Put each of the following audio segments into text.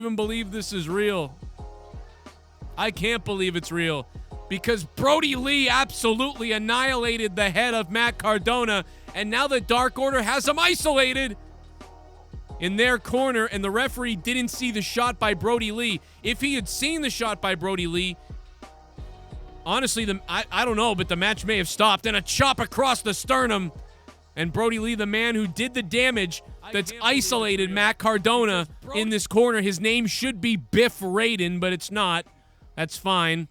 even believe this is real. I can't believe it's real because Brody Lee absolutely annihilated the head of Matt Cardona, and now the Dark Order has him isolated in their corner, and the referee didn't see the shot by Brody Lee. If he had seen the shot by Brody Lee, honestly, I don't know, but the match may have stopped, and a chop across the sternum, and Brody Lee, the man who did the damage that's isolated Matt Cardona in this corner. His name should be Biff Raiden, but it's not. That's fine.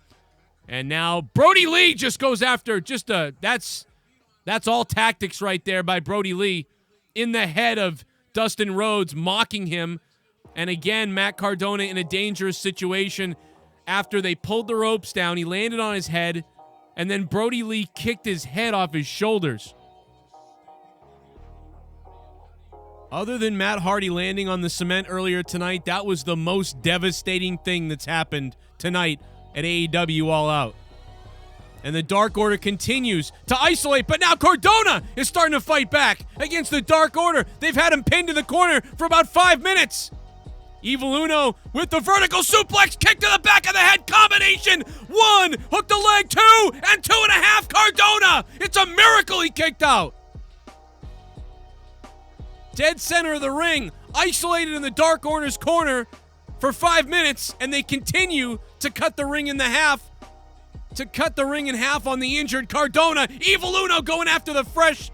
And now Brody Lee just goes after that's all tactics right there by Brody Lee in the head of Dustin Rhodes, mocking him. And again, Matt Cardona in a dangerous situation after they pulled the ropes down. He landed on his head, and then Brody Lee kicked his head off his shoulders. Other than Matt Hardy landing on the cement earlier tonight, that was the most devastating thing that's happened tonight at AEW All Out. And the Dark Order continues to isolate, but now Cardona is starting to fight back against the Dark Order. They've had him pinned in the corner for about 5 minutes. Evil Uno with the vertical suplex, kick to the back of the head combination. 1, hook the leg, 2, and 2.5 Cardona. It's a miracle he kicked out. Dead center of the ring, isolated in the Dark Order's corner for 5 minutes, and they continue to cut the ring in half on the injured Cardona. Evil Uno going after the fresh.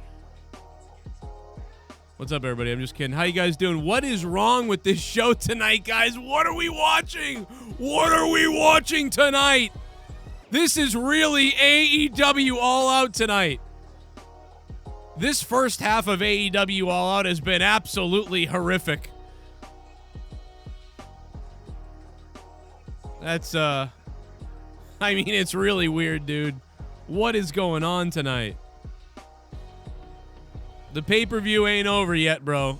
What's up, everybody? I'm just kidding. How you guys doing? What is wrong with this show tonight, guys? What are we watching? What are we watching tonight? This is really AEW All Out tonight. This first half of AEW All Out has been absolutely horrific. That's, I mean, it's really weird, dude. What is going on tonight? The pay-per-view ain't over yet, bro.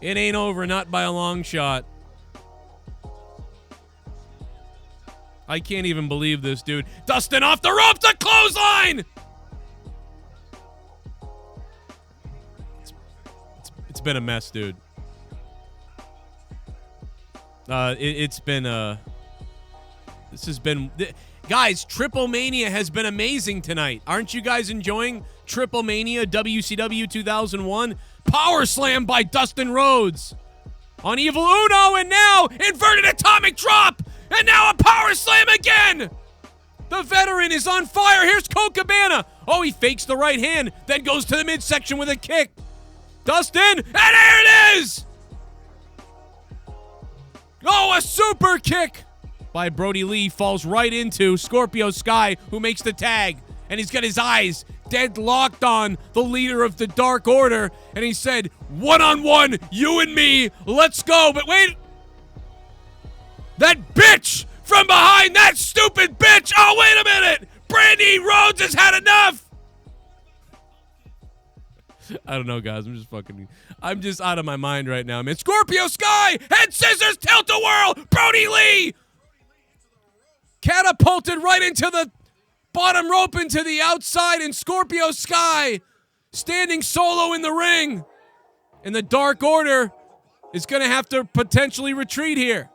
It ain't over, not by a long shot. I can't even believe this, dude. Dustin off the ropes, the clothesline! It's been a mess, dude. This has been... Guys, Triple Mania has been amazing tonight. Aren't you guys enjoying Triple Mania WCW 2001? Power slam by Dustin Rhodes on Evil Uno, and now inverted atomic drop, and now a power slam again. The veteran is on fire. Here's Colt Cabana. Oh, he fakes the right hand, then goes to the midsection with a kick. Dustin, and there it is! Oh, a super kick by Brody Lee falls right into Scorpio Sky, who makes the tag. And he's got his eyes dead locked on the leader of the Dark Order. And he said, one-on-one, you and me, let's go. But wait. That bitch from behind, that stupid bitch. Oh, wait a minute. Brandy Rhodes has had enough. I don't know, guys. I'm just out of my mind right now, man. Scorpio Sky, head scissors, tilt-a-whirl, Brody Lee. Catapulted right into the bottom rope into the outside, and Scorpio Sky standing solo in the ring. And the Dark Order is going to have to potentially retreat here.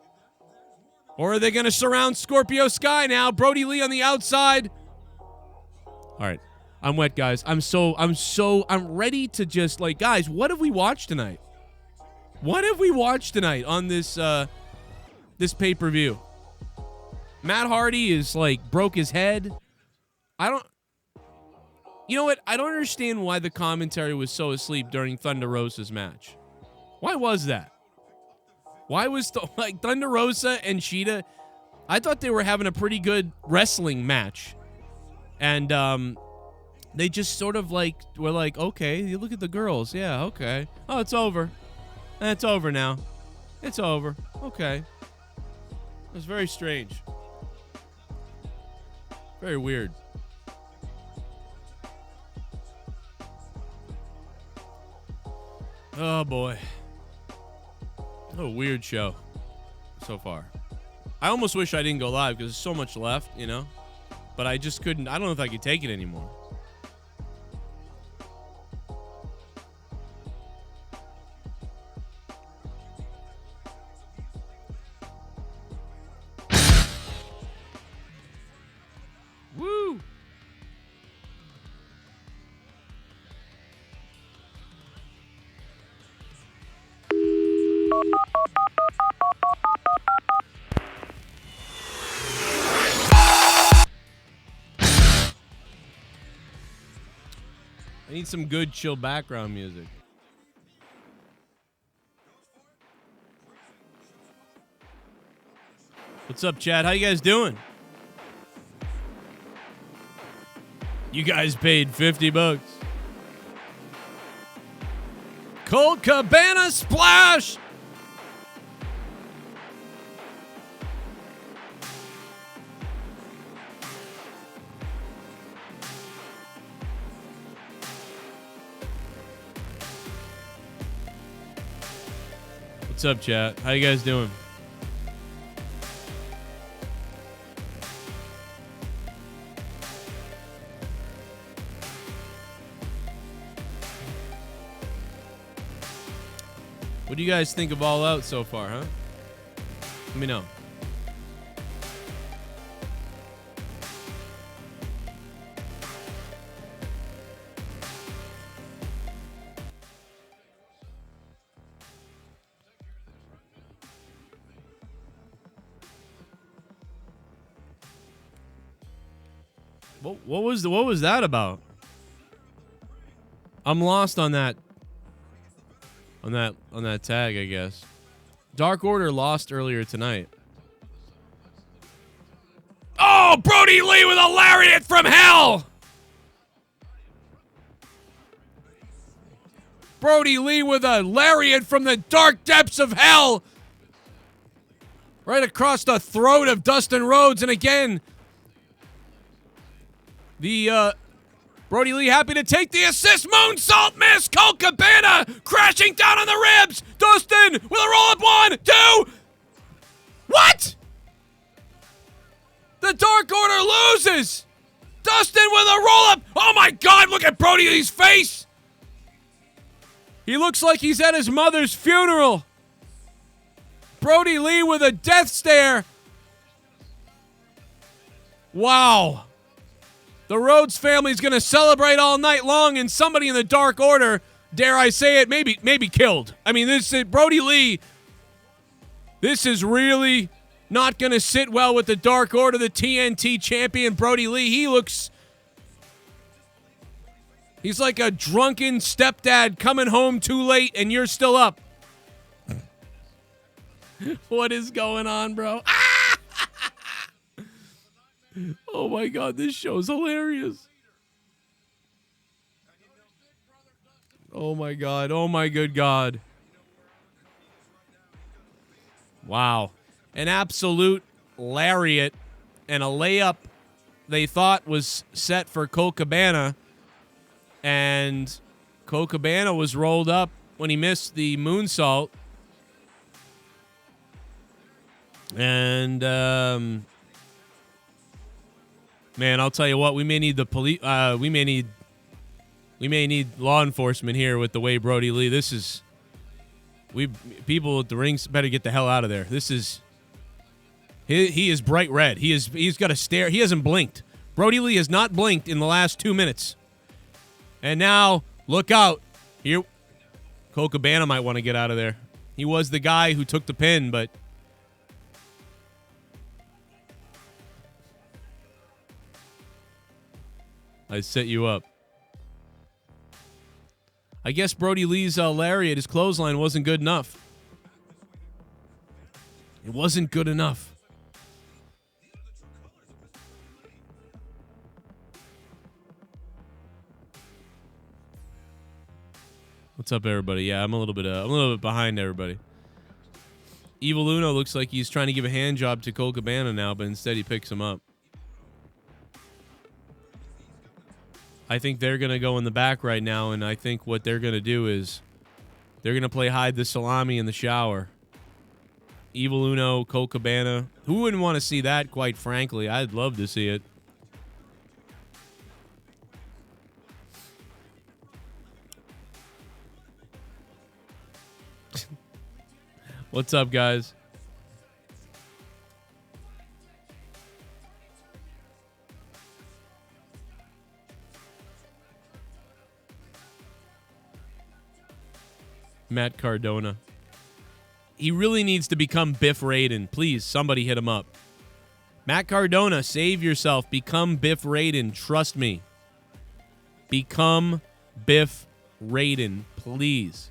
Or are they going to surround Scorpio Sky now? Brody Lee on the outside. All right. I'm wet, guys. I'm ready to just, like, guys, what have we watched tonight? What have we watched tonight on this pay-per-view? Matt Hardy is, like, broke his head. You know what? I don't understand why the commentary was so asleep during Thunder Rosa's match. Why was that? Why was, Thunder Rosa and Shida, I thought they were having a pretty good wrestling match. And, they just sort of, like, were like, okay, you look at the girls. Yeah, okay. Oh, it's over. It's over now. It's over. Okay. It was very strange. Very weird. Oh, boy. What a weird show so far. I almost wish I didn't go live because there's so much left, you know? But I just couldn't. I don't know if I could take it anymore. I need some good chill background music. What's up, Chad? How you guys doing? You guys paid $50. Colt Cabana splash! What's up, chat? How you guys doing? What do you guys think of All Out so far, huh? Let me know. What was that about? I'm lost on that. On that tag, I guess. Dark Order lost earlier tonight. Oh, Brody Lee with a lariat from hell! Brody Lee with a lariat from the dark depths of hell! Right across the throat of Dustin Rhodes, and again, the Brody Lee happy to take the assist. Moonsault miss. Colt Cabana crashing down on the ribs. Dustin with a roll-up. 1, 2. What? The Dark Order loses. Dustin with a roll-up. Oh, my God. Look at Brody Lee's face. He looks like he's at his mother's funeral. Brody Lee with a death stare. Wow. The Rhodes family's going to celebrate all night long, and somebody in the Dark Order, dare I say it, maybe killed. I mean, this Brody Lee, this is really not going to sit well with the Dark Order. The TNT champion, Brody Lee, he's like a drunken stepdad coming home too late, and you're still up. What is going on, bro? Ah! Oh my God, this show's hilarious. Oh my God, oh my good God. Wow. An absolute lariat and a layup they thought was set for Colt Cabana. And Colt Cabana was rolled up when he missed the moonsault. And, man, I'll tell you what, we may need the police. We may need law enforcement here with the way Brody Lee. This is, people at the rings better get the hell out of there. This is, he is bright red. He's got a stare. He hasn't blinked. Brody Lee has not blinked in the last 2 minutes. And now, look out here. Colt Cabana might want to get out of there. He was the guy who took the pin, but. I set you up. I guess Brody Lee's lariat, his clothesline, wasn't good enough. It wasn't good enough. What's up, everybody? Yeah, I'm a little bit behind everybody. Evil Uno looks like he's trying to give a hand job to Colt Cabana now, but instead he picks him up. I think they're going to go in the back right now, and I think what they're going to do is they're going to play hide the salami in the shower. Evil Uno, Colt Cabana. Who wouldn't want to see that, quite frankly? I'd love to see it. What's up, guys? Matt Cardona. He really needs to become Biff Raiden. Please, somebody hit him up. Matt Cardona, save yourself. Become Biff Raiden. Trust me. Become Biff Raiden, please.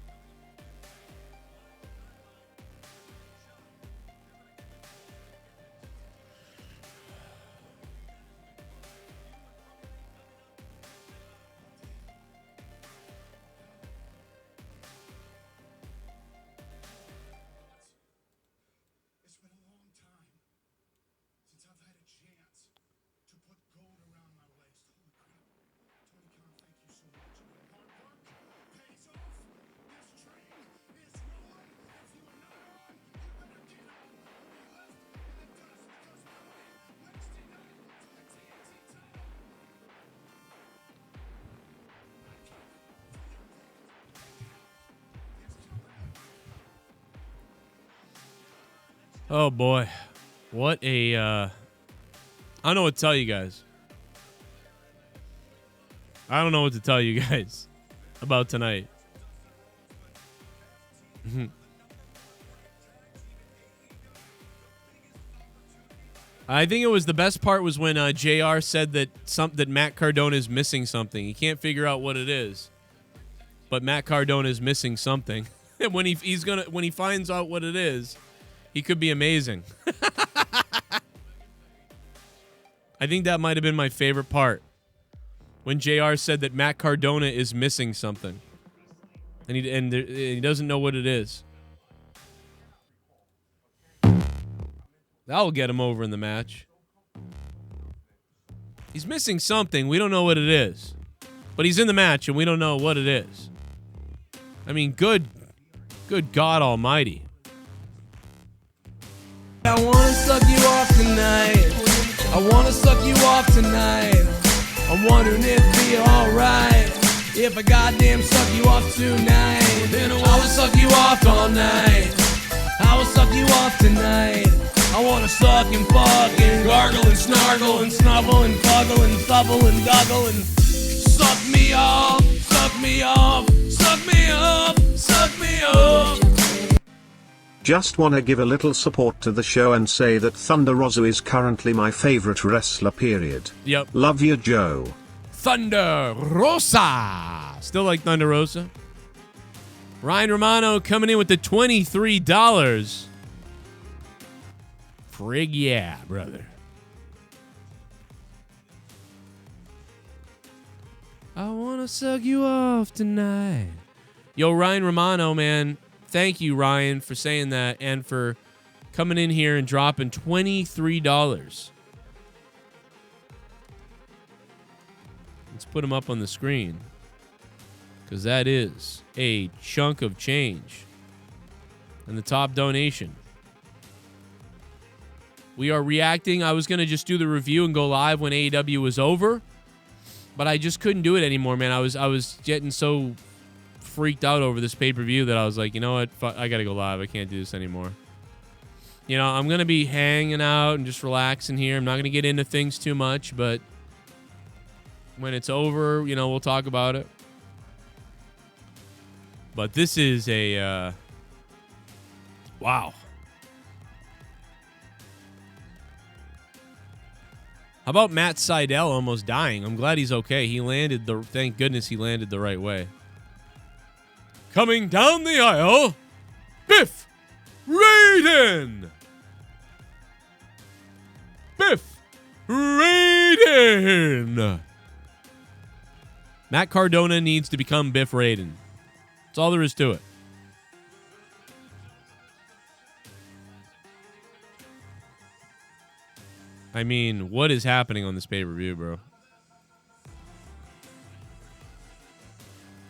Oh, boy. What a, I don't know what to tell you guys. I don't know what to tell you guys about tonight. I think it was the best part was when JR said that Matt Cardona is missing something. He can't figure out what it is, but Matt Cardona is missing something. And when he finds out what it is, he could be amazing. I think that might have been my favorite part. When JR said that Matt Cardona is missing something. And he doesn't know what it is. That'll get him over in the match. He's missing something. We don't know what it is. But he's in the match and we don't know what it is. I mean, good God almighty. I wanna suck you off tonight. I wanna suck you off tonight. I'm wondering if it'd be alright if I goddamn suck you off tonight. Then I wanna suck you off all night. I will suck you off tonight. I wanna suck and fuck and gargle and snargle and snuffle and fuggle and stubble and duggle and suck me off, suck me off, suck me off, suck me off. Just wanna give a little support to the show and say that Thunder Rosa is currently my favorite wrestler, period. Yep. Love you, Joe. Thunder Rosa. Still like Thunder Rosa. Ryan Romano coming in with the $23. Frig yeah, brother. I wanna suck you off tonight. Yo, Ryan Romano, man. Thank you, Ryan, for saying that and for coming in here and dropping $23. Let's put him up on the screen because that is a chunk of change and the top donation. We are reacting. I was going to just do the review and go live when AEW was over, but I just couldn't do it anymore, man. I was getting so freaked out over this pay-per-view that I was like, you know what? I got to go live. I can't do this anymore. You know, I'm going to be hanging out and just relaxing here. I'm not going to get into things too much, but when it's over, you know, we'll talk about it. But this is a, wow. How about Matt Sydal almost dying? I'm glad he's okay. Thank goodness he landed the right way. Coming down the aisle, Biff Raiden. Biff Raiden. Matt Cardona needs to become Biff Raiden. That's all there is to it. I mean, what is happening on this pay-per-view, bro?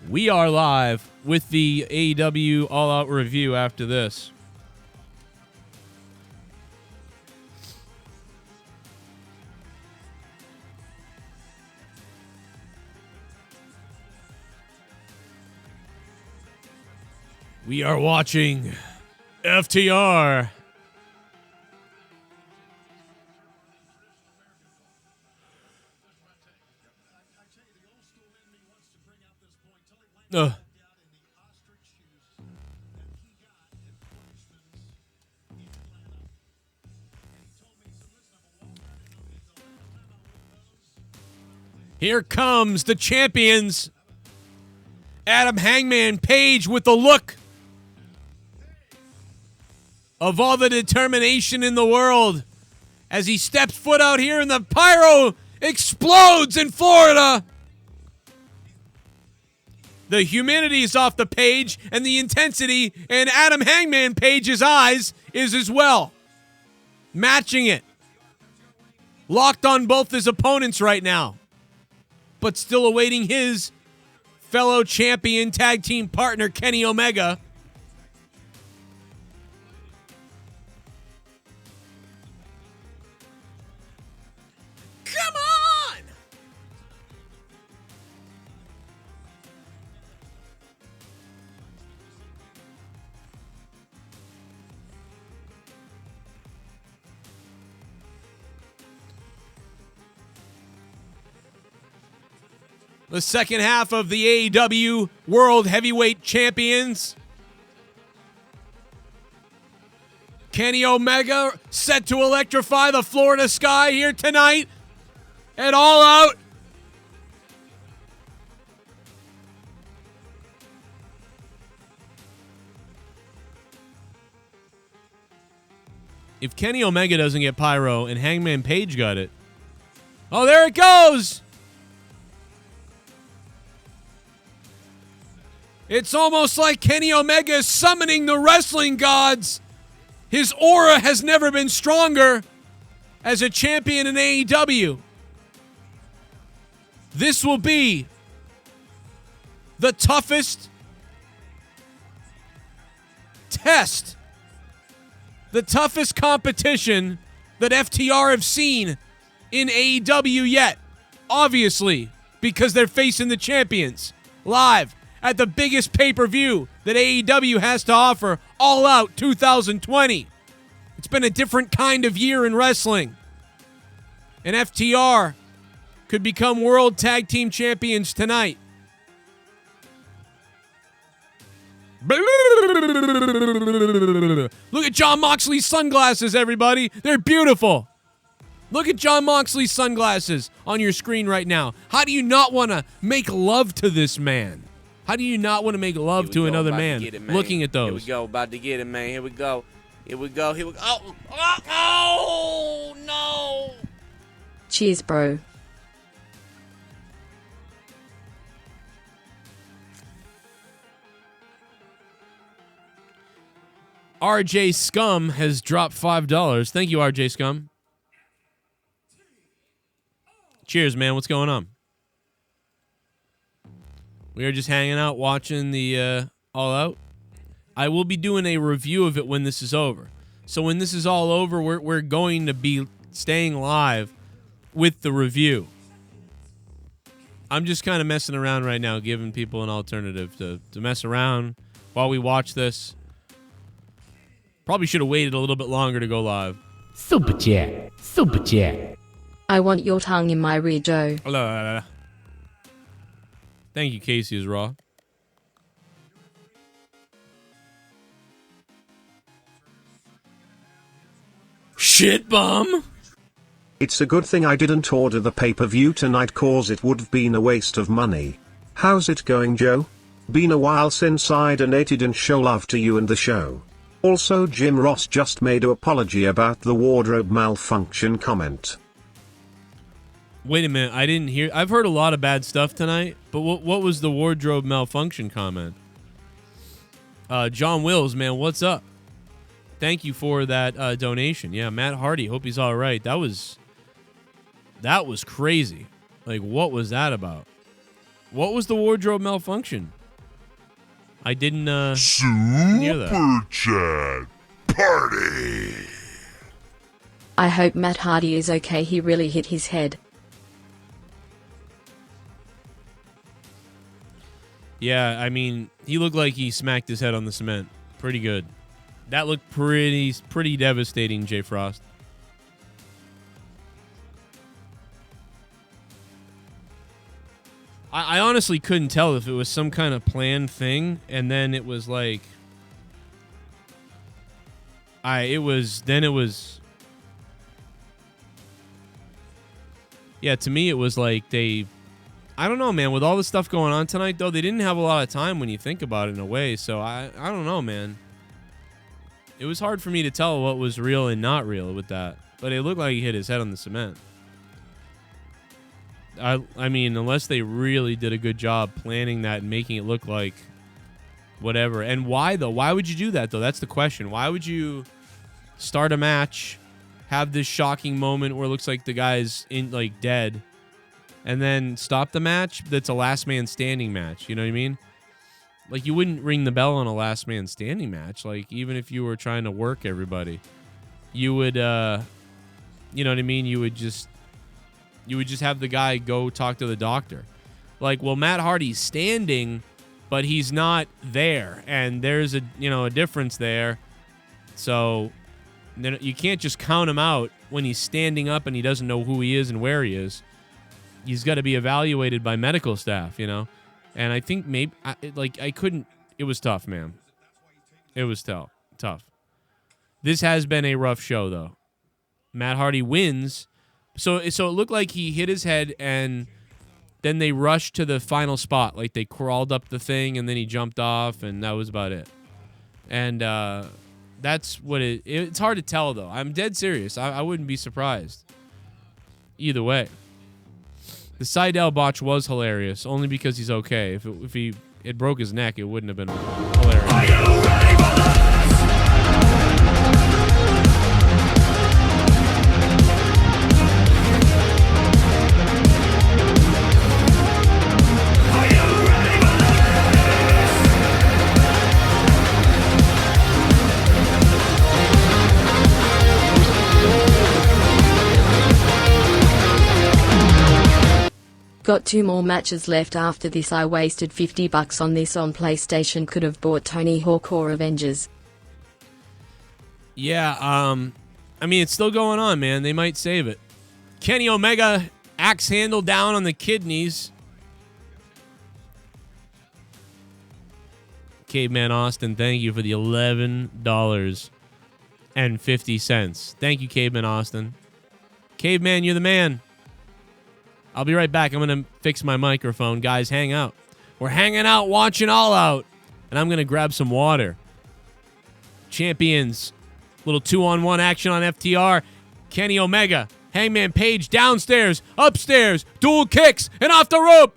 We are live with the AEW All Out review after this. We are watching FTR. Here comes the champions Adam Hangman Page with the look of all the determination in the world as he steps foot out here and the pyro explodes in Florida. The humidity is off the page and the intensity in Adam Hangman Page's eyes is as well. Matching it. Locked on both his opponents right now, but still awaiting his fellow champion tag team partner, Kenny Omega. Come on! The second half of the AEW World Heavyweight Champions. Kenny Omega set to electrify the Florida sky here tonight at All Out. If Kenny Omega doesn't get pyro and Hangman Page got it. Oh, there it goes. It's almost like Kenny Omega is summoning the wrestling gods. His aura has never been stronger as a champion in AEW. This will be the toughest test, the toughest competition that FTR have seen in AEW yet. Obviously, because they're facing the champions live at the biggest pay-per-view that AEW has to offer, All Out 2020. It's been a different kind of year in wrestling. And FTR could become World Tag Team Champions tonight. Look at Jon Moxley's sunglasses, everybody. They're beautiful. Look at Jon Moxley's sunglasses on your screen right now. How do you not want to make love to this man? How do you not want to make love to another man looking at those? Here we go, about to get it, man. Here we go. Here we go. Here we go. Oh, no. Cheers, bro. RJ Scum has dropped $5. Thank you, RJ Scum. Cheers, man. What's going on? We are just hanging out, watching the All Out. I will be doing a review of it when this is over. So when this is all over, we're going to be staying live with the review. I'm just kind of messing around right now, giving people an alternative to mess around while we watch this. Probably should have waited a little bit longer to go live. Super chat. Super chat. I want your tongue in my rear, Joe. Thank you, Casey is raw. Shit bum. It's a good thing I didn't order the pay-per-view tonight cause it would have been a waste of money. How's it going, Joe? Been a while since I donated and show love to you and the show. Also, Jim Ross just made an apology about the wardrobe malfunction comment. Wait a minute, I didn't hear. I've heard a lot of bad stuff tonight, but what was the wardrobe malfunction comment? John Wills, man, what's up? Thank you for that donation. Yeah, Matt Hardy, hope he's all right. That was crazy. Like, what was that about? What was the wardrobe malfunction? I didn't hear that. Super Chat Party. I hope Matt Hardy is okay. He really hit his head. Yeah, I mean, he looked like he smacked his head on the cement. Pretty good. That looked pretty devastating, Jay Frost. I honestly couldn't tell if it was some kind of planned thing, and then it was like, yeah, to me it was like they I don't know, man. With all the stuff going on tonight, though, they didn't have a lot of time when you think about it in a way. So I don't know, man. It was hard for me to tell what was real and not real with that. But it looked like he hit his head on the cement. I mean, unless they really did a good job planning that and making it look like whatever. And why, though? Why would you do that, though? That's the question. Why would you start a match, have this shocking moment where it looks like the guy's dead, and then stop the match? That's a last man standing match. You know what I mean? Like, you wouldn't ring the bell on a last man standing match. Like, even if you were trying to work everybody, you would, you know what I mean? You would just have the guy go talk to the doctor. Like, well, Matt Hardy's standing, but he's not there, and there's a difference there. So then you can't just count him out when he's standing up and he doesn't know who he is and where he is. He's got to be evaluated by medical staff, you know. And I think maybe I couldn't. It was tough, man. It was tough. This has been a rough show, though. Matt Hardy wins. So it looked like he hit his head, and then they rushed to the final spot. Like, they crawled up the thing, and then he jumped off, and that was about it. And that's what it's hard to tell, though. I'm dead serious. I wouldn't be surprised either way. The Seidel botch was hilarious, only because he's okay. If he broke his neck, it wouldn't have been hilarious. Are you ready for this? Got 2 more matches left after this. I wasted $50 on this on PlayStation. Could have bought Tony Hawk or Avengers. Yeah, I mean, it's still going on, man. They might save it. Kenny Omega, axe handle down on the kidneys. Caveman Austin, thank you for the $11.50. Thank you, Caveman Austin. Caveman, you're the man. I'll be right back. I'm going to fix my microphone. Guys, hang out. We're hanging out, watching All Out. And I'm going to grab some water. Champions. Little 2-on-1 action on FTR. Kenny Omega. Hangman Page downstairs, upstairs. Dual kicks and off the rope.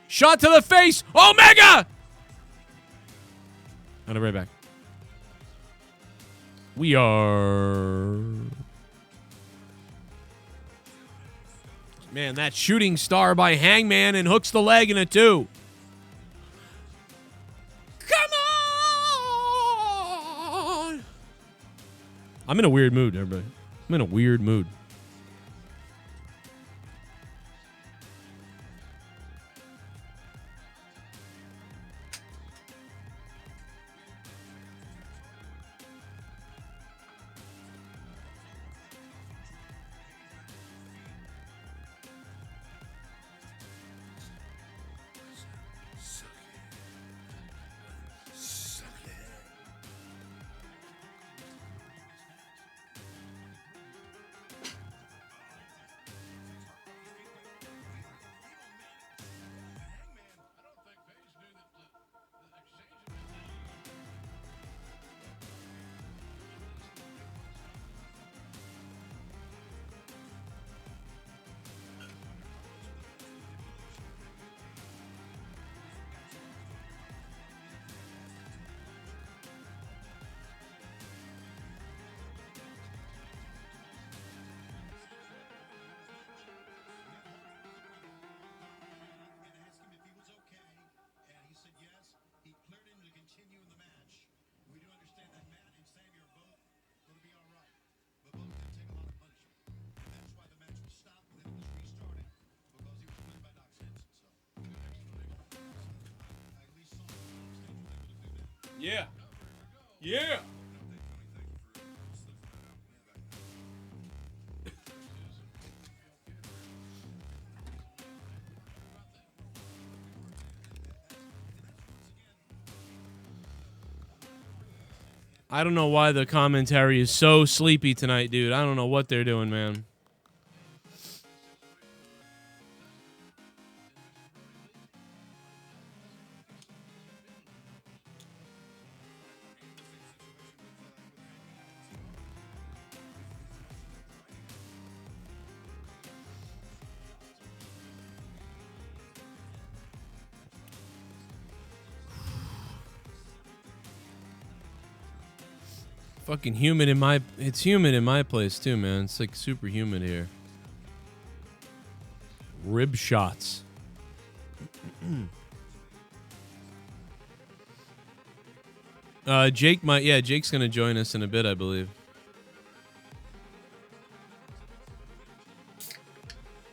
Shot to the face. Omega! I'll be right back. We are... Man, that shooting star by Hangman and hooks the leg in a 2. Come on! I'm in a weird mood, everybody. I'm in a weird mood. Yeah. Yeah. I don't know why the commentary is so sleepy tonight, dude. I don't know what they're doing, man. Fucking humid in my... It's humid in my place, too, man. It's, like, super humid here. Rib shots. Jake might... Yeah, Jake's gonna join us in a bit, I believe.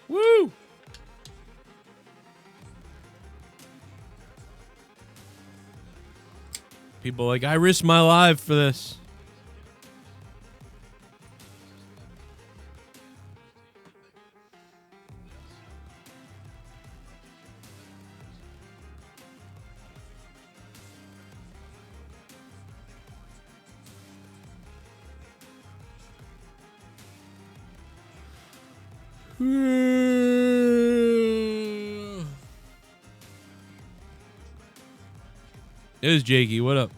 Woo! People like, I risked my life for this. There's Jakey. What up?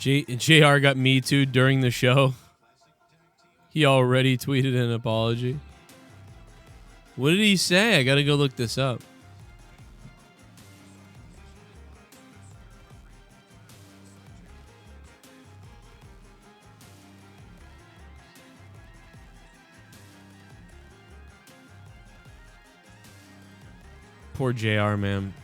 JR got Me Too during the show. He already tweeted an apology. What did he say? I gotta go look this up. Poor JR, man.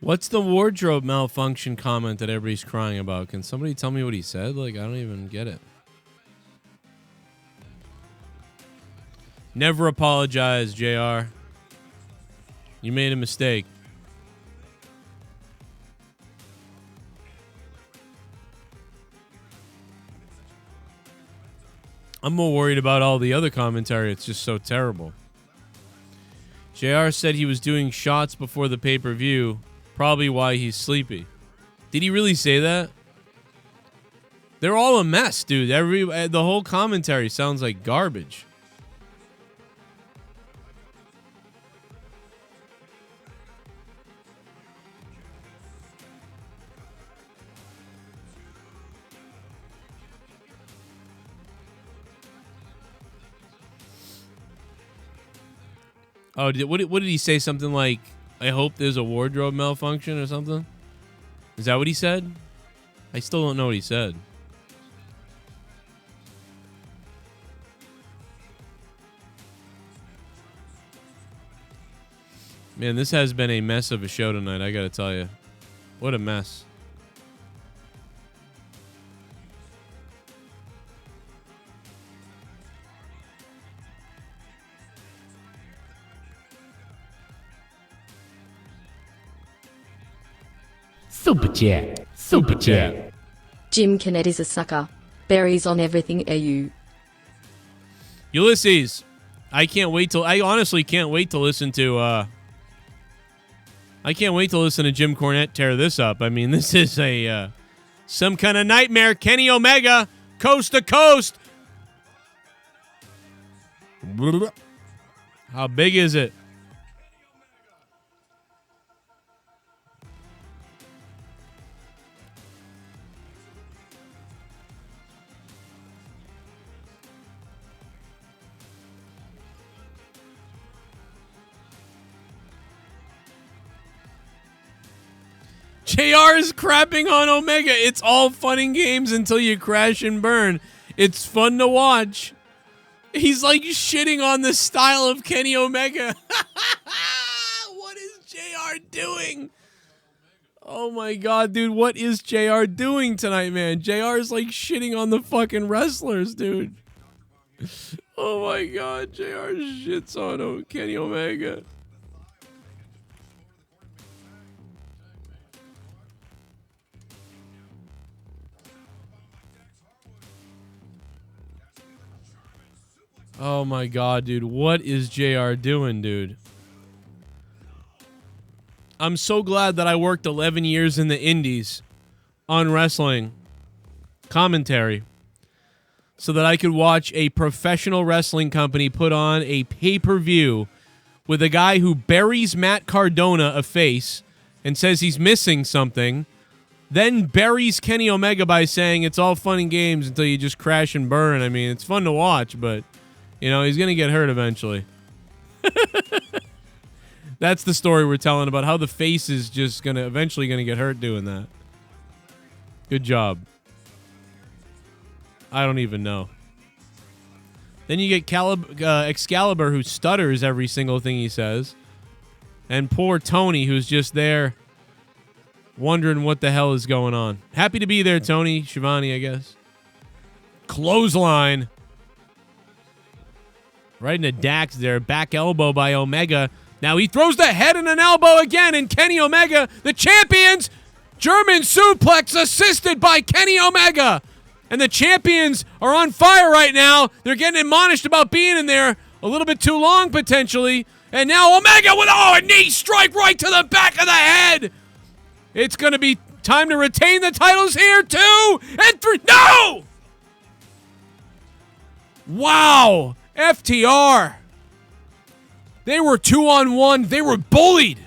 What's the wardrobe malfunction comment that everybody's crying about? Can somebody tell me what he said? Like, I don't even get it. Never apologize, JR. You made a mistake. I'm more worried about all the other commentary. It's just so terrible. JR said he was doing shots before the pay-per-view. Probably why he's sleepy. Did he really say that? They're all a mess, dude. The whole commentary sounds like garbage. Oh, what did he say? Something like, I hope there's a wardrobe malfunction or something? Is that what he said? I still don't know what he said. Man, this has been a mess of a show tonight, I gotta tell you. What a mess. Super chat. Super chat. Jim Kennett is a sucker. Berries on everything AU. Ulysses, I honestly can't wait to listen to Jim Cornette tear this up. I mean, this is a some kind of nightmare. Kenny Omega, coast to coast. How big is it? JR is crapping on Omega. It's all fun and games until you crash and burn. It's fun to watch. He's like shitting on the style of Kenny Omega. What is JR doing? Oh my God, dude. What is JR doing tonight, man? JR is like shitting on the fucking wrestlers, dude. Oh my God, JR shits on Kenny Omega. Oh my God, dude. What is JR doing, dude? I'm so glad that I worked 11 years in the indies on wrestling commentary so that I could watch a professional wrestling company put on a pay-per-view with a guy who buries Matt Cardona a face and says he's missing something, then buries Kenny Omega by saying it's all fun and games until you just crash and burn. I mean, it's fun to watch, but, you know, he's going to get hurt eventually. That's the story we're telling about how the face is just eventually going to get hurt doing that. Good job. I don't even know. Then you get Excalibur, who stutters every single thing he says. And poor Tony, who's just there wondering what the hell is going on. Happy to be there, Tony. Shivani, I guess. Clothesline. Right into Dax there. Back elbow by Omega. Now he throws the head and an elbow again, and Kenny Omega, the champions, German suplex assisted by Kenny Omega. And the champions are on fire right now. They're getting admonished about being in there a little bit too long, potentially. And now Omega with a knee strike right to the back of the head. It's going to be time to retain the titles here. 2 and 3. No! Wow. FTR. They were 2-on-1. They were bullied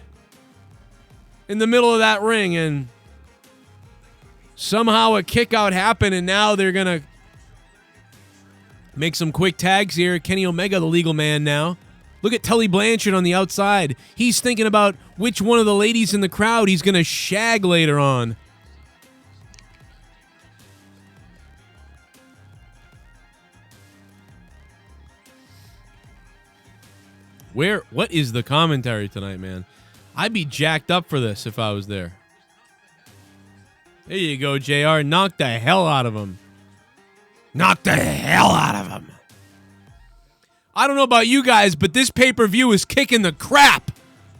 in the middle of that ring, and somehow a kick out happened, and now they're going to make some quick tags here. Kenny Omega, the legal man now. Look at Tully Blanchard on the outside. He's thinking about which one of the ladies in the crowd he's going to shag later on. What is the commentary tonight, man? I'd be jacked up for this if I was there. There you go, JR. Knock the hell out of him. Knock the hell out of him. I don't know about you guys, but this pay-per-view is kicking the crap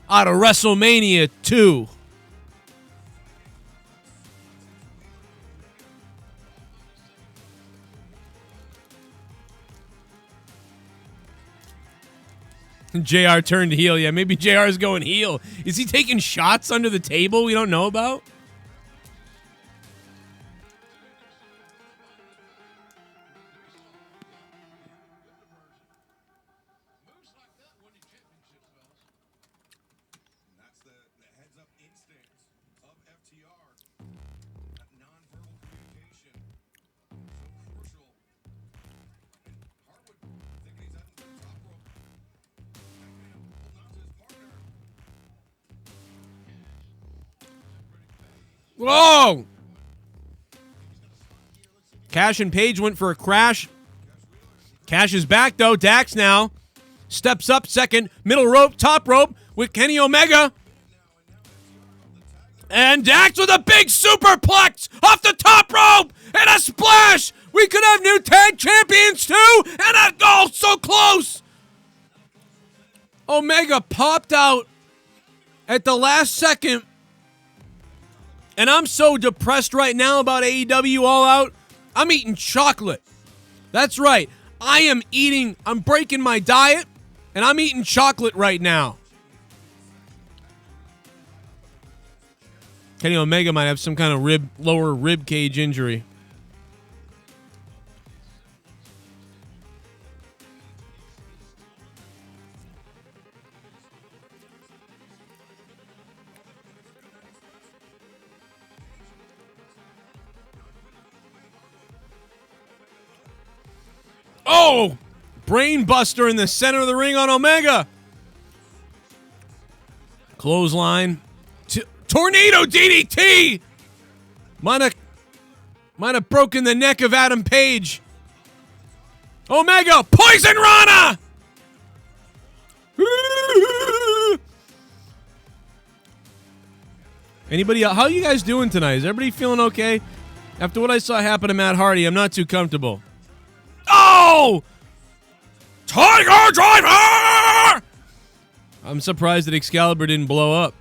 out of WrestleMania 2. JR turned heel. Yeah, maybe JR is going heel. Is he taking shots under the table we don't know about? That's the heads-up instinct of FTR. That non-verbal communication, so crucial. And Harwood thinking he's at the top rope. Holding on to his partner. Whoa! Cash and Page went for a crash. Cash is back, though. Dax now steps up second. Middle rope, top rope with Kenny Omega. And Dax with a big superplex off the top rope and a splash. We could have new tag champions, too. And a goal so close. Omega popped out at the last second. And I'm so depressed right now about AEW All Out. I'm eating chocolate. That's right. I'm breaking my diet, and I'm eating chocolate right now. Kenny Omega might have some kind of lower rib cage injury. Oh! Brain buster in the center of the ring on Omega. Clothesline. Tornado DDT! Might have broken the neck of Adam Page. Omega, Poison Rana! Anybody else? How are you guys doing tonight? Is everybody feeling okay? After what I saw happen to Matt Hardy, I'm not too comfortable. Oh! Tiger Driver! I'm surprised that Excalibur didn't blow up.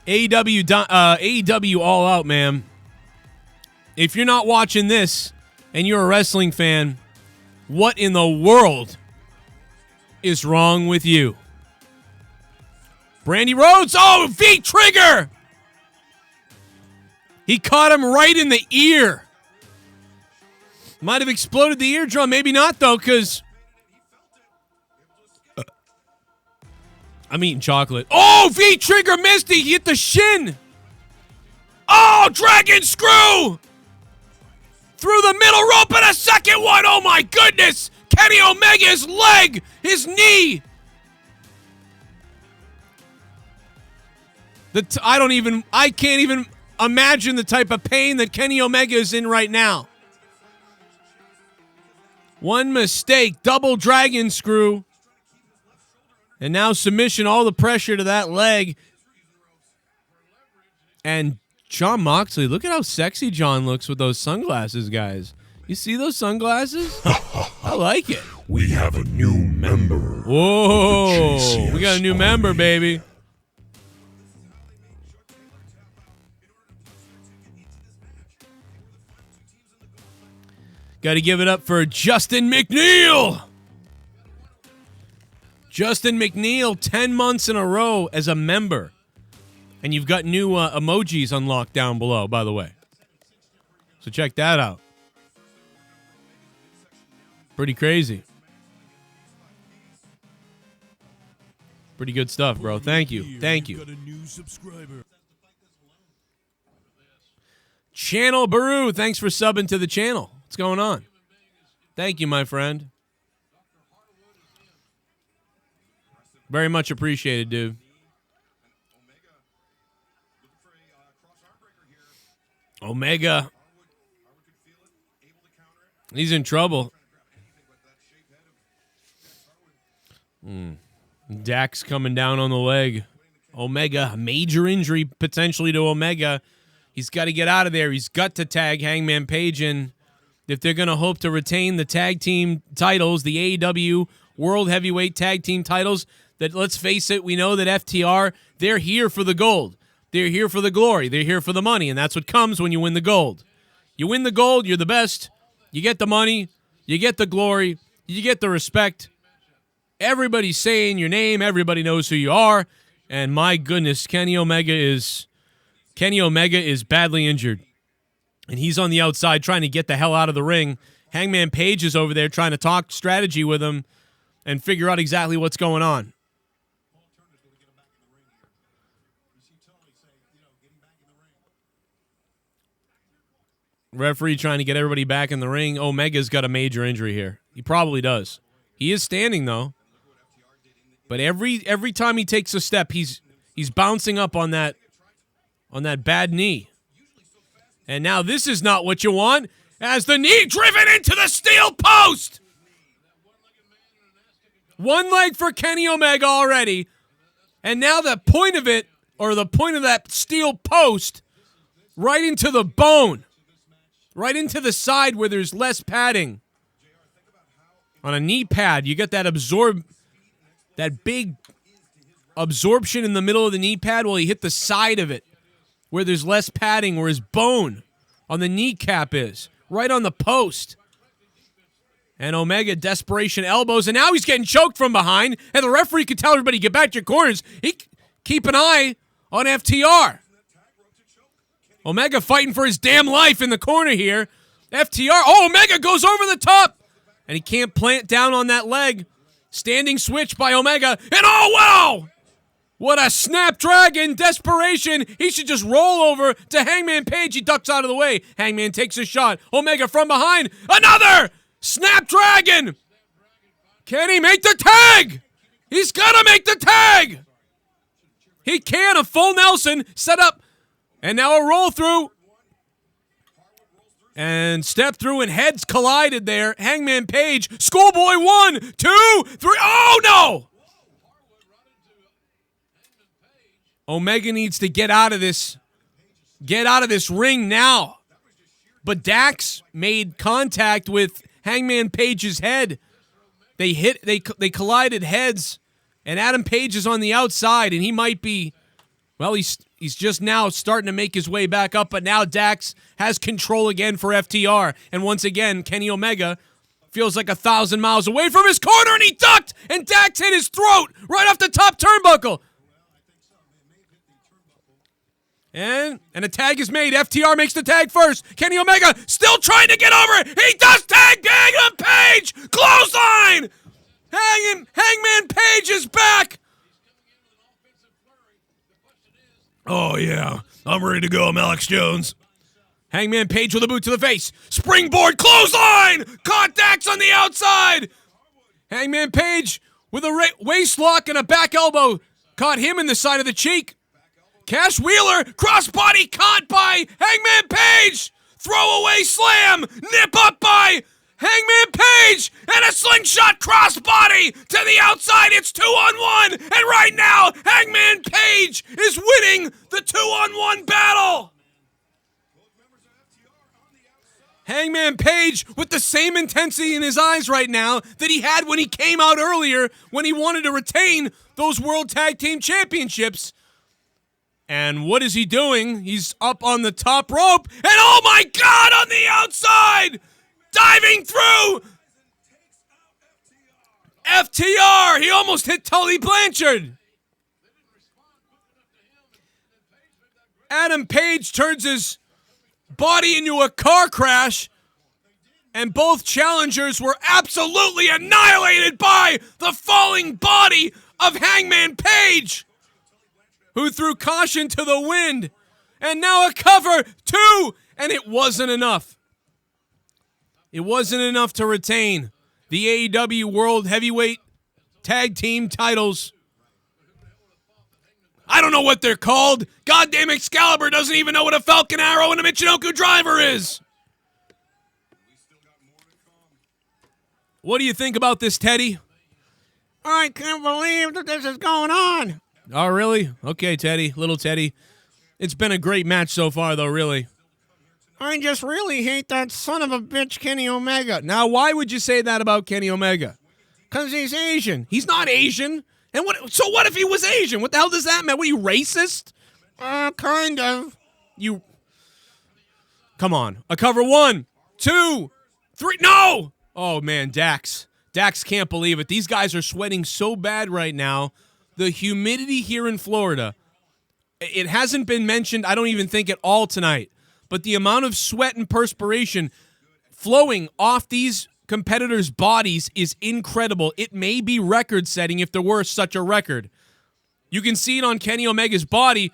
AEW All Out, man. If you're not watching this and you're a wrestling fan, what in the world is wrong with you? Brandy Rhodes, oh, V-trigger! He caught him right in the ear. Might have exploded the eardrum, maybe not though, because I'm eating chocolate. Oh, V-trigger missed, he hit the shin. Oh, dragon screw! Through the middle rope and a second one. Oh my goodness! Kenny Omega's leg, his knee. I can't even imagine the type of pain that Kenny Omega is in right now. One mistake, double dragon screw. And now submission, all the pressure to that leg. And Jon Moxley, look at how sexy John looks with those sunglasses, guys. You see those sunglasses? I like it. We have a new member. Whoa, we got a new member, baby. Got to give it up for Justin McNeil. Justin McNeil, 10 months in a row as a member. And you've got new emojis unlocked down below, by the way. So check that out. Pretty crazy. Pretty good stuff, bro. Thank you. Thank you. Channel Baru, thanks for subbing to the channel. What's going on? Thank you, my friend. Very much appreciated, dude. Omega. He's in trouble. Dax coming down on the leg. Omega, major injury potentially to Omega. He's got to get out of there. He's got to tag Hangman Page in if they're going to hope to retain the tag team titles, the AEW World Heavyweight Tag Team titles. That, let's face it, we know that FTR, they're here for the gold. They're here for the glory. They're here for the money, and that's what comes when you win the gold. You win the gold, you're the best. You get the money, you get the glory, you get the respect. Everybody's saying your name, everybody knows who you are, and my goodness, Kenny Omega is badly injured, and he's on the outside trying to get the hell out of the ring. Hangman Page is over there trying to talk strategy with him and figure out exactly what's going on. Referee trying to get everybody back in the ring. Omega's got a major injury here. He probably does. He is standing, though. But every time he takes a step, he's bouncing up on that bad knee. And now this is not what you want, as the knee driven into the steel post. One leg for Kenny Omega already. And now the point of it, or the point of that steel post, right into the bone. Right into the side where there's less padding. On a knee pad, you get that big absorption in the middle of the knee pad. Well, he hit the side of it where there's less padding, where his bone on the kneecap is. Right on the post. And Omega, desperation elbows, and now he's getting choked from behind, and the referee can tell everybody, get back to your corners. Keep an eye on FTR. Omega fighting for his damn life in the corner here. FTR, oh, Omega goes over the top, and he can't plant down on that leg. Standing switch by Omega, and oh, wow! What a snapdragon desperation. He should just roll over to Hangman Page. He ducks out of the way. Hangman takes a shot. Omega from behind. Another snapdragon. Can he make the tag? He's got to make the tag. He can. A full Nelson set up. And now a roll through. And step through and heads collided there. Hangman Page. Schoolboy 1, 2, 3. Oh, no. Omega needs to get out of this. Get out of this ring now. But Dax made contact with Hangman Page's head. They collided heads, and Adam Page is on the outside, and he might be, well, he's just now starting to make his way back up, but now Dax has control again for FTR. And once again, Kenny Omega feels like 1,000 miles away from his corner, and he ducked, and Dax hit his throat right off the top turnbuckle. And a tag is made. FTR makes the tag first. Kenny Omega still trying to get over. He does tag Hangman Page. Clothesline. Hangman Page is back. Oh, yeah. I'm ready to go. I'm Alex Jones. Hangman Page with a boot to the face. Springboard clothesline. Caught Dax on the outside. Hangman Page with a waist lock and a back elbow. Caught him in the side of the cheek. Cash Wheeler, crossbody caught by Hangman Page. Throwaway slam, nip up by Hangman Page, and a slingshot crossbody to the outside. It's 2-on-1, and right now, Hangman Page is winning the 2-on-1 battle. Hangman Page with the same intensity in his eyes right now that he had when he came out earlier when he wanted to retain those World Tag Team Championships. And what is he doing? He's up on the top rope. And oh my God, on the outside! Diving through! FTR! He almost hit Tully Blanchard. Adam Page turns his body into a car crash. And both challengers were absolutely annihilated by the falling body of Hangman Page, who threw caution to the wind. And now a cover, 2, and it wasn't enough. It wasn't enough to retain the AEW World Heavyweight Tag Team titles. I don't know what they're called. Goddamn Excalibur doesn't even know what a Falcon Arrow and a Michinoku Driver is. What do you think about this, Teddy? I can't believe that this is going on. Oh, really? Okay, Teddy. Little Teddy. It's been a great match so far, though, really. I just really hate that son of a bitch, Kenny Omega. Now, why would you say that about Kenny Omega? Because he's Asian. He's not Asian. And so what if he was Asian? What the hell does that mean? What, are you racist? Kind of. You... Come on. A cover 1, 2, 3... No! Oh, man, Dax. Dax can't believe it. These guys are sweating so bad right now. The humidity here in Florida, it hasn't been mentioned, I don't even think, at all tonight. But the amount of sweat and perspiration flowing off these competitors' bodies is incredible. It may be record-setting if there were such a record. You can see it on Kenny Omega's body.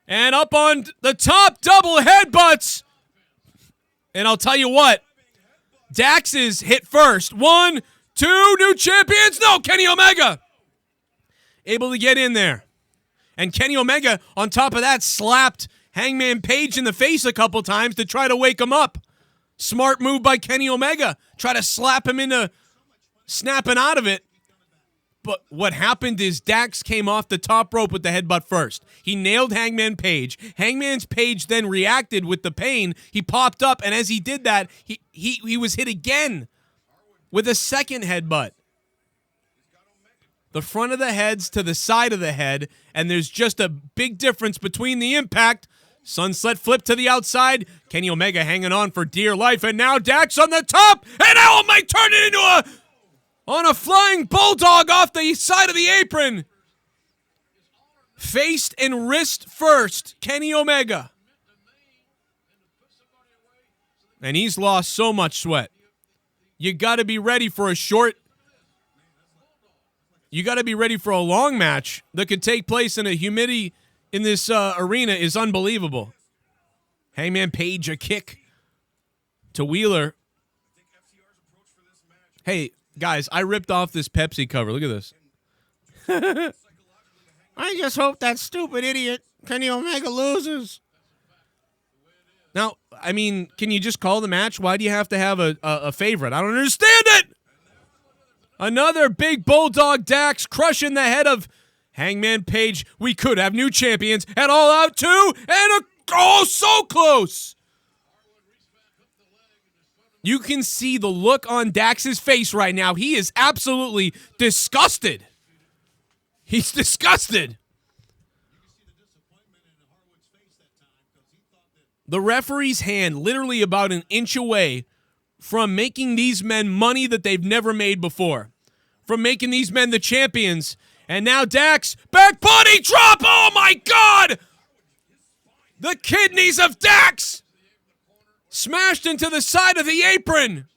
And up on the top, double headbutts. And I'll tell you what, Dax is hit first. 1, 2, new champions. No, Kenny Omega able to get in there. And Kenny Omega, on top of that, slapped Hangman Page in the face a couple times to try to wake him up. Smart move by Kenny Omega. Try to slap him into snapping out of it. But what happened is Dax came off the top rope with the headbutt first. He nailed Hangman Page. Hangman Page then reacted with the pain. He popped up, and as he did that, he was hit again with a second headbutt. The front of the head's to the side of the head, and there's just a big difference between the impact. Sunset flip to the outside. Kenny Omega hanging on for dear life, and now Dax on the top, and now might turn it into a flying bulldog off the side of the apron. Face and wrist first, Kenny Omega. And he's lost so much sweat. You got to be ready for a short you got to be ready for a long match that could take place in a humidity in this arena is unbelievable. Hangman Page, a kick to Wheeler. Hey, guys, I ripped off this Pepsi cover. Look at this. I just hope that stupid idiot Kenny Omega loses. Now, I mean, can you just call the match? Why do you have to have a favorite? I don't understand it. Another big bulldog Dax crushing the head of Hangman Page. We could have new champions at All Out 2, and so close. You can see the look on Dax's face right now. He is absolutely disgusted. He's disgusted. The referee's hand literally about an inch away from making these men money that they've never made before. From making these men the champions. And now Dax, back body drop! Oh my God! The kidneys of Dax! Smashed into the side of the apron.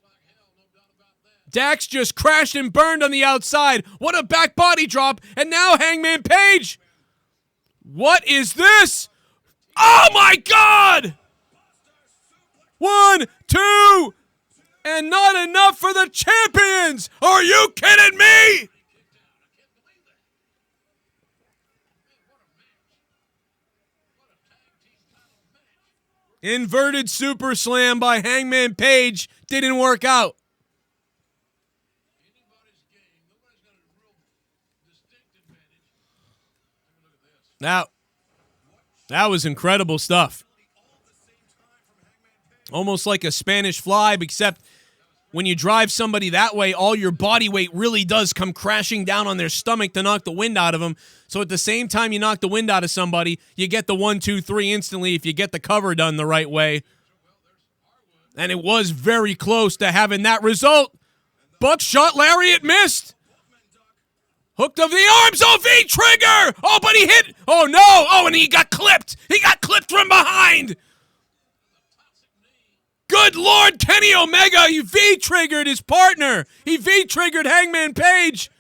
Dax just crashed and burned on the outside. What a back body drop. And now Hangman Page. What is this? Oh my God! 1, 2, and not enough for the champions. Are you kidding me? Inverted super slam by Hangman Page didn't work out. Now, that was incredible stuff. Almost like a Spanish fly, except when you drive somebody that way, all your body weight really does come crashing down on their stomach to knock the wind out of them. So at the same time you knock the wind out of somebody, you get the 1, 2, 3 instantly if you get the cover done the right way. And it was very close to having that result. Buckshot lariat missed. Hooked of the arms. Oh, V-trigger. Oh, but he hit. Oh, no. Oh, and he got clipped. He got clipped from behind. Good Lord, Kenny Omega, he V-triggered his partner. He V-triggered Hangman Page.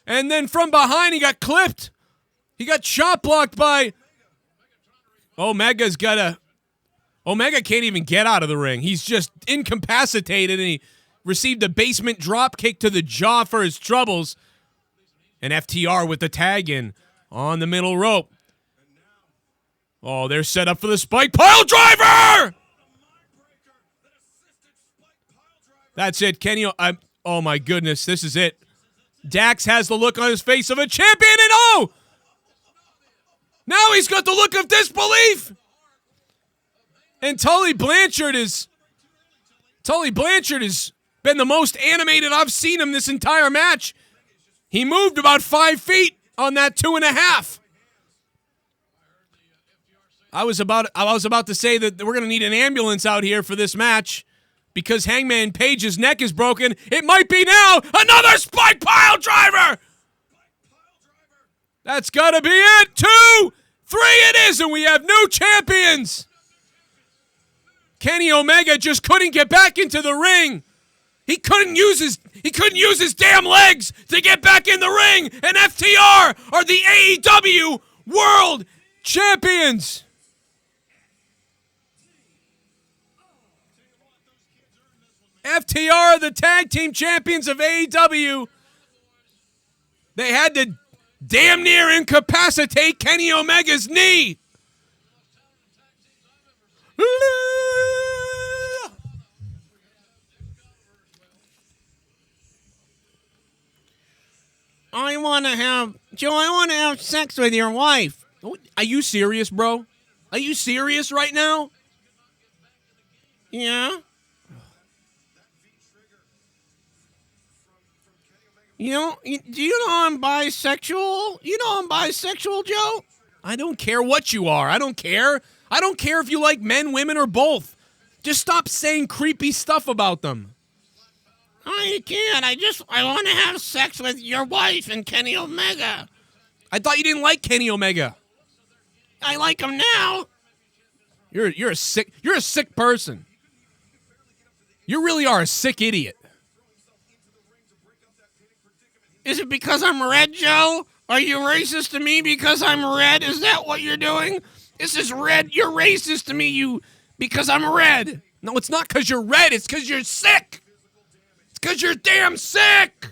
And then from behind, he got clipped. He got shot blocked by... Omega can't even get out of the ring. He's just incapacitated, and he received a basement drop kick to the jaw for his troubles. And FTR with the tag in on the middle rope. Oh, they're set up for the spike pile driver! That's it, Kenny. Oh, my goodness. This is it. Dax has the look on his face of a champion, and oh! Now he's got the look of disbelief! And Tully Blanchard has been the most animated I've seen him this entire match. He moved about 5 feet on that 2.5. I was about to say that we're going to need an ambulance out here for this match. Because Hangman Page's neck is broken, it might be now another spike pile driver! That's gotta be it! 2, 3 it is, and we have new champions! Kenny Omega just couldn't get back into the ring. He couldn't use his damn legs to get back in the ring, and FTR are the AEW World Champions! FTR, the tag team champions of AEW. They had to damn near incapacitate Kenny Omega's knee. I want to have sex with your wife. Are you serious, bro? Are you serious right now? Yeah. Do you know I'm bisexual? You know I'm bisexual, Joe? I don't care what you are. I don't care. I don't care if you like men, women, or both. Just stop saying creepy stuff about them. I can't. I want to have sex with your wife and Kenny Omega. I thought you didn't like Kenny Omega. I like him now. You're a sick person. You really are a sick idiot. Is it because I'm red, Joe? Are you racist to me because I'm red? Is that what you're doing? This is red. You're racist to me, because I'm red. No, it's not because you're red. It's because you're sick. It's because you're damn sick.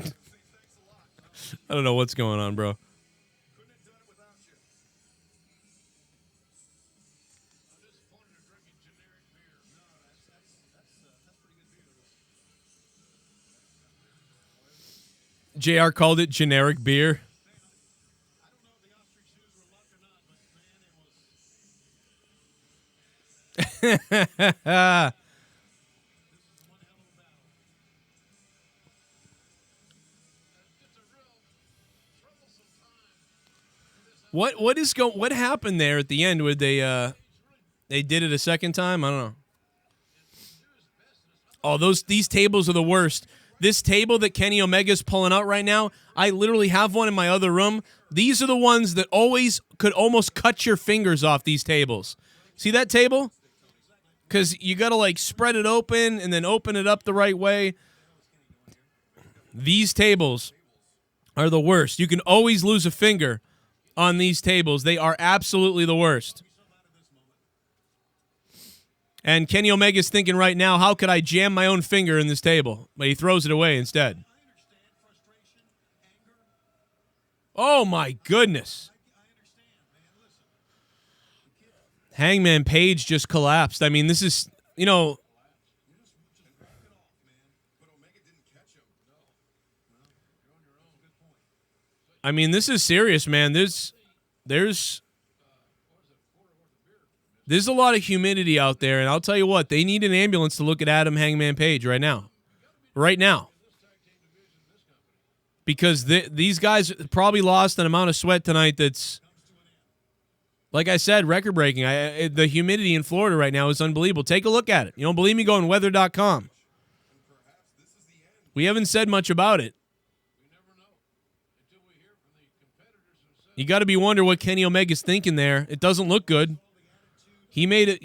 I don't know what's going on, bro. JR called it generic beer. What happened there at the end? Would they did it a second time? I don't know. Oh, these tables are the worst. This table that Kenny Omega's pulling out right now, I literally have one in my other room. These are the ones that could almost cut your fingers off these tables. See that table? Because you got to like spread it open and then open it up the right way. These tables are the worst. You can always lose a finger on these tables. They are absolutely the worst. And Kenny Omega's thinking right now, how could I jam my own finger in this table? But he throws it away instead. Oh, my goodness. Hangman Page just collapsed. I mean, this is, I mean, this is serious, man. There's a lot of humidity out there, and I'll tell you what, they need an ambulance to look at Adam Hangman Page right now. Right now. Because these guys probably lost an amount of sweat tonight that's, like I said, record-breaking. The humidity in Florida right now is unbelievable. Take a look at it. You don't believe me? Go on weather.com. We haven't said much about it. You got to be wondering what Kenny Omega's thinking there. It doesn't look good. He made it,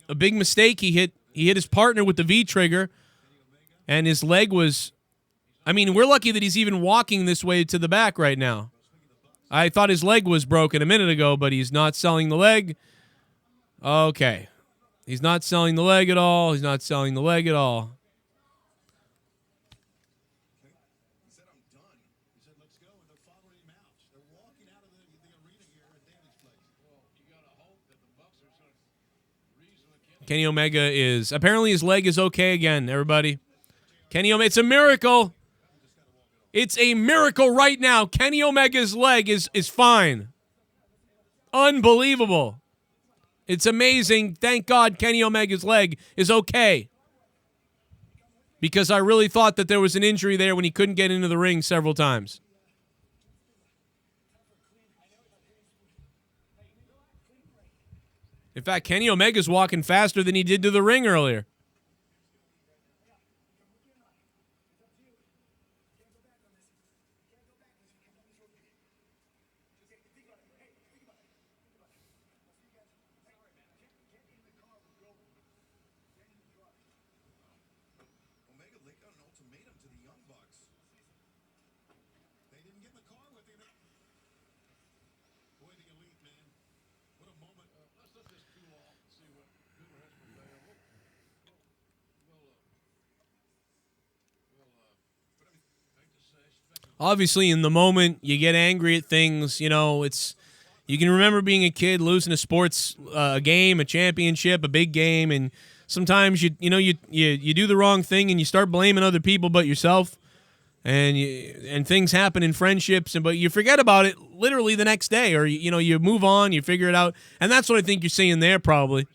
a big mistake. He hit his partner with the V-trigger, and his leg was, we're lucky that he's even walking this way to the back right now. I thought his leg was broken a minute ago, but he's not selling the leg. Okay. He's not selling the leg at all. He's not selling the leg at all. Kenny Omega apparently his leg is okay again, everybody. Kenny Omega, it's a miracle. It's a miracle right now. Kenny Omega's leg is fine. Unbelievable. It's amazing. Thank God Kenny Omega's leg is okay. Because I really thought that there was an injury there when he couldn't get into the ring several times. In fact, Kenny Omega's walking faster than he did to the ring earlier. Omega laid out an ultimatum to the Young Bucks. They didn't get in the car with him. Boy, the elite, man. What a moment. Let's let this cool off and see what Goober has to say. Obviously, in the moment, you get angry at things. You can remember being a kid, losing a sports game, a championship, a big game, and sometimes you do the wrong thing and you start blaming other people but yourself, and things happen in friendships, but you forget about it literally the next day, or you move on, you figure it out, and that's what I think you're seeing there probably.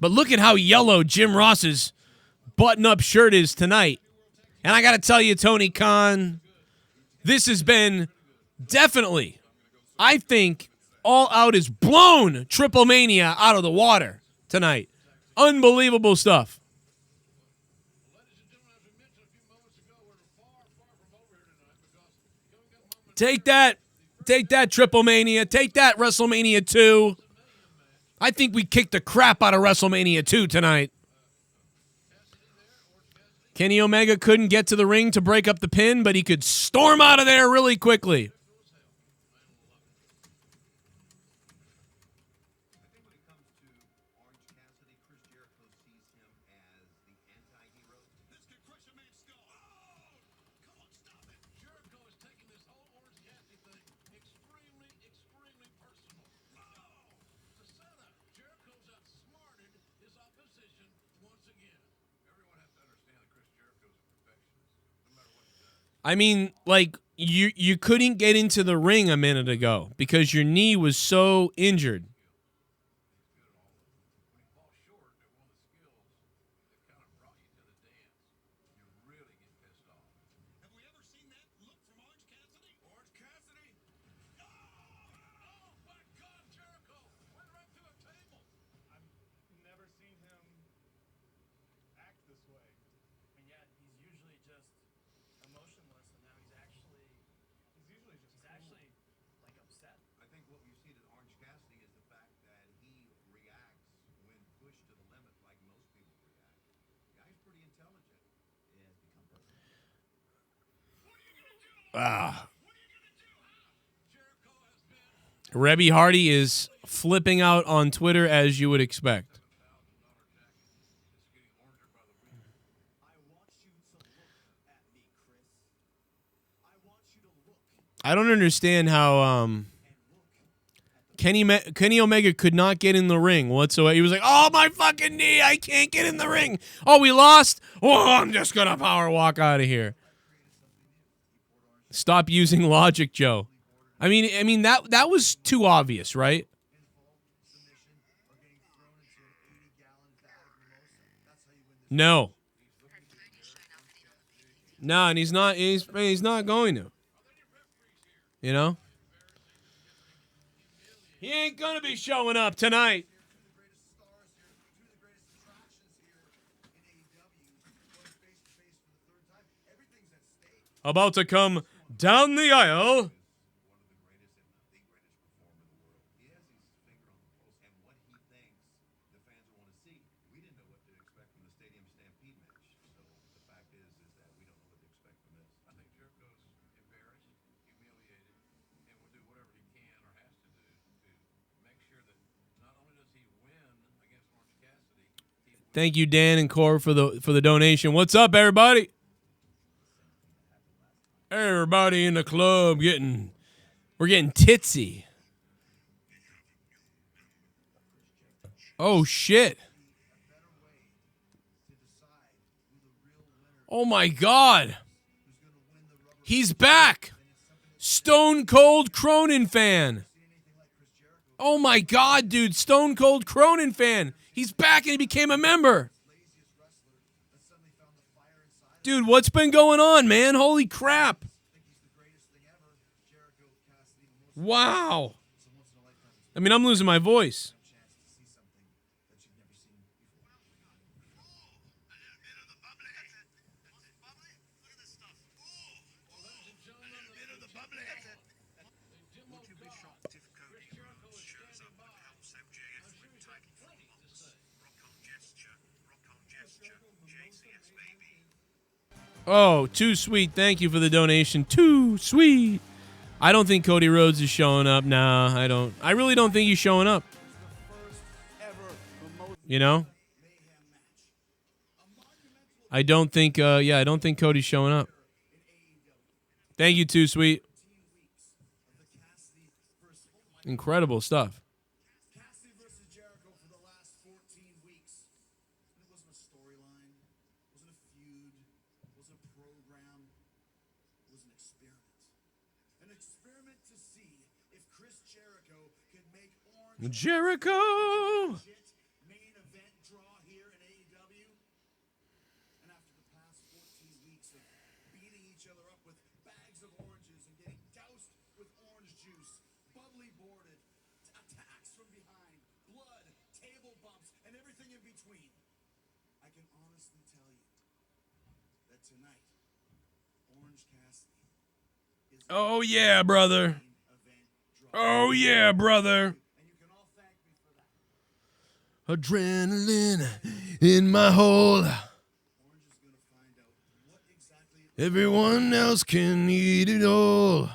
But look at how yellow Jim Ross's button-up shirt is tonight, and I got to tell you, Tony Khan, this has been definitely, I think, All Out has blown Triple Mania out of the water tonight. Unbelievable stuff. Take that Triple Mania. Take that WrestleMania 2. I think we kicked the crap out of WrestleMania 2 tonight. Kenny Omega couldn't get to the ring to break up the pin, but he could storm out of there really quickly. I mean, like, you couldn't get into the ring a minute ago because your knee was so injured. Rebby Hardy is flipping out on Twitter as you would expect. I don't understand how Kenny Omega could not get in the ring whatsoever. He was like, "Oh, my fucking knee, I can't get in the ring. Oh, we lost? Oh, I'm just going to power walk out of here." Stop using logic, Joe. I mean that was too obvious, right? No. No, and he's not going to. You know? He ain't going to be showing up tonight. About to come down the aisle. Thank you, DanH&Cora, for the donation. What's up, everybody? Everybody in the club we're getting titsy. Oh shit. Oh my God. He's back. Stone Cold Cronin fan. Oh my God, dude. Stone Cold Cronin fan. He's back and he became a member. Dude, what's been going on, man? Holy crap. Wow. I mean, I'm losing my voice. Oh, too sweet. Thank you for the donation. Too sweet. I don't think Cody Rhodes is showing up. Nah, I don't. I really don't think he's showing up. You know? I don't think, I don't think Cody's showing up. Thank you, Too Sweet. Incredible stuff. Jericho! Main event draw here in AEW. And after the past 14 weeks of beating each other up with bags of oranges and getting doused with orange juice, bubbly boarded, attacks from behind, blood, table bumps, and everything in between, I can honestly tell you that tonight, Orange Cassidy is Oh, yeah, brother. Oh, yeah, brother. Adrenaline in my hole. Orange is going to find out Everyone else can eat it all.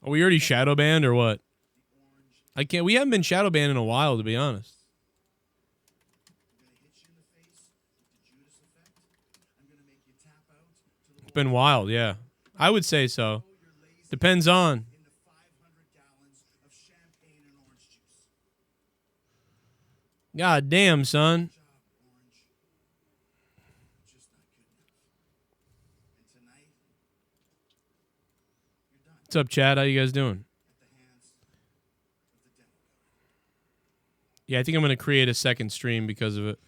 Are we already shadow banned or what? I can't. We haven't been shadow banned in a while, to be honest. It's been wild, yeah. I would say so. Depends on. God damn, son. What's up, Chad? How you guys doing? Yeah, I think I'm going to create a second stream because of it.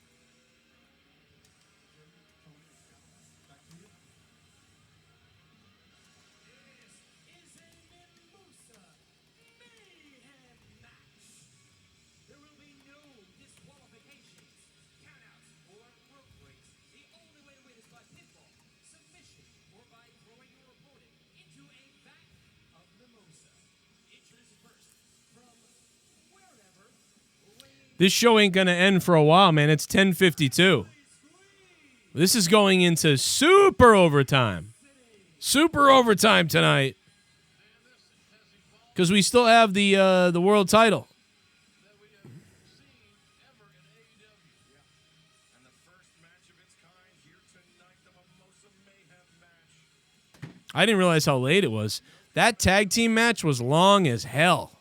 This show ain't going to end for a while, man. It's 10:52. This is going into super overtime. Super overtime tonight. Because we still have the world title. I didn't realize how late it was. That tag team match was long as hell.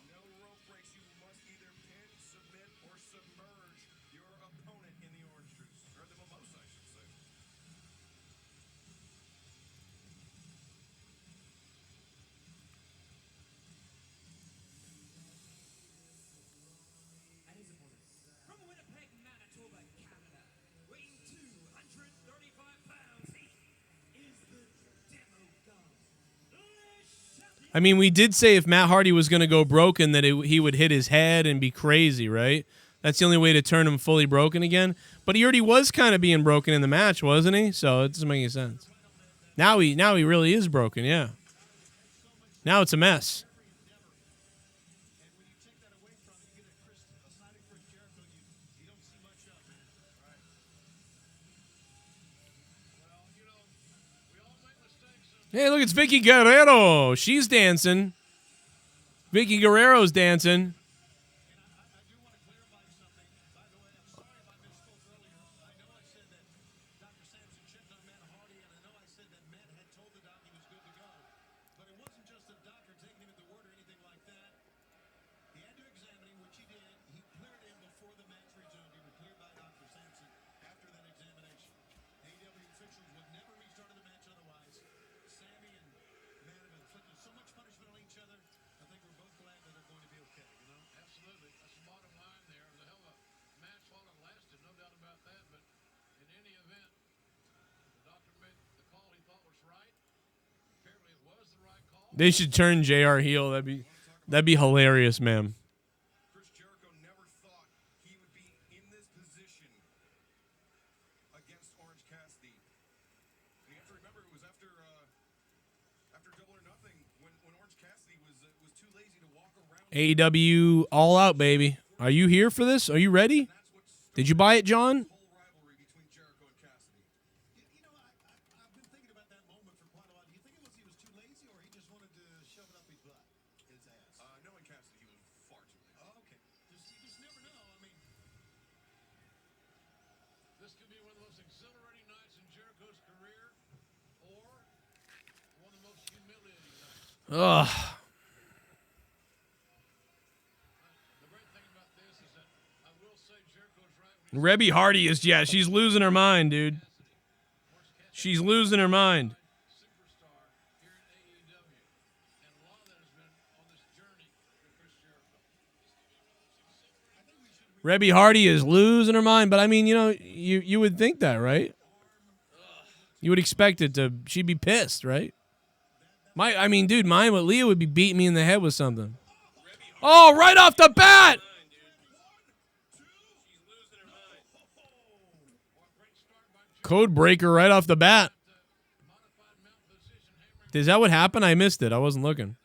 I mean, we did say if Matt Hardy was going to go broken that he would hit his head and be crazy, right? That's the only way to turn him fully broken again. But he already was kind of being broken in the match, wasn't he? So it doesn't make any sense. Now he really is broken, yeah. Now it's a mess. Hey, look, it's Vicky Guerrero. She's dancing. Vicky Guerrero's dancing. They should turn JR heel. That'd be hilarious, man. Chris Jericho never thought he would be in this position against Orange Cassidy. And you have to remember, it was after Double or Nothing when Orange Cassidy was too lazy to walk around. AEW All Out, baby. Are you here for this? Are you ready? Did you buy it, John? Ugh. Rebby Hardy is, yeah, she's losing her mind, dude. She's losing her mind. Rebby Hardy is losing her mind, but I mean, you know, you would think that, right? You would expect it to, she'd be pissed, right? I mean, dude, mine with Leah would be beating me in the head with something. Oh, right off the bat! Code breaker right off the bat. Is that what happened? I missed it. I wasn't looking.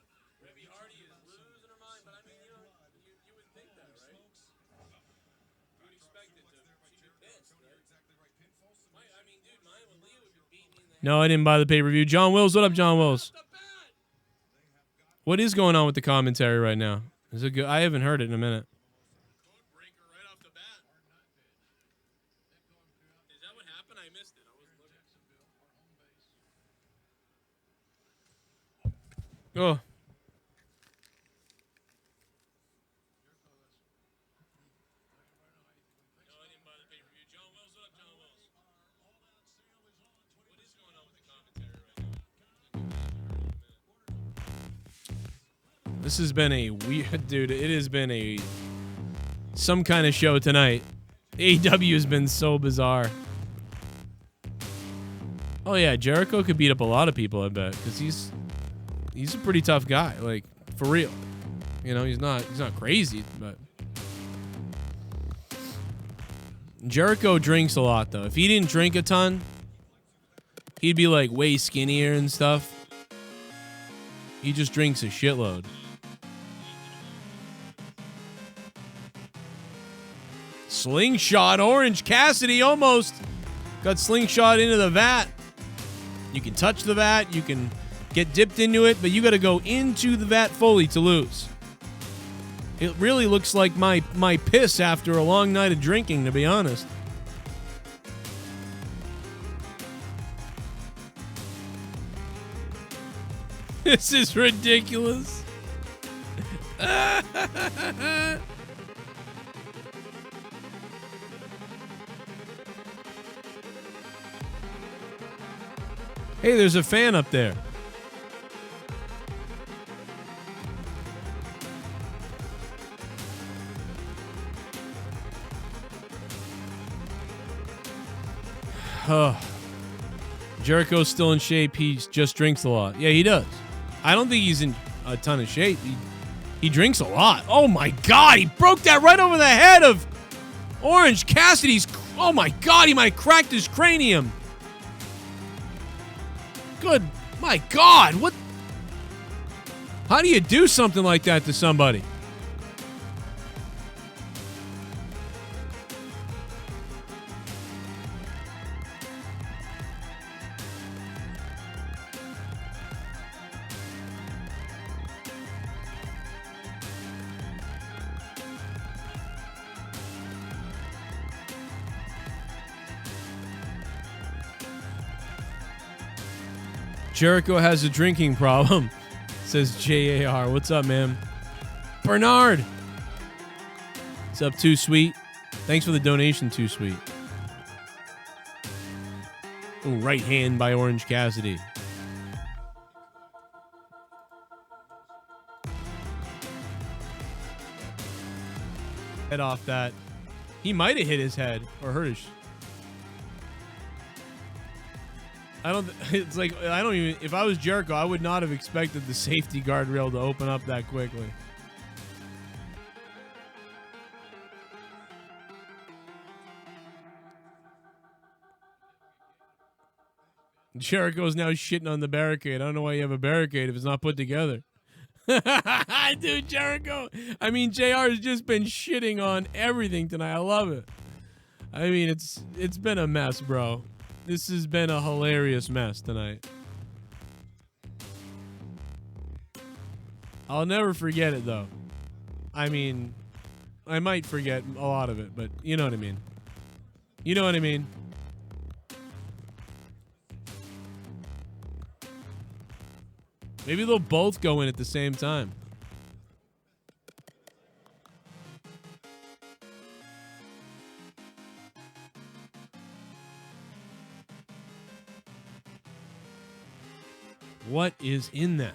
No, I didn't buy the pay-per-view. John Wills, what up, John Wills? What is going on with the commentary right now? Is it good? I haven't heard it in a minute. Is that what happened? I missed it. I wasn't looking. Oh. This has been a weird, dude. It has been some kind of show tonight. AEW has been so bizarre. Oh yeah, Jericho could beat up a lot of people, I bet, because he's a pretty tough guy, like for real. You know, he's not crazy, but Jericho drinks a lot though. If he didn't drink a ton, he'd be like way skinnier and stuff. He just drinks a shitload. Slingshot, Orange Cassidy almost got slingshot into the vat. You can touch the vat, you can get dipped into it, but you got to go into the vat fully to lose. It really looks like my piss after a long night of drinking, to be honest. This is ridiculous. Hey, there's a fan up there. Oh. Jericho's still in shape. He just drinks a lot. Yeah, he does. I don't think he's in a ton of shape. He drinks a lot. Oh, my God. He broke that right over the head of Orange Cassidy's. Oh, my God. He might have cracked his cranium. Good. My God. What? How do you do something like that to somebody? Jericho has a drinking problem, says JAR. What's up, man? Bernard. What's up, Too Sweet? Thanks for the donation, Too Sweet. Ooh, right hand by Orange Cassidy. Head off that. He might have hit his head or hurt his... It's like, I don't even, if I was Jericho, I would not have expected the safety guardrail to open up that quickly. Jericho's now shitting on the barricade. I don't know why you have a barricade if it's not put together. Dude, Jericho. I mean, JR has just been shitting on everything tonight. I love it. I mean, it's been a mess, bro. This has been a hilarious mess tonight. I'll never forget it, though. I mean, I might forget a lot of it, but you know what I mean. You know what I mean. Maybe they'll both go in at the same time. What is in that?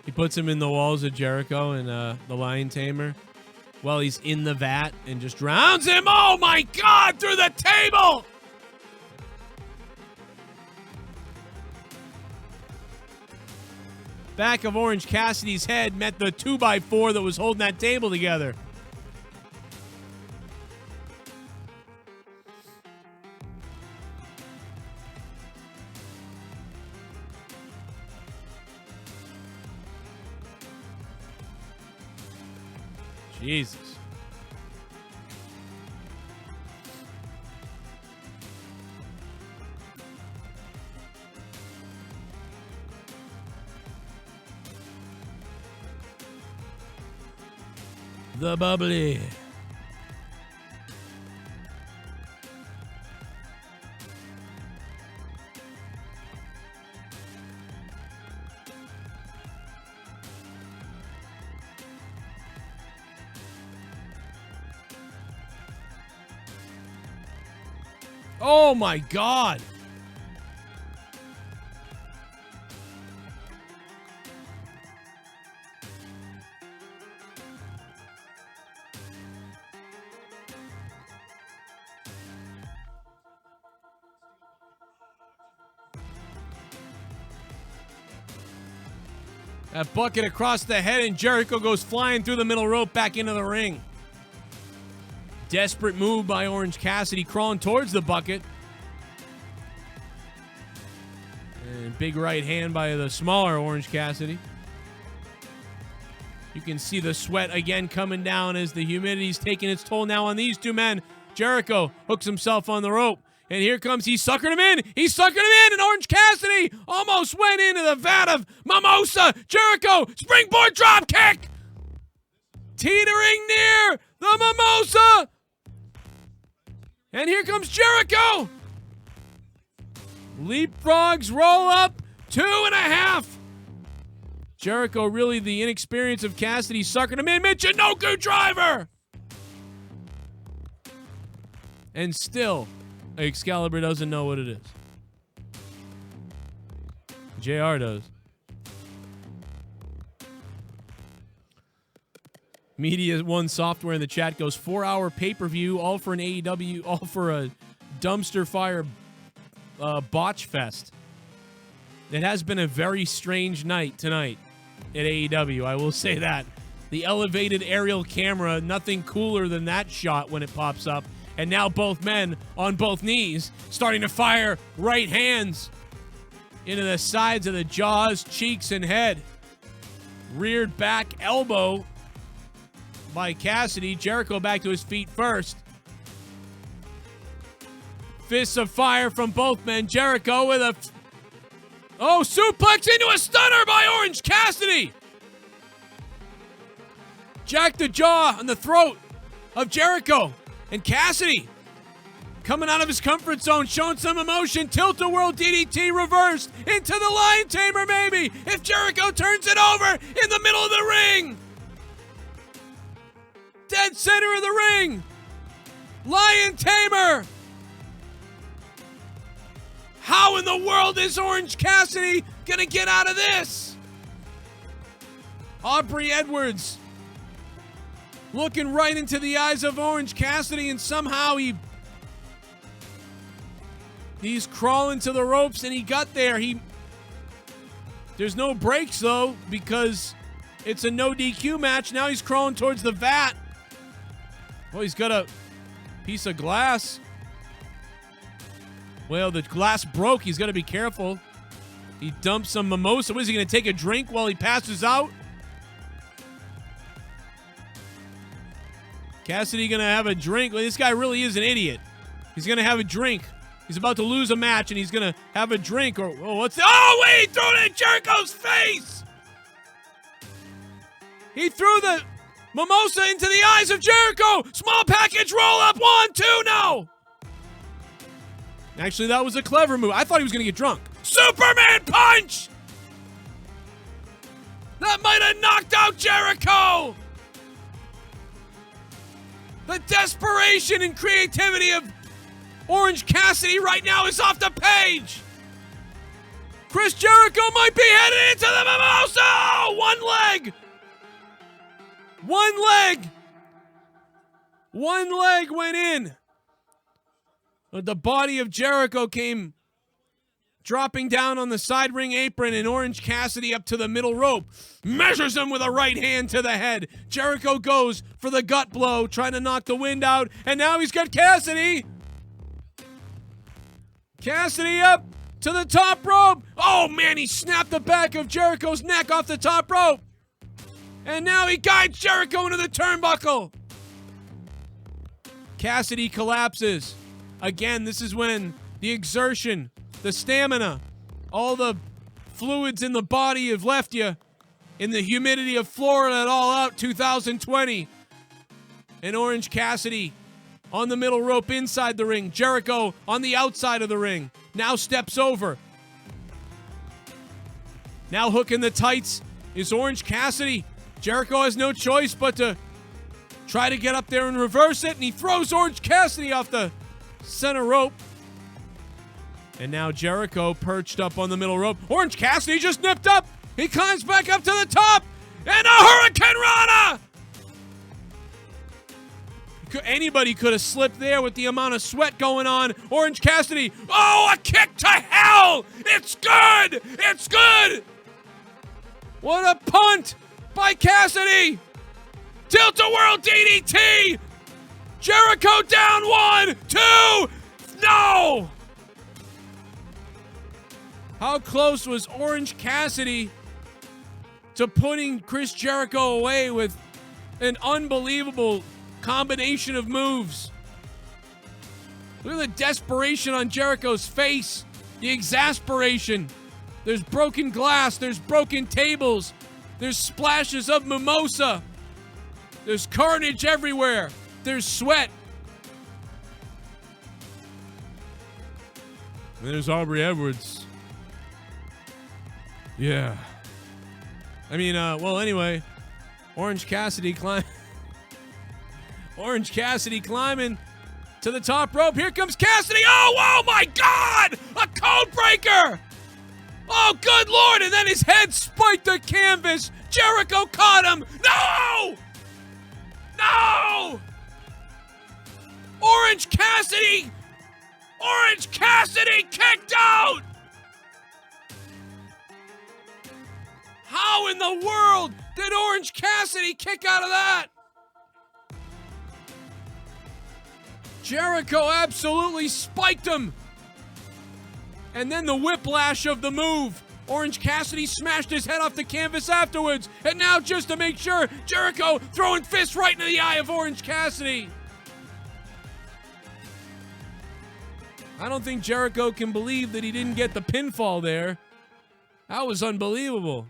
He puts him in the walls of Jericho and the Lion Tamer while he's in the vat and just drowns him. Oh my God, through the table! back of Orange Cassidy's head met the 2x4 that was holding that table together. Jesus. The bubbly. Oh my God. That bucket across the head, and Jericho goes flying through the middle rope back into the ring. Desperate move by Orange Cassidy, crawling towards the bucket. And big right hand by the smaller Orange Cassidy. You can see the sweat again coming down as the humidity's taking its toll now on these two men. Jericho hooks himself on the rope. And here comes, he's sucking him in. He's sucking him in, and Orange Cassidy almost went into the vat of Mimosa. Jericho, springboard drop kick. Teetering near the Mimosa. And here comes Jericho. Leapfrogs roll up 2.5. Jericho, really the inexperience of Cassidy, sucking him in. Michinoku driver. And still, Excalibur doesn't know what it is. JR does. Media One Software in the chat goes 4-hour pay-per-view, all for an AEW, all for a dumpster fire botch fest. It has been a very strange night tonight at AEW, I will say that. The elevated aerial camera, nothing cooler than that shot when it pops up. And now both men on both knees starting to fire right hands into the sides of the jaws, cheeks, and head. Reared back elbow by Cassidy. Jericho back to his feet first. Fists of fire from both men. Jericho with a... suplex into a stunner by Orange Cassidy. Jack the jaw on the throat of Jericho. And Cassidy coming out of his comfort zone, showing some emotion. Tilt-a-whirl DDT reversed into the Lion Tamer, maybe. If Jericho turns it over in the middle of the ring. Dead center of the ring. Lion Tamer. How in the world is Orange Cassidy going to get out of this? Aubrey Edwards looking right into the eyes of Orange Cassidy, and somehow he's crawling to the ropes, and he got there. There's no breaks, though, because it's a no DQ match. Now he's crawling towards the vat. Oh, he's got a piece of glass. Well, the glass broke. He's got to be careful. He dumps some mimosa. What, is he going to take a drink while he passes out? Cassidy going to have a drink. Well, this guy really is an idiot. He's going to have a drink. He's about to lose a match, and he's going to have a drink. Or what's that? Oh, wait, he threw it in Jericho's face. He threw the mimosa into the eyes of Jericho. Small package roll up. 1, 2, no. Actually, that was a clever move. I thought he was going to get drunk. Superman punch. That might have knocked out Jericho. The desperation and creativity of Orange Cassidy right now is off the page. Chris Jericho might be headed into the Mimosa. Oh, one leg. One leg. One leg went in. But the body of Jericho came dropping down on the side ring apron, and Orange Cassidy up to the middle rope. Measures him with a right hand to the head. Jericho goes for the gut blow, trying to knock the wind out, and now he's got Cassidy. Cassidy up to the top rope. Oh, man, he snapped the back of Jericho's neck off the top rope. And now he guides Jericho into the turnbuckle. Cassidy collapses. Again, this is when the exertion, the stamina, all the fluids in the body have left you in the humidity of Florida at All Out 2020. And Orange Cassidy on the middle rope inside the ring. Jericho on the outside of the ring. Now steps over. Now hooking the tights is Orange Cassidy. Jericho has no choice but to try to get up there and reverse it, and he throws Orange Cassidy off the center rope. And now Jericho perched up on the middle rope. Orange Cassidy just nipped up. He climbs back up to the top, and a Hurricane Rana! Anybody could have slipped there with the amount of sweat going on. Orange Cassidy, oh, a kick to hell! It's good! It's good! What a punt by Cassidy! Tilt-a-whirl DDT! Jericho down 1, 2, no! How close was Orange Cassidy to putting Chris Jericho away with an unbelievable combination of moves? Look at the desperation on Jericho's face, the exasperation. There's broken glass, there's broken tables, there's splashes of mimosa, there's carnage everywhere, there's sweat. And there's Aubrey Edwards. Yeah. I mean, well, anyway, Orange Cassidy climbing to the top rope. Here comes Cassidy. Oh my God! A code breaker! Oh, good Lord! And then his head spiked the canvas. Jericho caught him. No! No! Orange Cassidy kicked out! How in the world did Orange Cassidy kick out of that? Jericho absolutely spiked him. And then the whiplash of the move. Orange Cassidy smashed his head off the canvas afterwards. And now, just to make sure, Jericho throwing fists right into the eye of Orange Cassidy. I don't think Jericho can believe that he didn't get the pinfall there. That was unbelievable.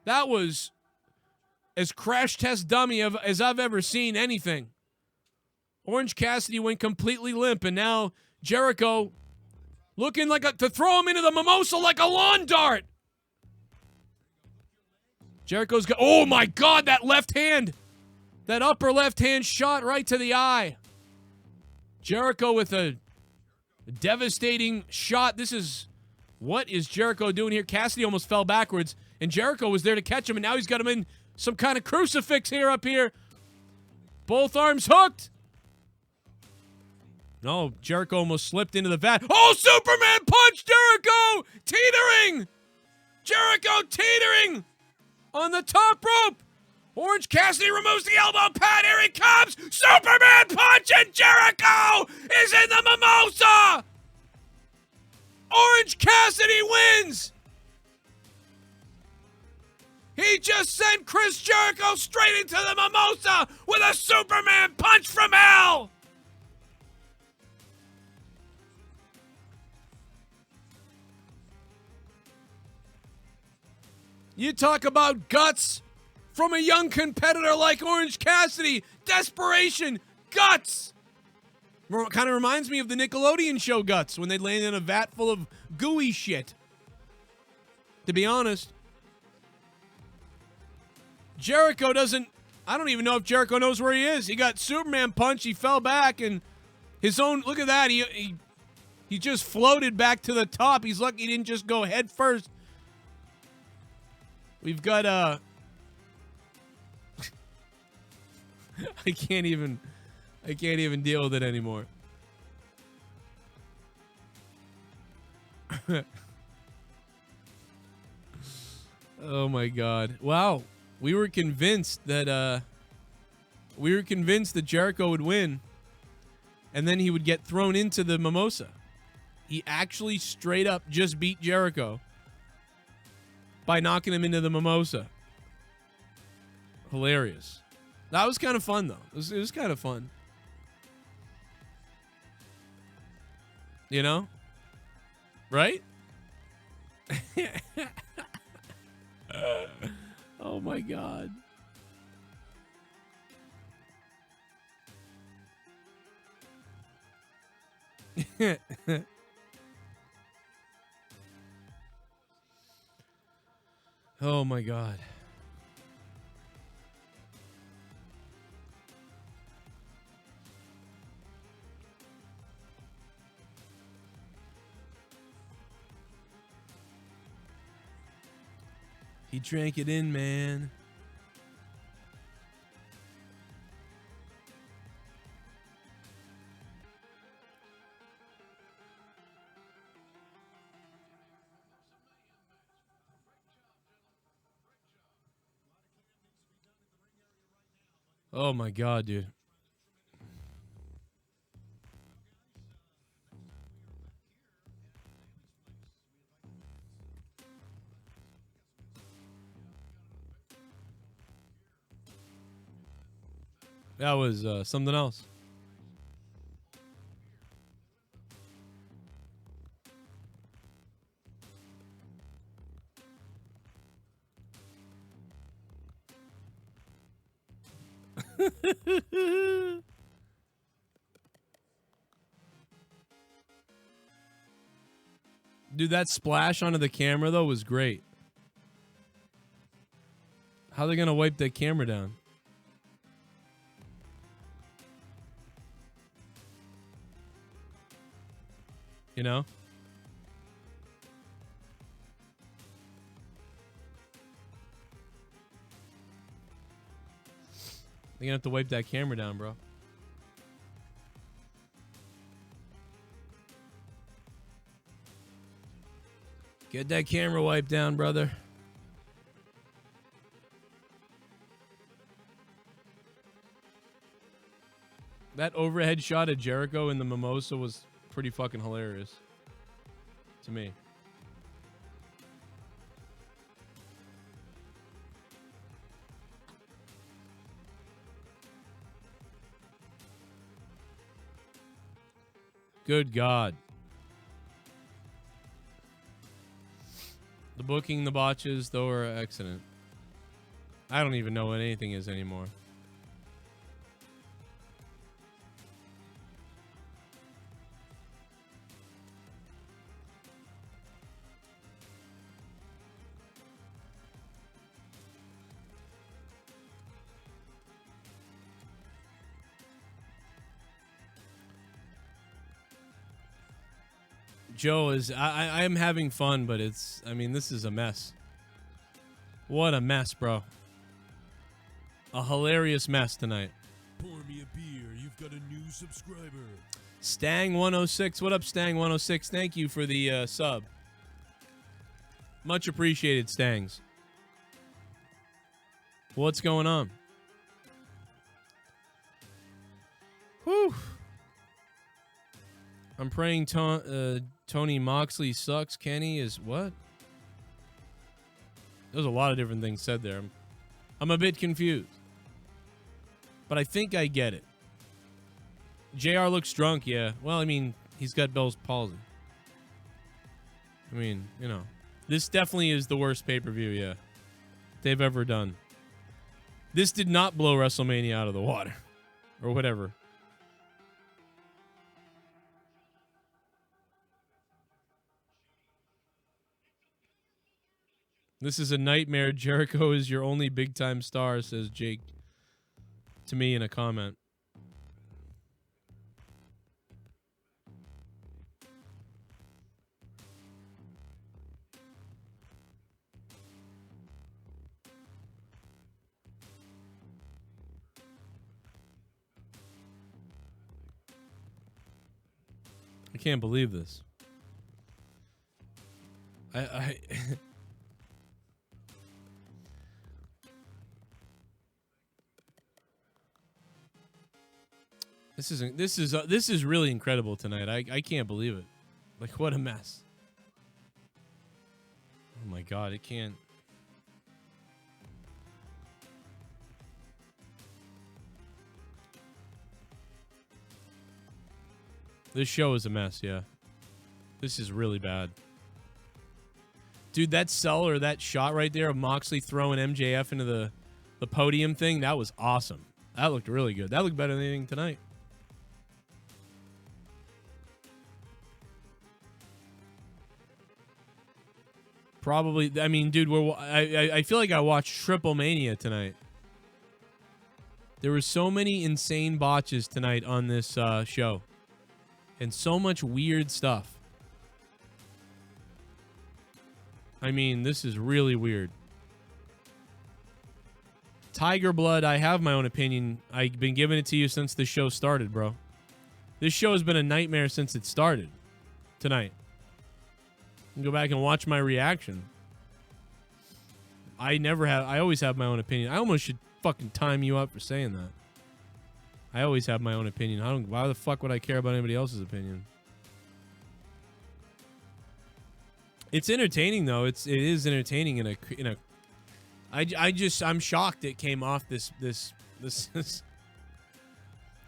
That was as crash test dummy as I've ever seen anything. Orange Cassidy went completely limp, and now Jericho looking like to throw him into the mimosa like a lawn dart. Jericho's got, oh my God, that left hand. That upper left hand shot right to the eye. Jericho with a devastating shot. What is Jericho doing here? Cassidy almost fell backwards, and Jericho was there to catch him, and now he's got him in some kind of crucifix here up here. Both arms hooked. No, Jericho almost slipped into the vat. Oh, Superman punch! Jericho teetering! Jericho teetering on the top rope. Orange Cassidy removes the elbow pad. Here he comes! Superman punch, and Jericho is in the mimosa! Orange Cassidy wins! He just sent Chris Jericho straight into the mimosa with a Superman punch from hell! You talk about guts from a young competitor like Orange Cassidy. Desperation, guts. Kind of reminds me of the Nickelodeon show Guts when they land in a vat full of gooey shit. To be honest, Jericho doesn't, I don't even know if Jericho knows where he is. He got Superman punch, he fell back, and his own, look at that, he just floated back to the top. He's lucky he didn't just go head first. We've got, I can't even deal with it anymore. Oh my God! Wow, we were convinced that Jericho would win, and then he would get thrown into the Mimosa. He actually straight up just beat Jericho by knocking him into the Mimosa. Hilarious. That was kind of fun, though. It was kind of fun. You know? Right? Oh, my God. Oh, my God. He drank it in, man. Oh my God, dude. That was something else. Dude, that splash onto the camera, though, was great. How are they going to wipe that camera down? You know? They're going to have to wipe that camera down, bro. Get that camera wiped down, brother. That overhead shot of Jericho in the Mimosa was pretty fucking hilarious to me. Good God. The booking, the botches, though, are excellent. I don't even know what anything is anymore. Joe is, I am having fun, but it's, I mean, this is a mess. What a mess, bro. A hilarious mess tonight. Pour me a beer, you've got a new subscriber. Stang106, what up, Stang106? Thank you for the sub. Much appreciated, Stangs. What's going on? Whew. I'm praying Tony Moxley sucks. Kenny is what? There's a lot of different things said there. I'm a bit confused. But I think I get it. JR looks drunk, yeah. Well, I mean, he's got Bell's palsy. I mean, you know. This definitely is the worst pay-per-view, yeah, they've ever done. This did not blow WrestleMania out of the water. Or whatever. This is a nightmare. Jericho is your only big-time star, says Jake to me in a comment. I can't believe this. I This is really incredible tonight. I can't believe it. Like, what a mess. Oh my God, it can't. This show is a mess, yeah. This is really bad. Dude, that sell or that shot right there of Moxley throwing MJF into the podium thing, that was awesome. That looked really good. That looked better than anything tonight. Probably, I mean, dude, I feel like I watched Triple Mania tonight. There were so many insane botches tonight on this show. And so much weird stuff. I mean, this is really weird. Tiger Blood, I have my own opinion. I've been giving it to you since the show started, bro. This show has been a nightmare since it started. Tonight. You can go back and watch my reaction. I always have my own opinion. I almost should fucking time you up for saying that. I always have my own opinion. Why the fuck would I care about anybody else's opinion? It's entertaining though. It is entertaining in a I'm shocked it came off this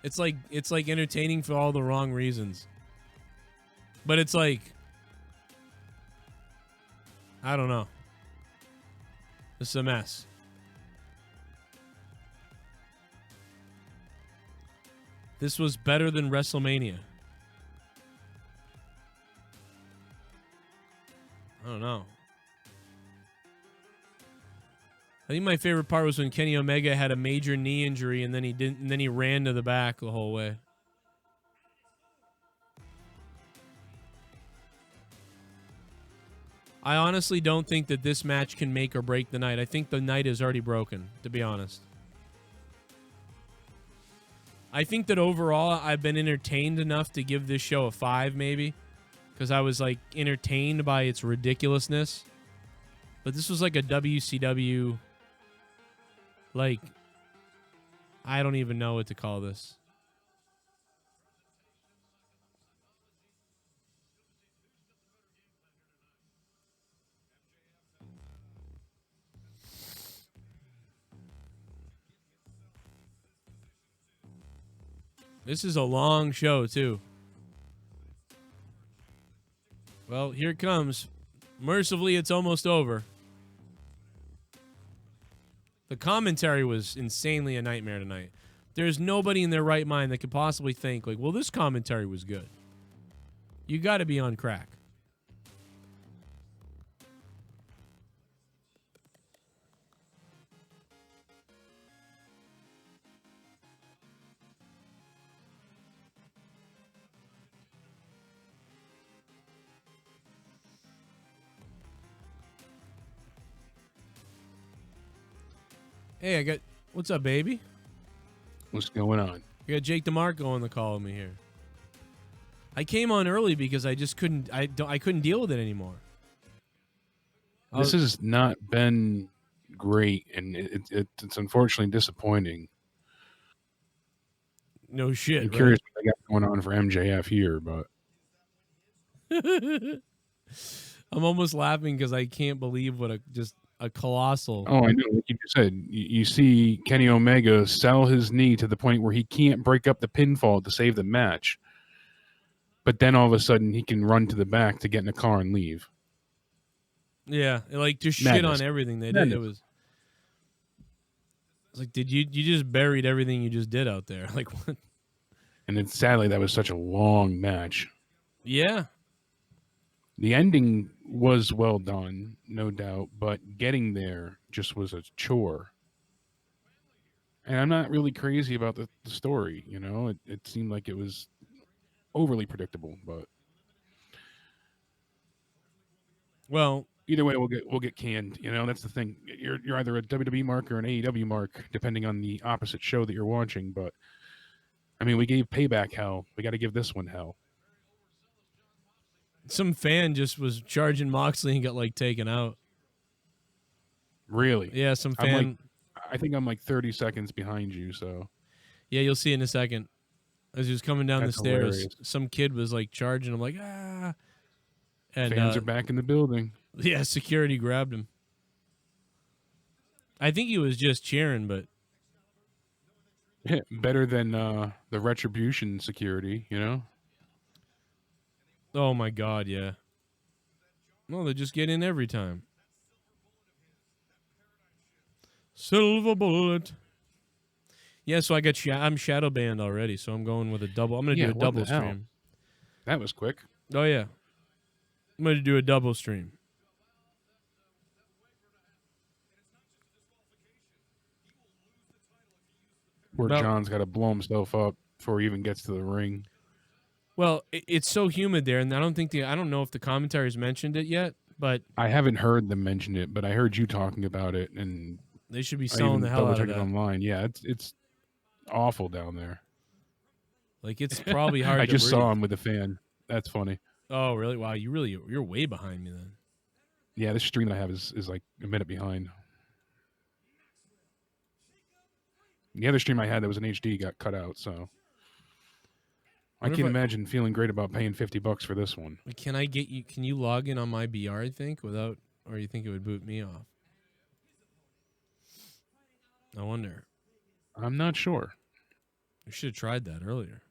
it's like entertaining for all the wrong reasons. But it's like, I don't know. This is a mess. This was better than WrestleMania. I don't know. I think my favorite part was when Kenny Omega had a major knee injury and then he ran to the back the whole way. I honestly don't think that this match can make or break the night. I think the night is already broken, to be honest. I think that overall, I've been entertained enough to give this show a 5, maybe. Because I was, like, entertained by its ridiculousness. But this was like a WCW... Like... I don't even know what to call this. This is a long show, too. Well, here it comes. Mercifully, it's almost over. The commentary was insanely a nightmare tonight. There's nobody in their right mind that could possibly think, like, well, this commentary was good. You got to be on crack. Hey, I got... What's up, baby? What's going on? You got Jake DeMarco on the call with me here. I came on early because I just couldn't... I couldn't deal with it anymore. This has not been great, and it's unfortunately disappointing. No shit. I'm curious what they got going on for MJF here, but... I'm almost laughing because I can't believe what a colossal... Oh, I know. Like you just said, you see Kenny Omega sell his knee to the point where he can't break up the pinfall to save the match. But then all of a sudden, he can run to the back to get in a car and leave. Yeah, like just Madness. shit on everything they did. It was like, did you just buried everything you just did out there? Like what? And then sadly, that was such a long match. Yeah. The ending was well done, no doubt, but getting there just was a chore. And I'm not really crazy about the story, you know? It seemed like it was overly predictable, but... Well... Either way, we'll get canned, you know? That's the thing. You're either a WWE mark or an AEW mark, depending on the opposite show that you're watching, but... I mean, we gave Payback hell. We got to give this one hell. Some fan just was charging Moxley and got like taken out. Really? Yeah, some fan. I think I'm like 30 seconds behind you, so. Yeah, you'll see in a second. As he was coming down That's the stairs, hilarious. some kid was like charging him, like ah. And Fans are back in the building. Yeah, security grabbed him. I think he was just cheering, but Better than the Retribution security, you know? oh my God, yeah. No, they just get in every time. Silver bullet. Yeah, so I got I'm shadow banned already, so I'm going with a double. I'm gonna do a what double the hell? stream. That was quick. Oh yeah, I'm gonna do a double stream. Poor About- John's got to blow himself up before he even gets to the ring. Well, it's so humid there, and I don't know if the commentaries mentioned it yet, but I haven't heard them mention it, but I heard you talking about it, and they should be I selling even the hell out of double-checked it that. online. Yeah, it's awful down there. Like it's probably hard. I to just breathe. saw him with a fan. That's funny. Oh really? Wow, you're way behind me then. Yeah, this stream that I have is like a minute behind. The other stream I had that was an HD got cut out, so I What can't if I- imagine feeling great about paying $50 for this one. Can I get you? Can you log in on my BR? I think without, or you think it would boot me off? I wonder. I'm not sure. We should have tried that earlier.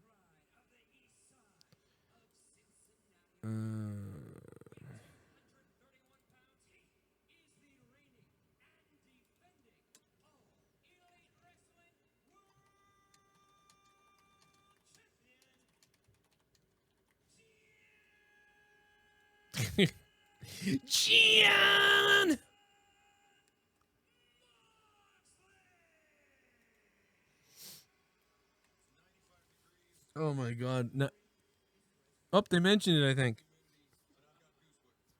Gian! Oh my God. No. Oh, they mentioned it, I think.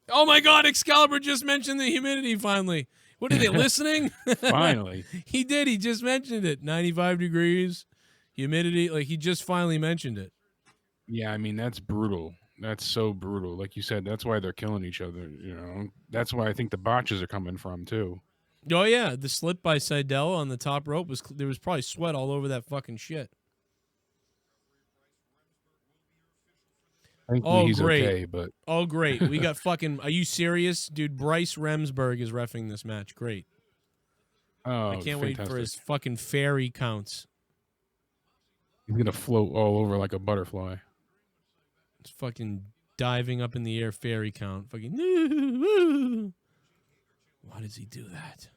Oh my God, Excalibur just mentioned the humidity finally. What are they listening? Finally. He did. He just mentioned it. 95 degrees, humidity. Like he just finally mentioned it. Yeah, I mean, that's brutal. That's so brutal. Like you said, that's why they're killing each other, you know. That's why I think the botches are coming from, too. Oh yeah, the slip by Seidel on the top rope was there was probably sweat all over that fucking shit. Thankfully, he's great. okay, but Oh great. We got fucking are you serious? Dude, Bryce Remsburg is reffing this match. Great. oh, I can't wait for fantastic. his fucking fairy counts. He's gonna float all over like a butterfly. It's fucking diving up in the air fairy count. Fucking why does he do that?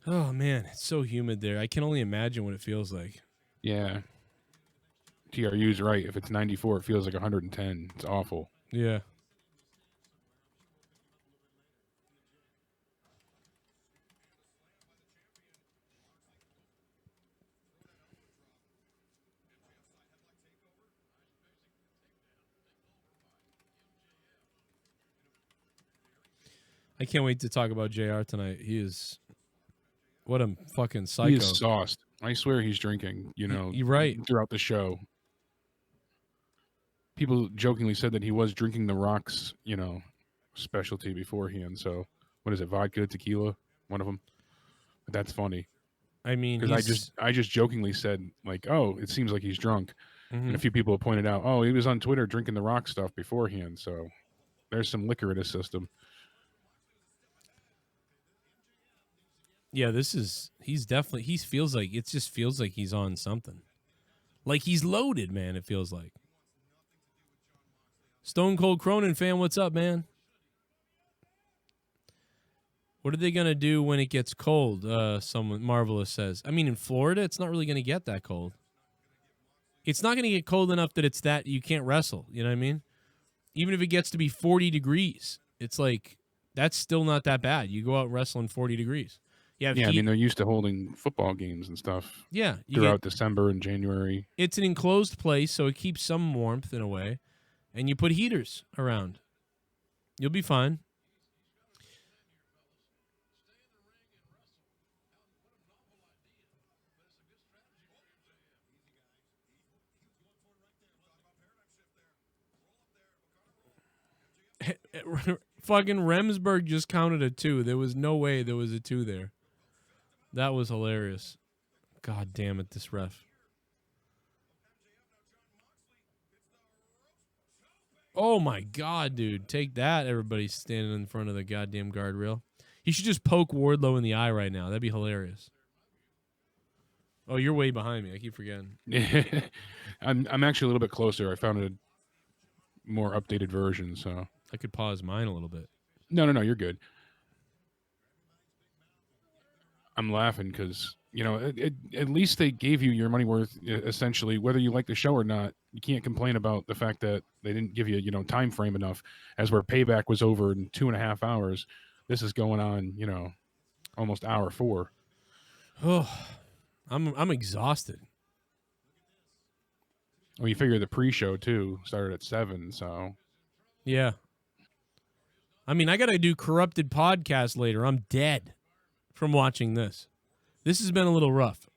Oh man, it's so humid there. I can only imagine what it feels like. Yeah. TRU's right. If it's 94, it feels like 110. It's awful. Yeah. I can't wait to talk about JR tonight. He is what a fucking psycho. He is sauced. I swear he's drinking, you know, You're right. throughout the show. People jokingly said that he was drinking the Rock's, you know, specialty beforehand. So, what is it, vodka, tequila? One of them. But that's funny. I mean, Because I just jokingly said, like, oh, it seems like he's drunk. Mhm. And a few people have pointed out, oh, he was on Twitter drinking the Rock stuff beforehand. So, there's some liquor in his system. Yeah, he's definitely, he feels like, it just feels like he's on something. Like he's loaded, man, it feels like. Stone Cold Cronin fan, what's up, man? What are they going to do when it gets cold? Someone Marvelous says. I mean, in Florida, it's not really going to get that cold. It's not going to get cold enough that it's that you can't wrestle. You know what I mean? Even if it gets to be 40 degrees, it's like, that's still not that bad. You go out and wrestle in 40 degrees. Yeah, I mean, they're used to holding football games and stuff. Yeah. Throughout December and January. It's an enclosed place, so it keeps some warmth in a way. And you put heaters around. You'll be fine. Fucking Remsburg just counted a 2. There was no way there was a 2 there. That was hilarious. God damn it, this ref. Oh my God, dude. Take that, everybody standing in front of the goddamn guardrail. He should just poke Wardlow in the eye right now. That'd be hilarious. Oh, you're way behind me. I keep forgetting. I'm actually a little bit closer. I found a more updated version, so I could pause mine a little bit. No, you're good. I'm laughing because, you know, at least they gave you your money worth, essentially, whether you like the show or not. You can't complain about the fact that they didn't give you, you know, time frame enough. As where Payback was over in 2.5 hours, this is going on, you know, almost hour 4. Oh, I'm exhausted. Well, you figure the pre-show too started at 7, so yeah. I mean, I got to do Corrupted podcast later. I'm dead from watching this. This has been a little rough.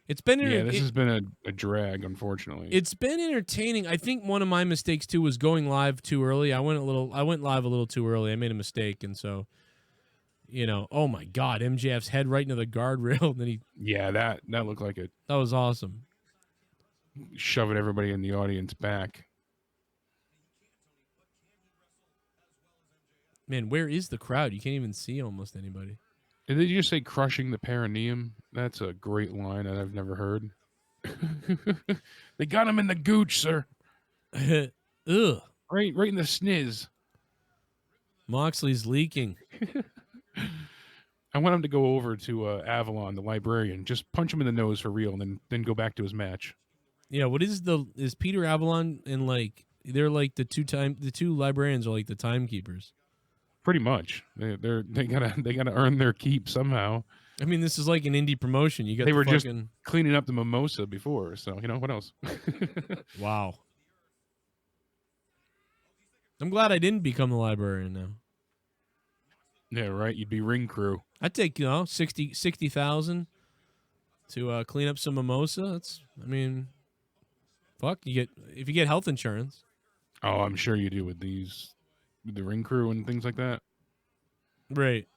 It's been this has been a drag, unfortunately. It's been entertaining. I think one of my mistakes too was going live too early. I went live a little too early. I made a mistake, and so, you know, oh my God, MJF's head right into the guardrail. Then that looked like it. That was awesome. Shoving everybody in the audience back. Man, where is the crowd? You can't even see almost anybody. Did they just say crushing the perineum? That's a great line that I've never heard. They got him in the gooch, sir. Ugh. Right in the sniz. Moxley's leaking. I want him to go over to Avalon, the librarian. Just punch him in the nose for real, and then go back to his match. Yeah, what is Peter Avalon and like they're like the two librarians are like the timekeepers. Pretty much, they gotta earn their keep somehow. I mean, this is like an indie promotion. They were just cleaning up the mimosa before, so you know what else? Wow. I'm glad I didn't become the librarian now. Yeah, right. You'd be ring crew. I'd take 60,000 to clean up some mimosa. Fuck. If you get health insurance. Oh, I'm sure you do with the ring crew and things like that. Right.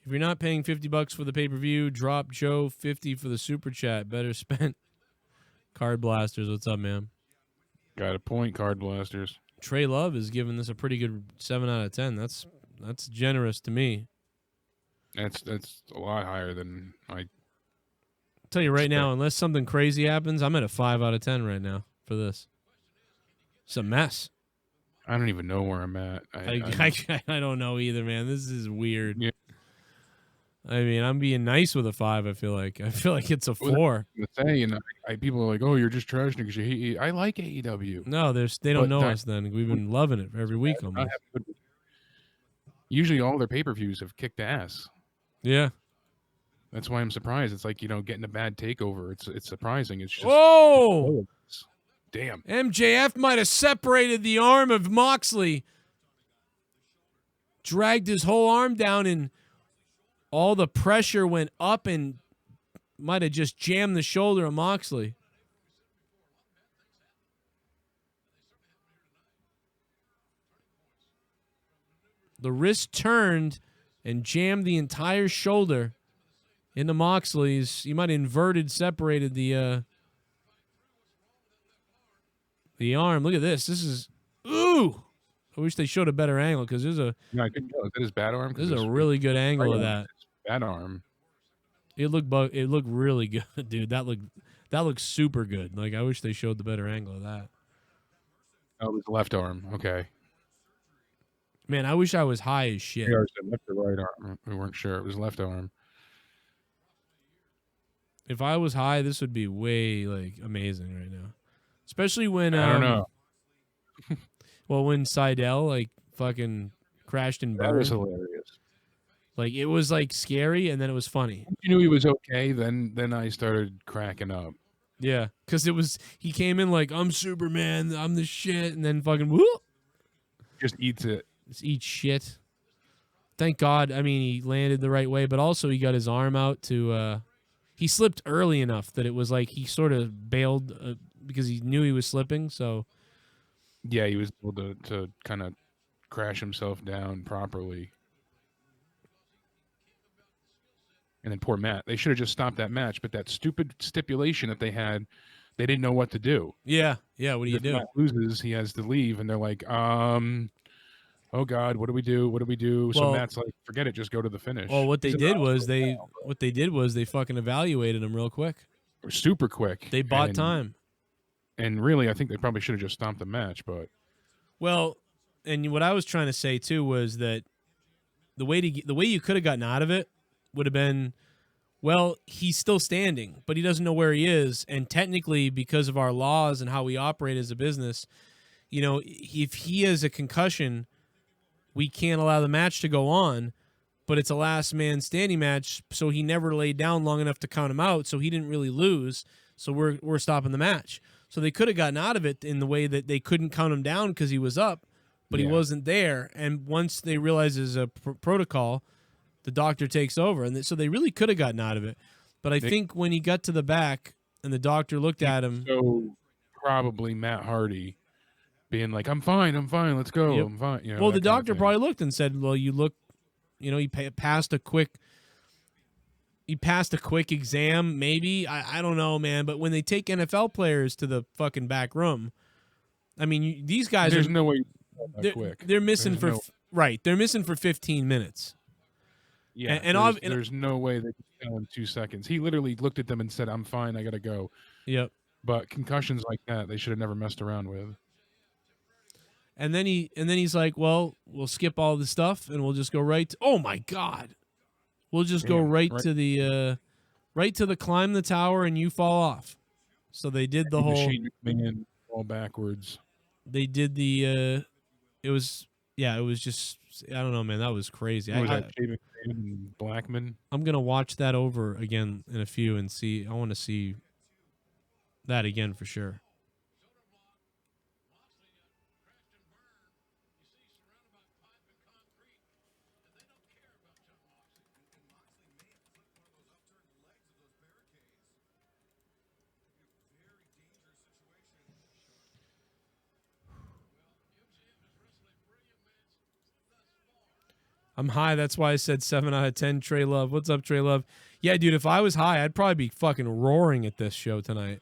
If you're not paying $50 for the pay-per-view, drop Joe 50 for the super chat. Better spent. Card Blasters, what's up, man? Got a point, Card Blasters. Trey Love is giving this a pretty good 7 out of 10. That's generous to me. That's a lot higher than I tell you right now, unless something crazy happens, I'm at a 5 out of 10 right now for this. It's a mess. I don't even know where I'm at. I don't know either, man. This is weird. Yeah. I mean, I'm being nice with a 5. I feel like it's a 4. People are like, "Oh, you're just trashing because you hate." I like AEW. No, they don't know us. Then we've been loving it every week almost. Usually, all their pay-per-views have kicked ass. Yeah, that's why I'm surprised. It's like, getting a bad takeover. It's surprising. It's just damn. MJF might have separated the arm of Moxley, dragged his whole arm down, and all the pressure went up and might have just jammed the shoulder of Moxley. The wrist turned and jammed the entire shoulder into Moxley's. He might have separated the arm. Look at this. This is I wish they showed a better angle because there's a. No, I couldn't tell. Is that his bad arm? There's a really good angle of that. Bad arm. It looked really good, dude. That looked super good. Like, I wish they showed the better angle of that. Oh, it was the left arm. Okay. Man, I wish I was high as shit. JR said left or right arm. We weren't sure. It was left arm. If I was high, this would be way like amazing right now. Especially when I don't know. well, when Seidel like fucking crashed and That was burned. hilarious. Like it was like scary and then it was funny. You knew he was okay, then I started cracking up. Yeah, because he came in like, I'm Superman, I'm the shit, and then fucking whoop, Just eats it. just eat shit. Thank God. I mean, he landed the right way, but also he got his arm out to. He slipped early enough that it was like he sort of bailed because he knew he was slipping. So Yeah, he was able to kind of crash himself down properly. And then poor Matt. They should have just stopped that match, but that stupid stipulation that they had, they didn't know what to do. yeah. What do you If do? Matt loses, he has to leave, and they're like, oh God, what do we do? What do we do? So Well- Matt's like, forget it, just go to the finish. Well, what they He's did about was to they fucking evaluated him real quick. super quick. They bought and- time. And really, I think they probably should have just stopped the match, but Well, and what I was trying to say too was that the way you could have gotten out of it would have been, well, he's still standing, but he doesn't know where he is, and technically, because of our laws and how we operate as a business, you know, if he has a concussion, we can't allow the match to go on. But it's a last man standing match, so he never laid down long enough to count him out, so he didn't really lose. So we're stopping the match. So they could have gotten out of it in the way that they couldn't count him down because he was up, but he Yeah. wasn't there. And once they realize there's a protocol, the doctor takes over, and so they really could have gotten out of it. But I think when he got to the back and the doctor looked at him, so probably Matt Hardy being like, I'm fine, let's go, Yep. I'm fine. You know, well, that the kind of doctor thing. probably looked and said, "Well, you look, you know, he passed a quick." He passed a quick exam, maybe. I don't know, man. But when they take NFL players to the fucking back room, I mean, these guys There's are no way that they're, quick. they're missing There's for no- right. They're missing for 15 minutes. Yeah, and there's no way they could tell in 2 seconds. He literally looked at them and said, I'm fine, I gotta go. Yep. But concussions like that, they should have never messed around with. And then he's like, "Well, we'll skip all the stuff and we'll just go right to, oh my god. We'll just go Yeah, right right. to the climb the tower and you fall off." So they did the whole Shane McMahon all backwards. they did the it was just, I don't know, man, that was crazy. What was that, Shane McMahon and Blackman? I'm going to watch that over again in a few and see. I want to see that again for sure. I'm high. That's why I said 7 out of 10. Trey Love. What's up, Trey Love? Yeah, dude, if I was high, I'd probably be fucking roaring at this show tonight.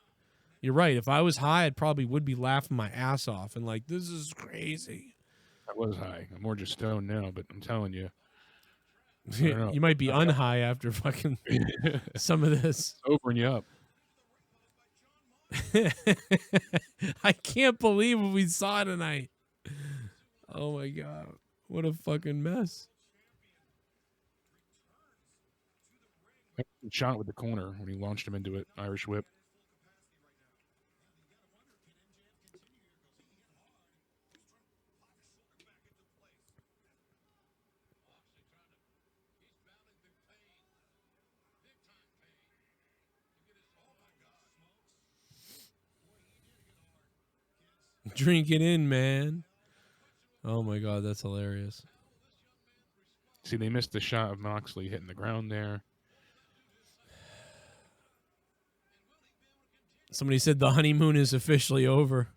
You're right. If I was high, I'd probably would be laughing my ass off and like, this is crazy. I was high. I'm more just stoned now, but I'm telling you. I don't know. You might be unhigh after fucking some of this. Sobering you up. I can't believe what we saw tonight. Oh my God. What a fucking mess. Shot with the corner when he launched him into it. Irish whip. Drink it in, man. Oh my God, that's hilarious. See, they missed the shot of Moxley hitting the ground there. Somebody said the honeymoon is officially over.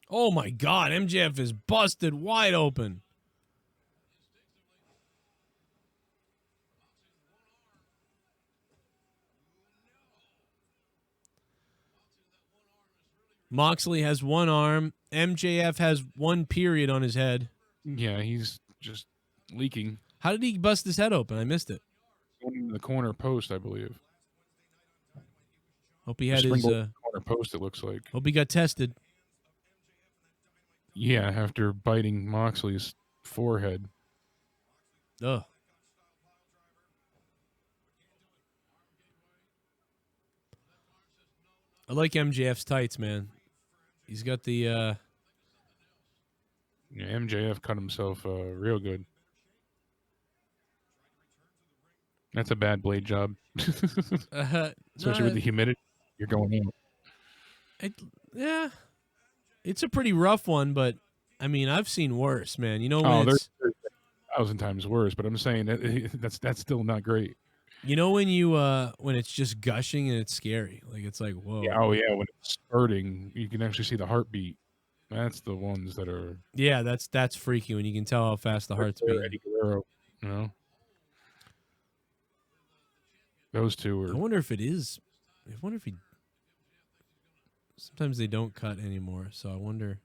Oh my God, MJF is busted wide open. Moxley has one arm. MJF has one period on his head. Yeah, he's just leaking. How did he bust his head open? I missed it. In the corner post, I believe. Hope he had his corner post. It looks like. Hope he got tested. Yeah, after biting Moxley's forehead. Ugh. I like MJF's tights, man. He's got the Yeah, MJF cut himself real good. That's a bad blade job. Especially with the humidity. You're going out. Yeah. It's a pretty rough one, but I mean, I've seen worse, man. You know, Oh, when there's 1,000 times worse, but I'm saying that's still not great. you know when you when it's just gushing and it's scary. Like it's like, whoa. Yeah, oh yeah, when it's spurting, you can actually see the heartbeat. That's the ones that are. Yeah, that's freaky when you can tell how fast the heart's beating. Eddie Guerrero, you know. Those two are. I wonder if it is. I wonder if he. Sometimes they don't cut anymore, so I wonder.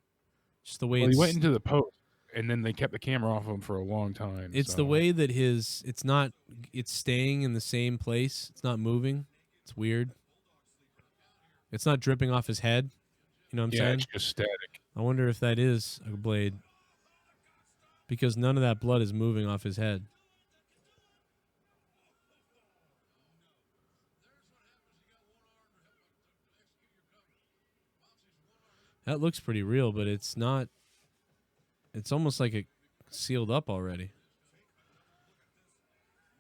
Just the way Well, he went into the post, and then they kept the camera off him for a long time. It's so. the way that it's staying in the same place. It's not moving. It's weird. It's not dripping off his head. You know what I'm saying? It's just static. I wonder if that is a blade. Because none of that blood is moving off his head. That looks pretty real, but it's not. It's almost like it sealed up already.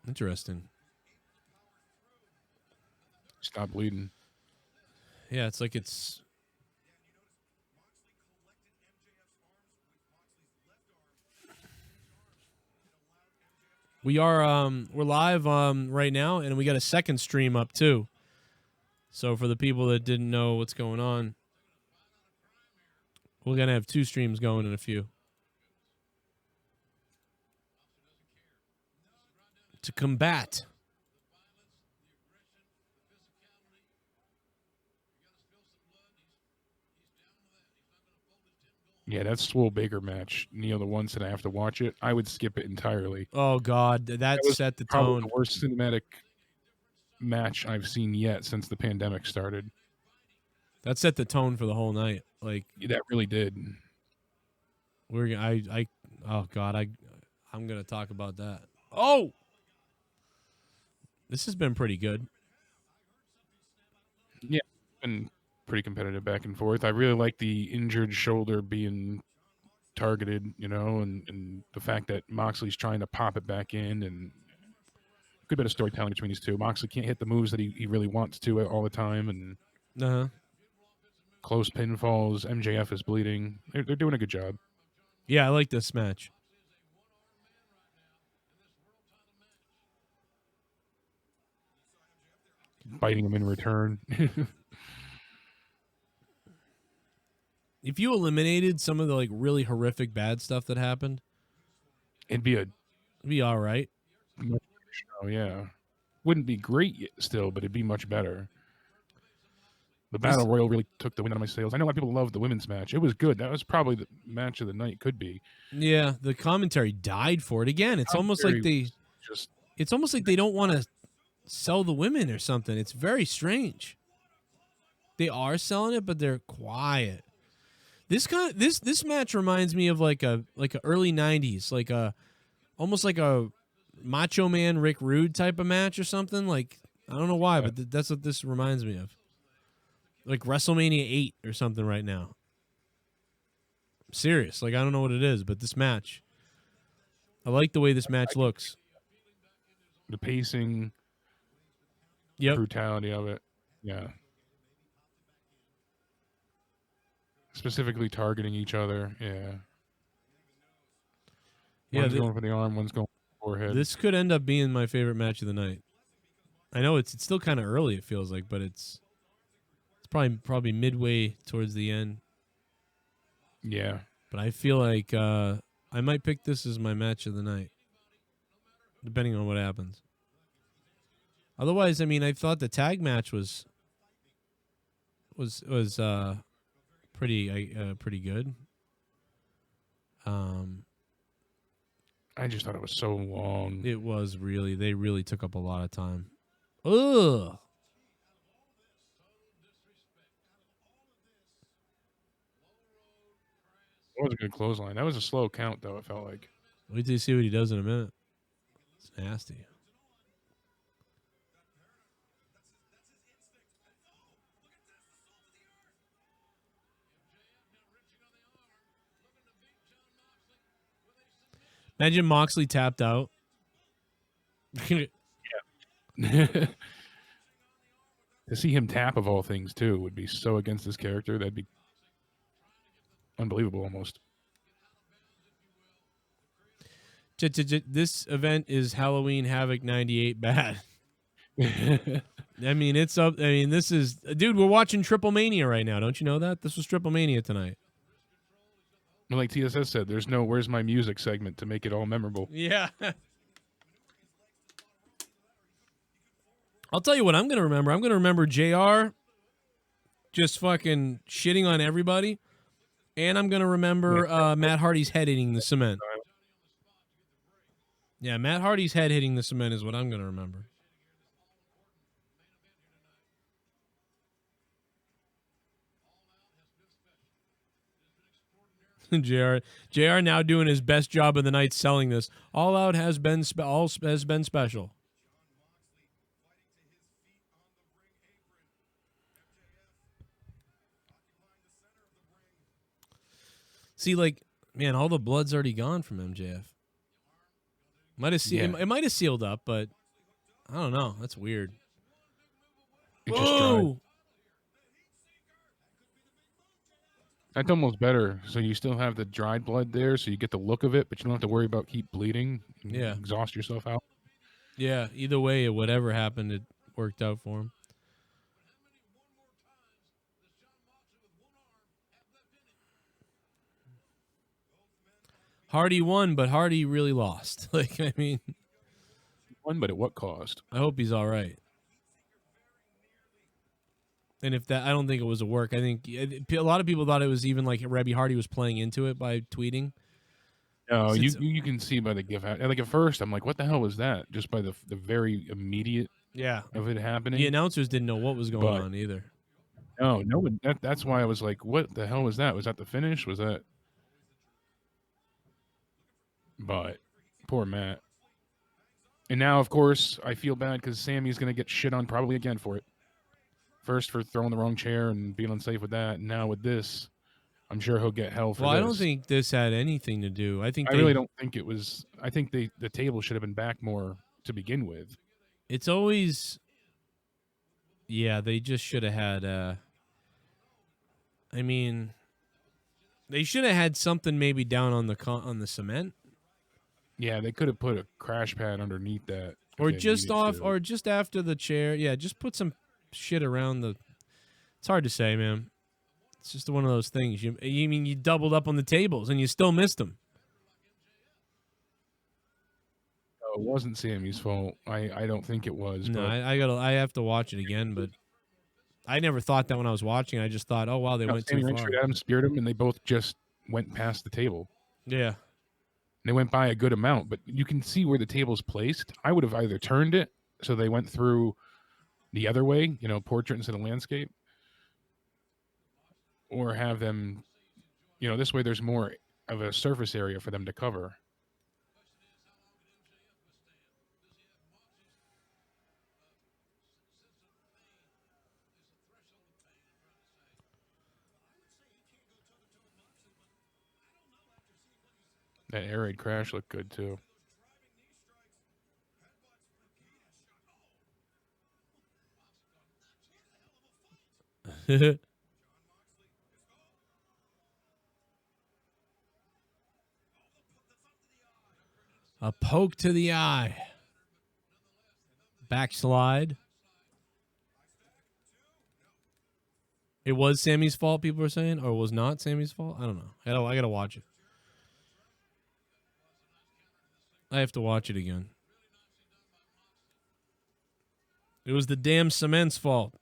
Interesting. Stop bleeding. Yeah, it's like it's. We're live right now, and we got a second stream up too. So for the people that didn't know what's going on, we're gonna have 2 streams going in a few. To combat. Yeah, that Swole Baker match, Neil, the ones that I have to watch it, I would skip it entirely. Oh God, that was set the probably tone. The worst cinematic match I've seen yet since the pandemic started. That set the tone for the whole night. Like that really did. Oh God, I'm gonna talk about that. Oh, this has been pretty good. Yeah, been pretty competitive back and forth. I really like the injured shoulder being targeted, you know, and the fact that Moxley's trying to pop it back in, and good bit of storytelling between these two. Moxley can't hit the moves that he really wants to all the time, and close pinfalls. MJF is bleeding. They're doing a good job. Yeah, I like this match. Biting him in return. If you eliminated some of the like really horrific bad stuff that happened, it'd be all right. Oh yeah, wouldn't be great yet still, but it'd be much better. The Battle Royal really took the wind out of my sails. I know a lot of people love the women's match. It was good. That was probably the match of the night. Could be. Yeah, the commentary died for it again. It's almost like it's almost like they don't want to sell the women or something. It's very strange. They are selling it, but they're quiet. This match reminds me of like a early 90s, almost like a Macho Man Rick Rude type of match or something. Like I don't know why, but that's what this reminds me of. Like WrestleMania 8 or something right now. I'm serious. Like I don't know what it is, but this match, I like the way this match looks. The pacing, brutality of it. Yeah. Specifically targeting each other. Yeah. One's going for the arm, one's going for the forehead. This could end up being my favorite match of the night. I know it's still kind of early, it feels like, but it's probably midway towards the end. Yeah. But I feel like I might pick this as my match of the night, depending on what happens. Otherwise, I mean, I thought the tag match was pretty good. I just thought it was so long. It was really. They really took up a lot of time. Ugh. It was a good clothesline. That was a slow count, though, it felt like. Wait till you see what he does in a minute. It's nasty. Imagine Moxley tapped out. To see him tap, of all things, too, would be so against his character. That'd be unbelievable, almost. This event is Halloween Havoc 98 bad. I mean, it's up. I mean, this is... Dude, we're watching Triple Mania right now. Don't you know that? This was Triple Mania tonight. Like TSS said, there's no "Where's My Music" segment to make it all memorable. Yeah. I'll tell you what I'm going to remember. I'm going to remember JR just fucking shitting on everybody. And I'm going to remember Matt Hardy's head hitting the cement. Yeah, Matt Hardy's head hitting the cement is what I'm going to remember. JR now doing his best job of the night selling this. All Out has been special. See, like, man, all the blood's already gone from MJF. It might have sealed up, but I don't know. That's weird. It just dried. That's almost better. So you still have the dried blood there, so you get the look of it, but you don't have to worry about keep bleeding. Yeah. Exhaust yourself out. Yeah, either way, whatever happened, it worked out for him. Hardy won, but Hardy really lost. Like, I mean... Won, but at what cost? I hope he's all right. And if that, I don't think it was a work. I think a lot of people thought it was even like Rebby Hardy was playing into it by tweeting. No, you can see by the GIF. Like at first, I'm like, what the hell was that? Just by the very immediate of it happening. The announcers didn't know what was going on either. No, that's why I was like, what the hell was that? Was that the finish? Was that? But poor Matt. And now, of course, I feel bad because Sammy's going to get shit on probably again for it. First for throwing the wrong chair and being unsafe with that. And now with this, I'm sure he'll get hell for this. Well, I don't think this had anything to do. I really don't think it was. I think the table should have been back more to begin with. It's always... Yeah, they just should have had... I mean... They should have had something maybe down on the cement. Yeah, they could have put a crash pad underneath that. Or just or just after the chair. Yeah, just put some shit around the... It's hard to say, man. It's just one of those things. You mean you doubled up on the tables and you still missed them. No, it wasn't Sammy's fault. I don't think it was. No, but... I have to watch it again, but I never thought that when I was watching. I just thought, oh wow, they went too far. Adam speared him, and they both just went past the table. Yeah. They went by a good amount, but you can see where the table's placed. I would have either turned it so they went through the other way, portrait instead of landscape, or have them, this way there's more of a surface area for them to cover. That air raid crash looked good, too. A poke to the eye. Backslide. It was Sammy's fault, people were saying, or it was not Sammy's fault? I don't know. I gotta watch it. I have to watch it again. It was the damn cement's fault.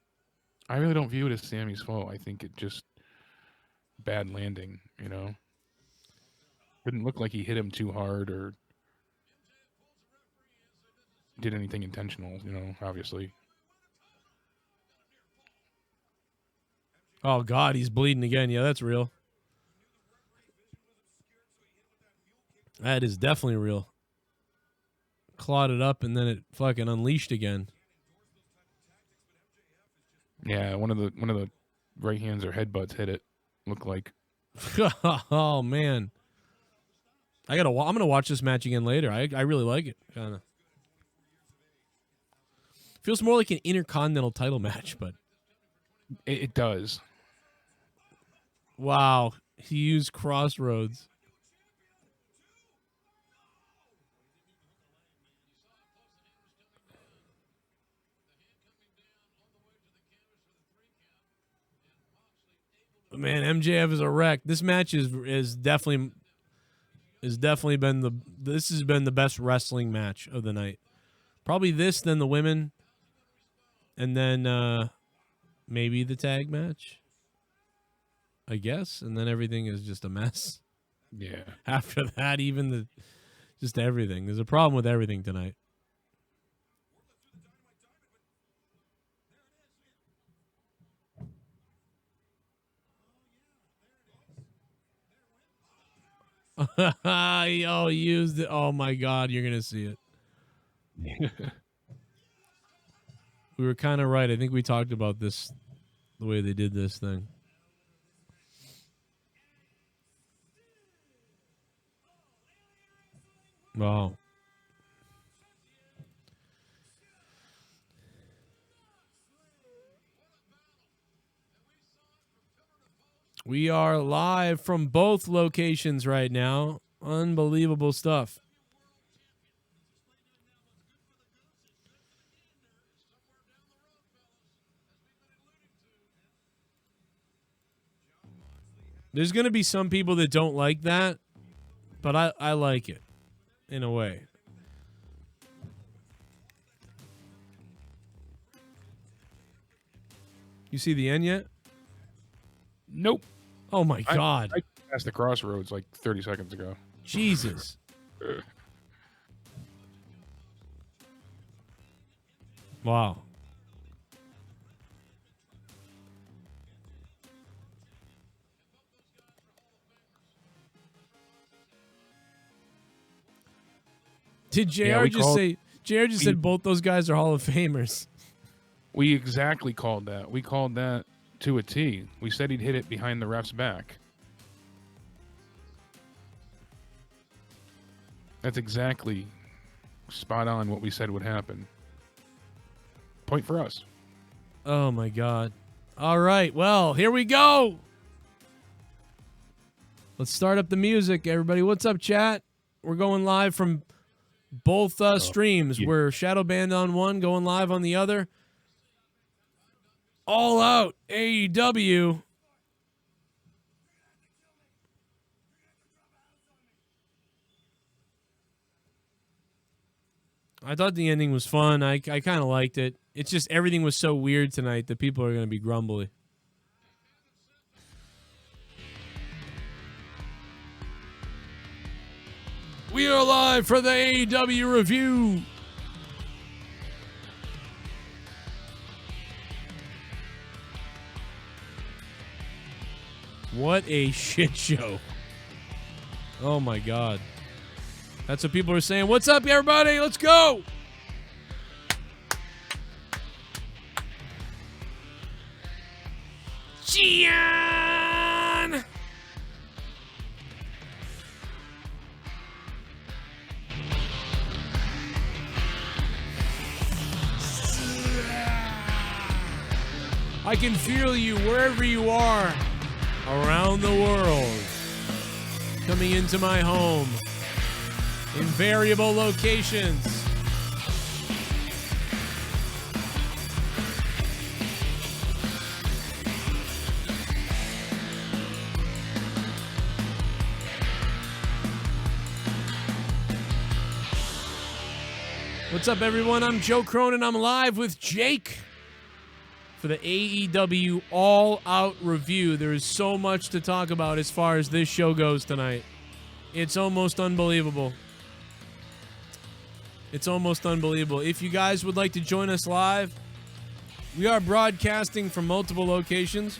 I really don't view it as Sammy's fault. I think it just bad landing, Didn't look like he hit him too hard or did anything intentional, you know, obviously. Oh, God, he's bleeding again. Yeah, that's real. That is definitely real. Clotted up, and then it fucking unleashed again. Yeah, one of the right hands or headbutts hit it. Looked like. Oh man, I'm gonna watch this match again later. I really like it. Kind of feels more like an intercontinental title match, but it does. Wow, he used Crossroads. Man, MJF is a wreck. This match is definitely been this has been the best wrestling match of the night. Probably this, then the women, and then maybe the tag match, I guess, and then everything is just a mess. Yeah. After that, even just everything. There's a problem with everything tonight. Oh, used it. Oh my God, you're gonna see it. We were kind of right. I think we talked about this, the way they did this thing. Wow. We are live from both locations right now. Unbelievable stuff. There's going to be some people that don't like that, but I like it in a way. You see the end yet? Nope. Oh my God. I passed the Crossroads like 30 seconds ago. Jesus. Wow. Did JR just said both those guys are Hall of Famers? We exactly called that. We called that to a T. We said he'd hit it behind the ref's back. That's exactly spot on what we said would happen. Point for us. Oh my God. All right, well, here we go. Let's start up the music, everybody. What's up, chat? We're going live from both streams. Yeah. We're shadow banned on one, going live on the other. All Out AEW. I thought the ending was fun. I kind of liked it. It's just everything was so weird tonight that people are going to be grumbly. We are live for the AEW review. What a shit show. Oh my God. That's what people are saying. What's up, everybody? Let's go. Gian! I can feel you wherever you are around the world. Coming into my home in variable locations. What's up, everyone? I'm Joe Cronin. I'm live with Jake for the AEW All Out review. There is so much to talk about as far as this show goes tonight. It's almost unbelievable. It's almost unbelievable. If you guys would like to join us live, we are broadcasting from multiple locations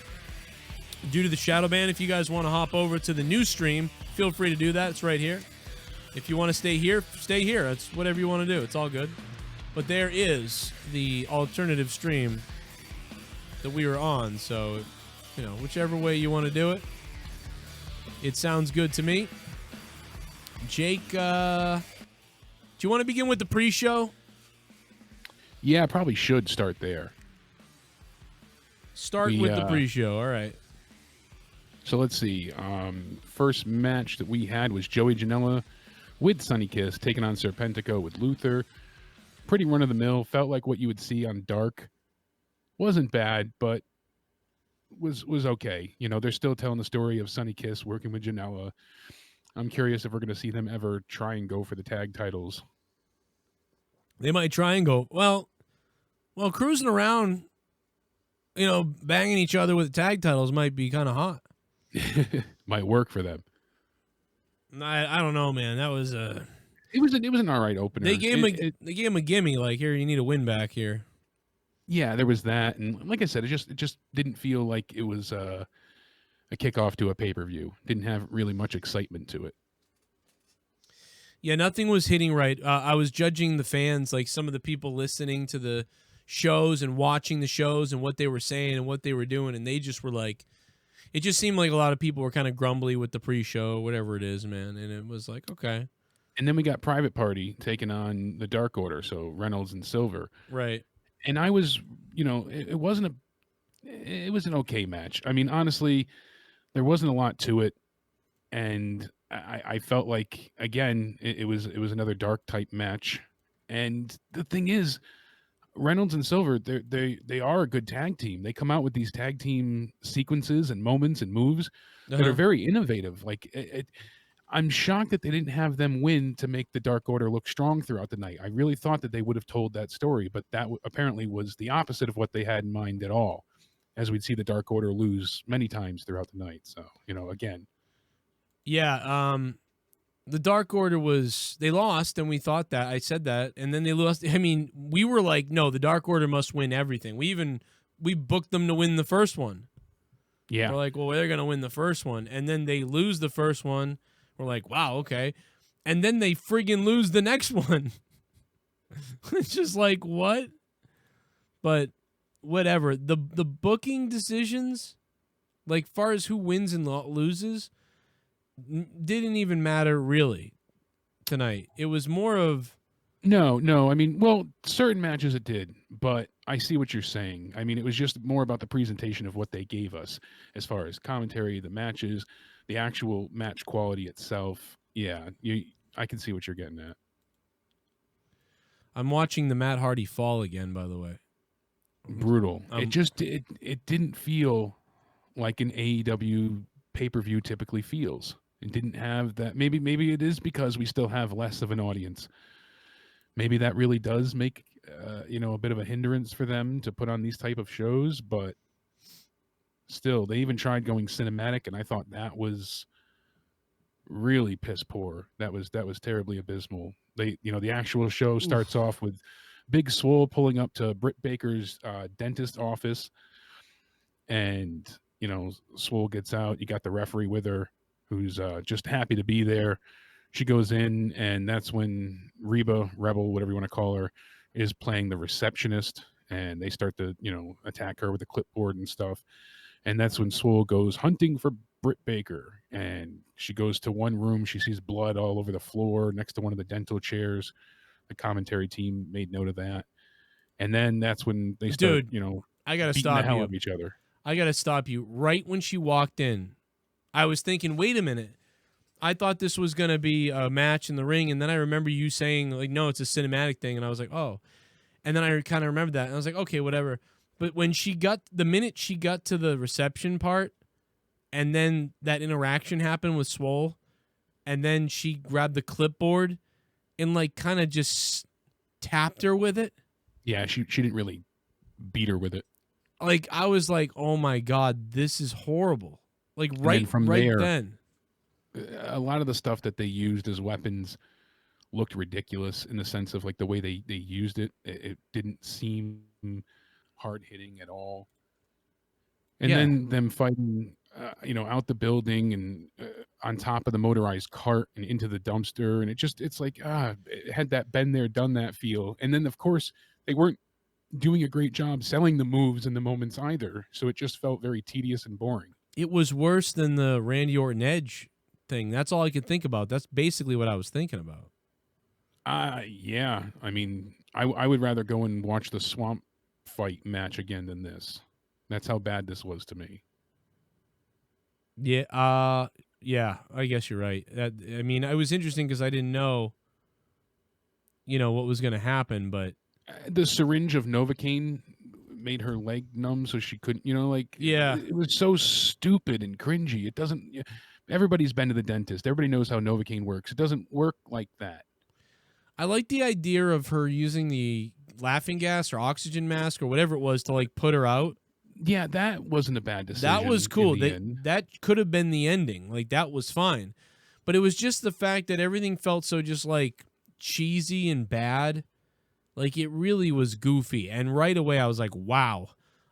due to the shadow ban. If you guys want to hop over to the new stream, feel free to do that. It's right here. If you want to stay here, stay here. It's whatever you want to do. It's all good. But there is the alternative stream that we were on. So, you know, whichever way you want to do it, it sounds good to me. Jake, do you want to begin with the pre-show? Yeah, I probably should start there. Start with the pre-show. All right. So let's see. First match that we had was Joey Janela with Sonny Kiss taking on Serpentico with Luther. Pretty run-of-the-mill. Felt like what you would see on Dark. Wasn't bad, but was okay. You know, they're still telling the story of Sonny Kiss working with Janela. I'm curious if we're going to see them ever try and go for the tag titles. They might try and go, well, cruising around, you know, banging each other with tag titles might be kind of hot. Might work for them. I don't know, man. That was it was an all right opener. They gave him a gimme, like, here, you need a win back here. Yeah, there was that, and like I said, it just didn't feel like it was a kickoff to a pay-per-view. Didn't have really much excitement to it. Yeah, nothing was hitting right. I was judging the fans, like some of the people listening to the shows and watching the shows and what they were saying and what they were doing, and they just were like, it just seemed like a lot of people were kind of grumbly with the pre-show, whatever it is, man, and it was like, okay. And then we got Private Party taking on the Dark Order, so Reynolds and Silver. Right. And I was, you know, it was an okay match. I mean, honestly, there wasn't a lot to it, and I felt like, again, it was another Dark type match. And the thing is, Reynolds and Silver, they are a good tag team. They come out with these tag team sequences and moments and moves that are very innovative. Like, I'm shocked that they didn't have them win to make the Dark Order look strong throughout the night. I really thought that they would have told that story, but that apparently was the opposite of what they had in mind at all, as we'd see the Dark Order lose many times throughout the night. So, you know, again. Yeah, the Dark Order they lost, and we thought that. I said that, and then they lost. I mean, we were like, no, the Dark Order must win everything. We booked them to win the first one. Yeah. We're like, well, they're going to win the first one, and then they lose the first one. We're like, wow, okay. And then they friggin' lose the next one. It's just like, what? But whatever. The booking decisions, like far as who wins and loses, didn't even matter really tonight. It was more of... No. I mean, well, certain matches it did, but I see what you're saying. I mean, it was just more about the presentation of what they gave us as far as commentary, the matches, the actual match quality itself. Yeah, I can see what you're getting at. I'm watching the Matt Hardy fall again, by the way. Brutal. It didn't feel like an AEW pay-per-view typically feels. It didn't have that. Maybe it is because we still have less of an audience. Maybe that really does make a bit of a hindrance for them to put on these type of shows, but still, they even tried going cinematic, and I thought that was really piss poor. That was terribly abysmal. The actual show starts off with Big Swole pulling up to Britt Baker's dentist office, and Swole gets out. You got the referee with her, who's just happy to be there. She goes in, and that's when Reba, Rebel, whatever you want to call her, is playing the receptionist, and they start to attack her with a clipboard and stuff. And that's when Swole goes hunting for Britt Baker, and she goes to one room. She sees blood all over the floor next to one of the dental chairs. The commentary team made note of that. And then that's when they start, I gotta beating stop the hell you. out of each other. I gotta stop you. Right when she walked in, I was thinking, wait a minute. I thought this was gonna be a match in the ring, and then I remember you saying, like, no, it's a cinematic thing, and I was like, oh. And then I kind of remembered that, and I was like, okay, whatever. But when the minute she got to the reception part, and then that interaction happened with Swole, and then she grabbed the clipboard and like kind of just tapped her with it. Yeah, she didn't really beat her with it. Like, I was like, oh my God, this is horrible. Like, From there, then. a lot of the stuff that they used as weapons looked ridiculous in the sense of like the way they used it. It didn't seem hard hitting at all. And then them fighting, out the building and on top of the motorized cart and into the dumpster. And it's like, it had that been there, done that feel. And then, of course, they weren't doing a great job selling the moves in the moments either. So it just felt very tedious and boring. It was worse than the Randy Orton Edge thing. That's all I could think about. That's basically what I was thinking about. Yeah. I mean, I would rather go and watch the swamp fight match again than this. That's how bad this was to me. Yeah, I guess you're right. I mean, it was interesting because I didn't know, what was going to happen, but the syringe of Novocaine made her leg numb, so she couldn't. It was so stupid and cringy. It doesn't. Everybody's been to the dentist. Everybody knows how Novocaine works. It doesn't work like that. I like the idea of her using the laughing gas or oxygen mask or whatever it was to like put her out. Yeah, that wasn't a bad decision. That was cool. That could have been the ending. Like, that was fine. But it was just the fact that everything felt so just, like, cheesy and bad. Like, it really was goofy. And right away, I was like, wow,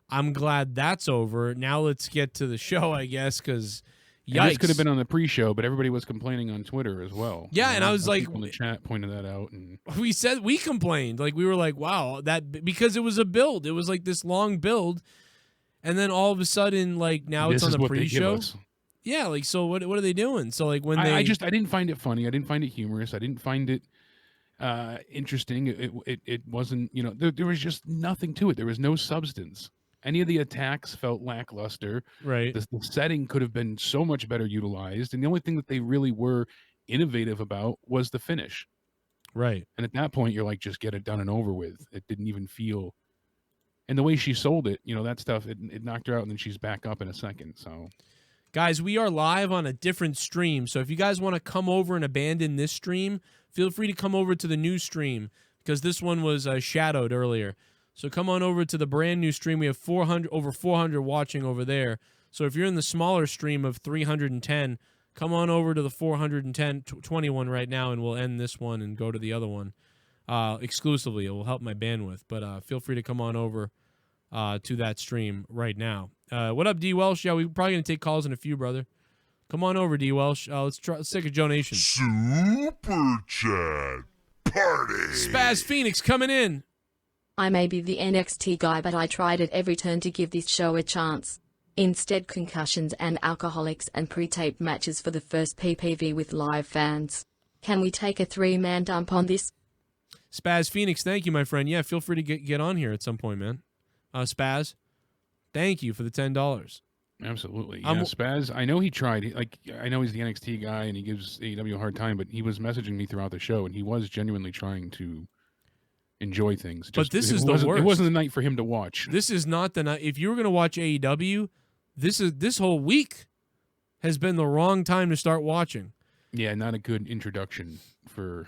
I'm glad that's over. Now let's get to the show, I guess, because yikes. This could have been on the pre-show, but everybody was complaining on Twitter as well. Yeah, and I was like... People in the chat pointed that out. And we complained. Like, we were like, wow, because it was a build. It was like this long build. And then all of a sudden, like, now it's on the pre-show. Yeah, like, so what are they doing? So, like, when I didn't find it funny. I didn't find it humorous. I didn't find it interesting. It wasn't, there was just nothing to it. There was no substance. Any of the attacks felt lackluster. Right. The setting could have been so much better utilized. And the only thing that they really were innovative about was the finish. Right. And at that point, you're like, just get it done and over with. It didn't even feel... And the way she sold it, that stuff, it knocked her out, and then she's back up in a second. So, guys, we are live on a different stream. So if you guys want to come over and abandon this stream, feel free to come over to the new stream because this one was shadowed earlier. So come on over to the brand new stream. We have over 400 watching over there. So if you're in the smaller stream of 310, come on over to the 410 21 right now, and we'll end this one and go to the other one. Exclusively. It will help my bandwidth, but feel free to come on over to that stream right now. What up, D. Welsh? Yeah, we're probably going to take calls in a few, brother. Come on over, D. Welsh. Let's take a donation. Super Chat Party. Spaz Phoenix coming in. I may be the NXT guy, but I tried at every turn to give this show a chance. Instead, concussions and alcoholics and pre-taped matches for the first PPV with live fans. Can we take a 3-man dump on this? Spaz Phoenix, thank you, my friend. Yeah, feel free to get on here at some point, man. Spaz, thank you for the $10. Absolutely. Yeah, Spaz, I know he tried. I know he's the NXT guy and he gives AEW a hard time, but he was messaging me throughout the show and he was genuinely trying to enjoy things. But this is the worst. It wasn't the night for him to watch. This is not the night. If you were going to watch AEW, this whole week has been the wrong time to start watching. Yeah, not a good introduction for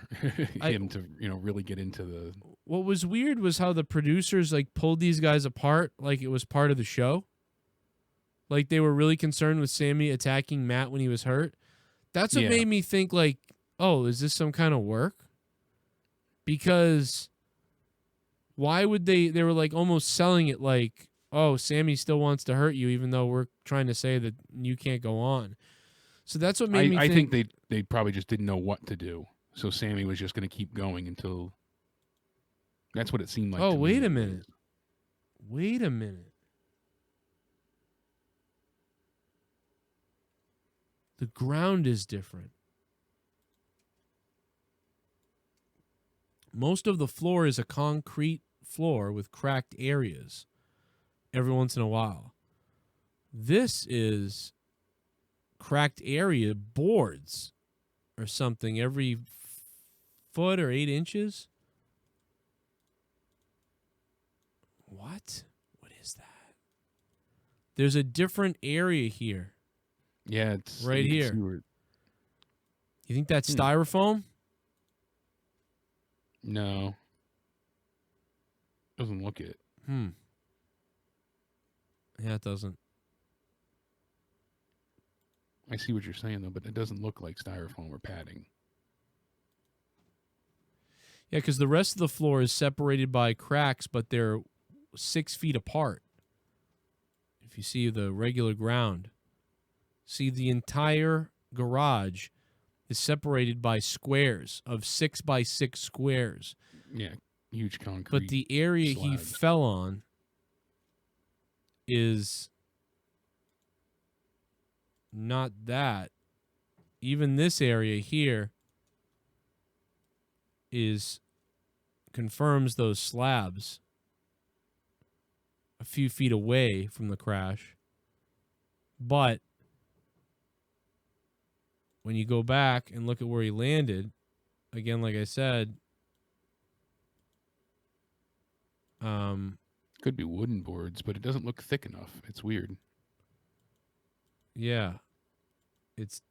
him to, really get into the... What was weird was how the producers, pulled these guys apart like it was part of the show. Like, they were really concerned with Sammy attacking Matt when he was hurt. That's what made me think, oh, is this some kind of work? Because why would they were, almost selling it like, oh, Sammy still wants to hurt you even though we're trying to say that you can't go on. So that's what made me think... I think they probably just didn't know what to do. So Sammy was just going to keep going until... That's what it seemed like. Oh, wait a minute. Wait a minute. The ground is different. Most of the floor is a concrete floor with cracked areas every once in a while. This is cracked area boards or something every foot or 8 inches. What? What is that? There's a different area here. Yeah, it's right here. You think that's styrofoam? No. Doesn't look it. Yeah, it doesn't. I see what you're saying, though, but it doesn't look like styrofoam or padding. Yeah, because the rest of the floor is separated by cracks, but they're 6 feet apart. If you see the regular ground, see the entire garage is separated by squares of 6 by 6 squares. Yeah, huge concrete. But the area he slabs. fell on is not that. Even this area here confirms those slabs a few feet away from the crash. But when you go back and look at where he landed, again, like I said, could be wooden boards, but it doesn't look thick enough. It's weird. Yeah. It's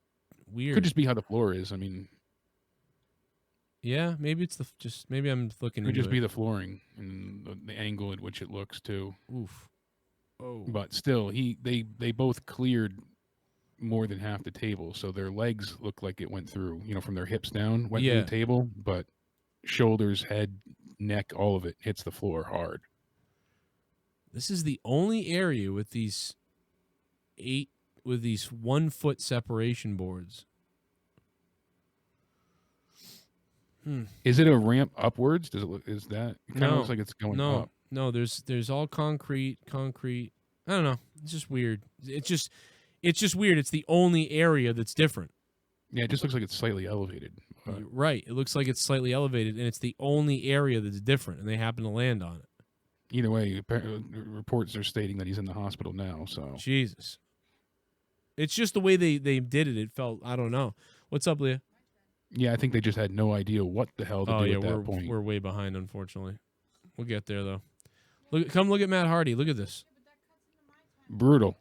weird. Could just be how the floor is. I mean, yeah, maybe it's maybe I'm looking could into just it. be the flooring and the angle at which it looks too. Oof. Oh. But still, they both cleared more than half the table, so their legs look like it went through, from their hips down, went through the table, but shoulders, head, neck, all of it hits the floor hard. This is the only area with these 1 foot separation boards. Is it a ramp upwards? Does it look? Is that? It kind of looks like it's going up. No, there's all concrete. I don't know. It's just weird. It's just weird. It's the only area that's different. Yeah, it just looks like it's slightly elevated. Right. It looks like it's slightly elevated, and it's the only area that's different, and they happen to land on it. Either way, reports are stating that he's in the hospital now. So Jesus. It's just the way they did it. It felt, I don't know. What's up, Leah? Yeah, I think they just had no idea what the hell to do at that point. We're way behind, unfortunately. We'll get there, though. Come look at Matt Hardy. Look at this. Brutal.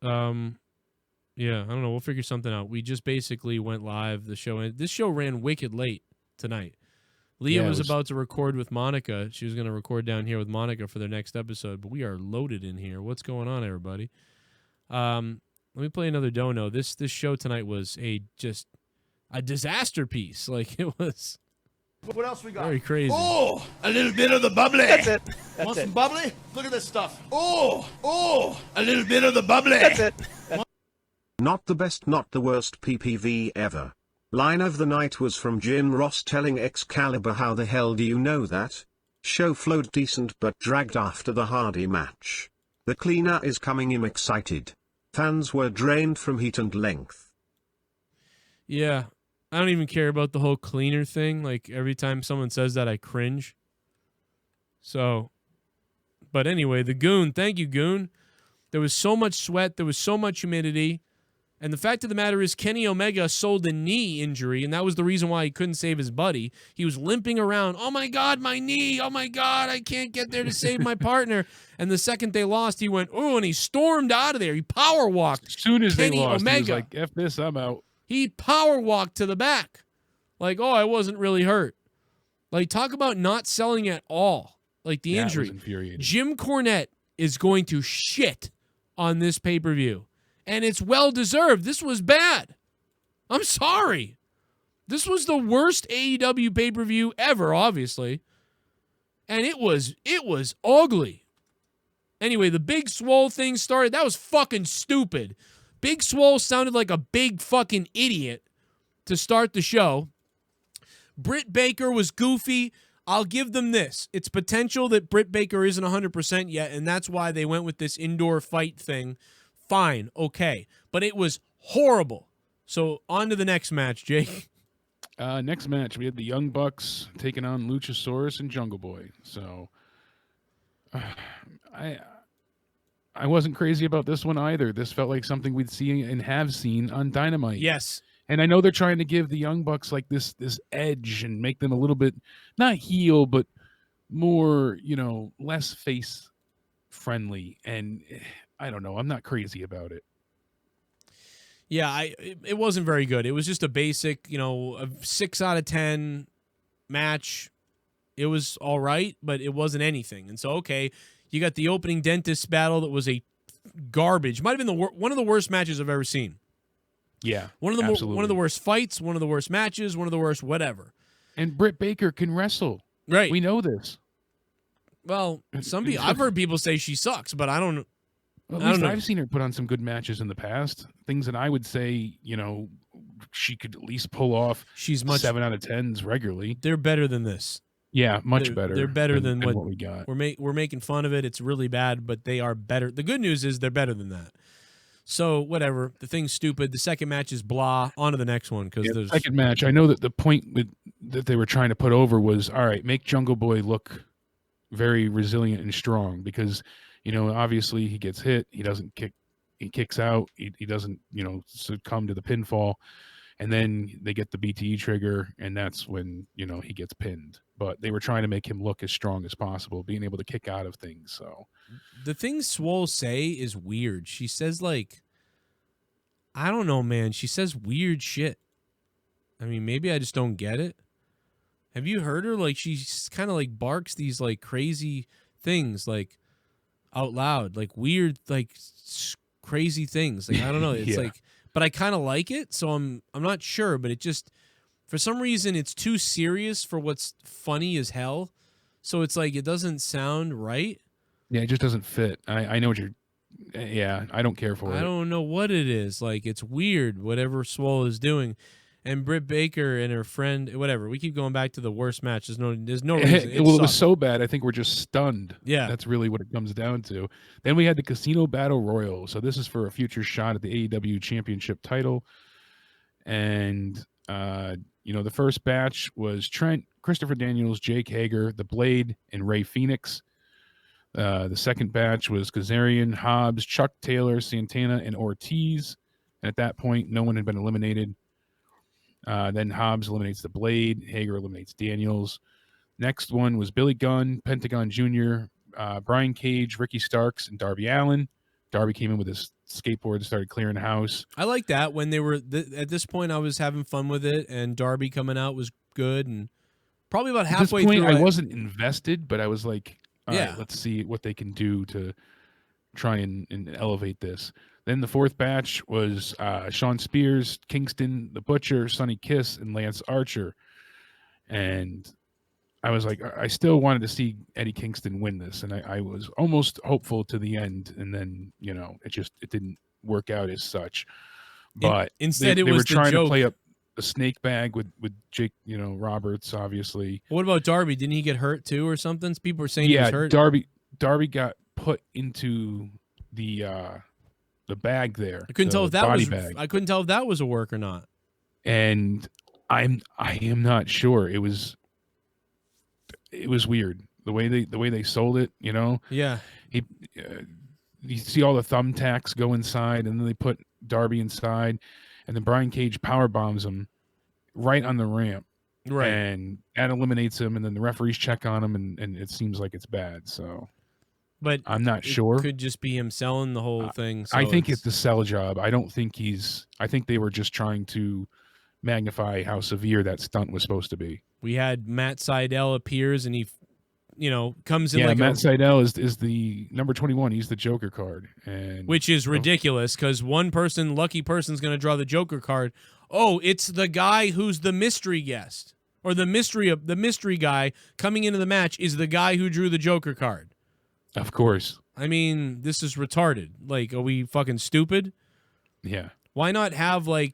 Yeah, I don't know. We'll figure something out. We just basically went live. This show ran wicked late tonight. Leah was about to record with Monica. She was going to record down here with Monica for their next episode, but we are loaded in here. What's going on, everybody? Let me play another dono. This show tonight was a disaster piece. Like, it was What else we got? very crazy. Oh, a little bit of the bubbly. That's it. Want some bubbly? Look at this stuff. Oh, a little bit of the bubbly. That's it. Not the best, not the worst PPV ever. Line of the night was from Jim Ross telling Excalibur, how the hell do you know that? Show flowed decent but dragged after the Hardy match. The cleaner is coming, I'm excited. Fans were drained from heat and length. Yeah, I don't even care about the whole cleaner thing. Like, every time someone says that, I cringe. So, but anyway, the Goon, thank you, Goon. There was so much sweat. There was so much humidity. And the fact of the matter is, Kenny Omega sold a knee injury, and that was the reason why he couldn't save his buddy. He was limping around. Oh, my God, my knee. Oh, my God, I can't get there to save my partner. And the second they lost, he went, oh, and he stormed out of there. He power walked. As soon as Kenny they lost, Omega. he was like, F this, I'm out. He power walked to the back. Like, oh, I wasn't really hurt. Like, talk about not selling at all. Like, the injury. That was infuriating. Jim Cornette is going to shit on this pay-per-view. And it's well-deserved. This was bad. I'm sorry. This was the worst AEW pay-per-view ever, obviously. And it was ugly. Anyway, the Big Swole thing started. That was fucking stupid. Big Swole sounded like a big fucking idiot to start the show. Britt Baker was goofy. I'll give them this. It's potential that Britt Baker isn't 100% yet, and that's why they went with this indoor fight thing. Fine, okay. But it was horrible. So on to the next match, Jake. Next match, we had the Young Bucks taking on Luchasaurus and Jungle Boy. So I wasn't crazy about this one either. This felt like something we'd see and have seen on Dynamite. Yes. And I know they're trying to give the Young Bucks like this edge and make them a little bit, not heel, but more, less face friendly. And I don't know. I'm not crazy about it. Yeah, it wasn't very good. It was just a basic, a 6 out of 10 match. It was all right, but it wasn't anything. And so, okay, you got the opening dentist battle that was a garbage. Might have been one of the worst matches I've ever seen. Yeah, one of the worst fights, one of the worst matches, one of the worst whatever. And Britt Baker can wrestle. Right. We know this. Well, I've heard people say she sucks, but I don't. Well, I at least don't know. I've seen her put on some good matches in the past. Things that I would say, she could at least pull off. She's much 7 out of 10s regularly. They're better than this. Yeah, much better. They're better than what we got. We're making fun of it. It's really bad, but they are better. The good news is they're better than that. So whatever. The thing's stupid. The second match is blah. On to the next one because there's second match. I know that the point that they were trying to put over was, all right, make Jungle Boy look very resilient and strong because obviously he gets hit. He doesn't kick. He kicks out. He doesn't succumb to the pinfall. And then they get the BTE trigger, and that's when, he gets pinned. But they were trying to make him look as strong as possible, being able to kick out of things. So the thing Swole say is weird. She says, like, I don't know, man. She says weird shit. I mean, maybe I just don't get it. Have you heard her? Like, she's kind of like barks these like crazy things, like out loud, like weird, like crazy things. Like, I don't know. It's Yeah. like, but I kind of like it, so I'm not sure, but it just, for some reason, it's too serious for what's funny as hell. So it's like, it doesn't sound right. Yeah, it just doesn't fit. I know what you're, I don't care for it. I don't know what it is. Like, it's weird, whatever Swole is doing. And Britt Baker and her friend, whatever. We keep going back to the worst match. There's no reason. It was so bad, I think we're just stunned. Yeah. That's really what it comes down to. Then we had the Casino Battle Royal. So this is for a future shot at the AEW Championship title. And, the first batch was Trent, Christopher Daniels, Jake Hager, The Blade, and Ray Phoenix. The second batch was Kazarian, Hobbs, Chuck Taylor, Santana, and Ortiz. And at that point, no one had been eliminated. Then Hobbs eliminates The Blade. Hager eliminates Daniels. Next one was Billy Gunn, Pentagon Jr., Brian Cage, Ricky Starks, and Darby Allin. Darby came in with his skateboard and started clearing the house. I like that. When they were at this point, I was having fun with it, and Darby coming out was good. And probably about halfway At this point, through, I wasn't invested, but I was like, all Yeah. right, let's see what they can do to try and elevate this. Then the fourth batch was Sean Spears, Kingston, The Butcher, Sonny Kiss, and Lance Archer. And I was like, I still wanted to see Eddie Kingston win this. And I was almost hopeful to the end. And then, it didn't work out as such. But instead they it was were the trying joke. to play up a snake bag with Jake, Roberts, obviously. What about Darby? Didn't he get hurt too or something? People were saying he was hurt. Darby got put into the bag there. I couldn't tell if that body was. bag. I couldn't tell if that was a work or not. And I am not sure. It was weird the way they sold it. Yeah. You see all the thumbtacks go inside, and then they put Darby inside, and then Brian Cage power bombs him right on the ramp. Right. And that eliminates him, and then the referees check on him, and it seems like it's bad. So. But I'm not it sure. Could just be him selling the whole thing. So I think it's the sell job. I don't think I think they were just trying to magnify how severe that stunt was supposed to be. We had Matt Sydal appears and he, comes in Yeah, like Matt Sydal is the number 21. He's the Joker card, and which is ridiculous because lucky person's going to draw the Joker card. Oh, it's the guy who's the mystery guest, or the mystery guy coming into the match is the guy who drew the Joker card. Of course. I mean, this is retarded. Like, are we fucking stupid? Yeah. Why not have, like,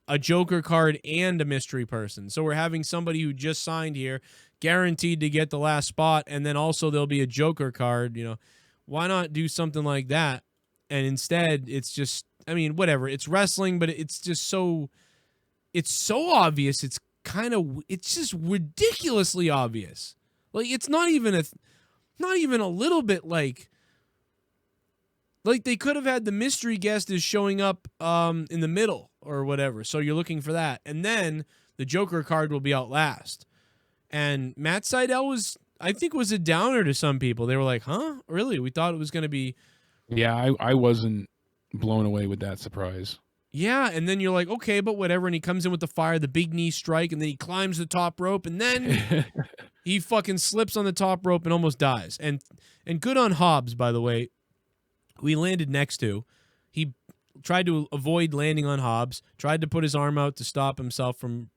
a Joker card and a mystery person? So we're having somebody who just signed here, guaranteed to get the last spot, and then also there'll be a Joker card, Why not do something like that? And instead, it's just, I mean, whatever. It's wrestling, but it's just so obvious. It's just ridiculously obvious. Like, it's not even a little bit like they could have had the mystery guest is showing up in the middle or whatever. So you're looking for that. And then the Joker card will be out last. And Matt Sydal was a downer to some people. They were like, huh? Really? We thought it was going to be. Yeah, I wasn't blown away with that surprise. Yeah, and then you're like, okay, but whatever. And he comes in with the fire, the big knee strike, and then he climbs the top rope, and then he fucking slips on the top rope and almost dies. And good on Hobbs, by the way, who he landed next to. He tried to avoid landing on Hobbs, tried to put his arm out to stop himself from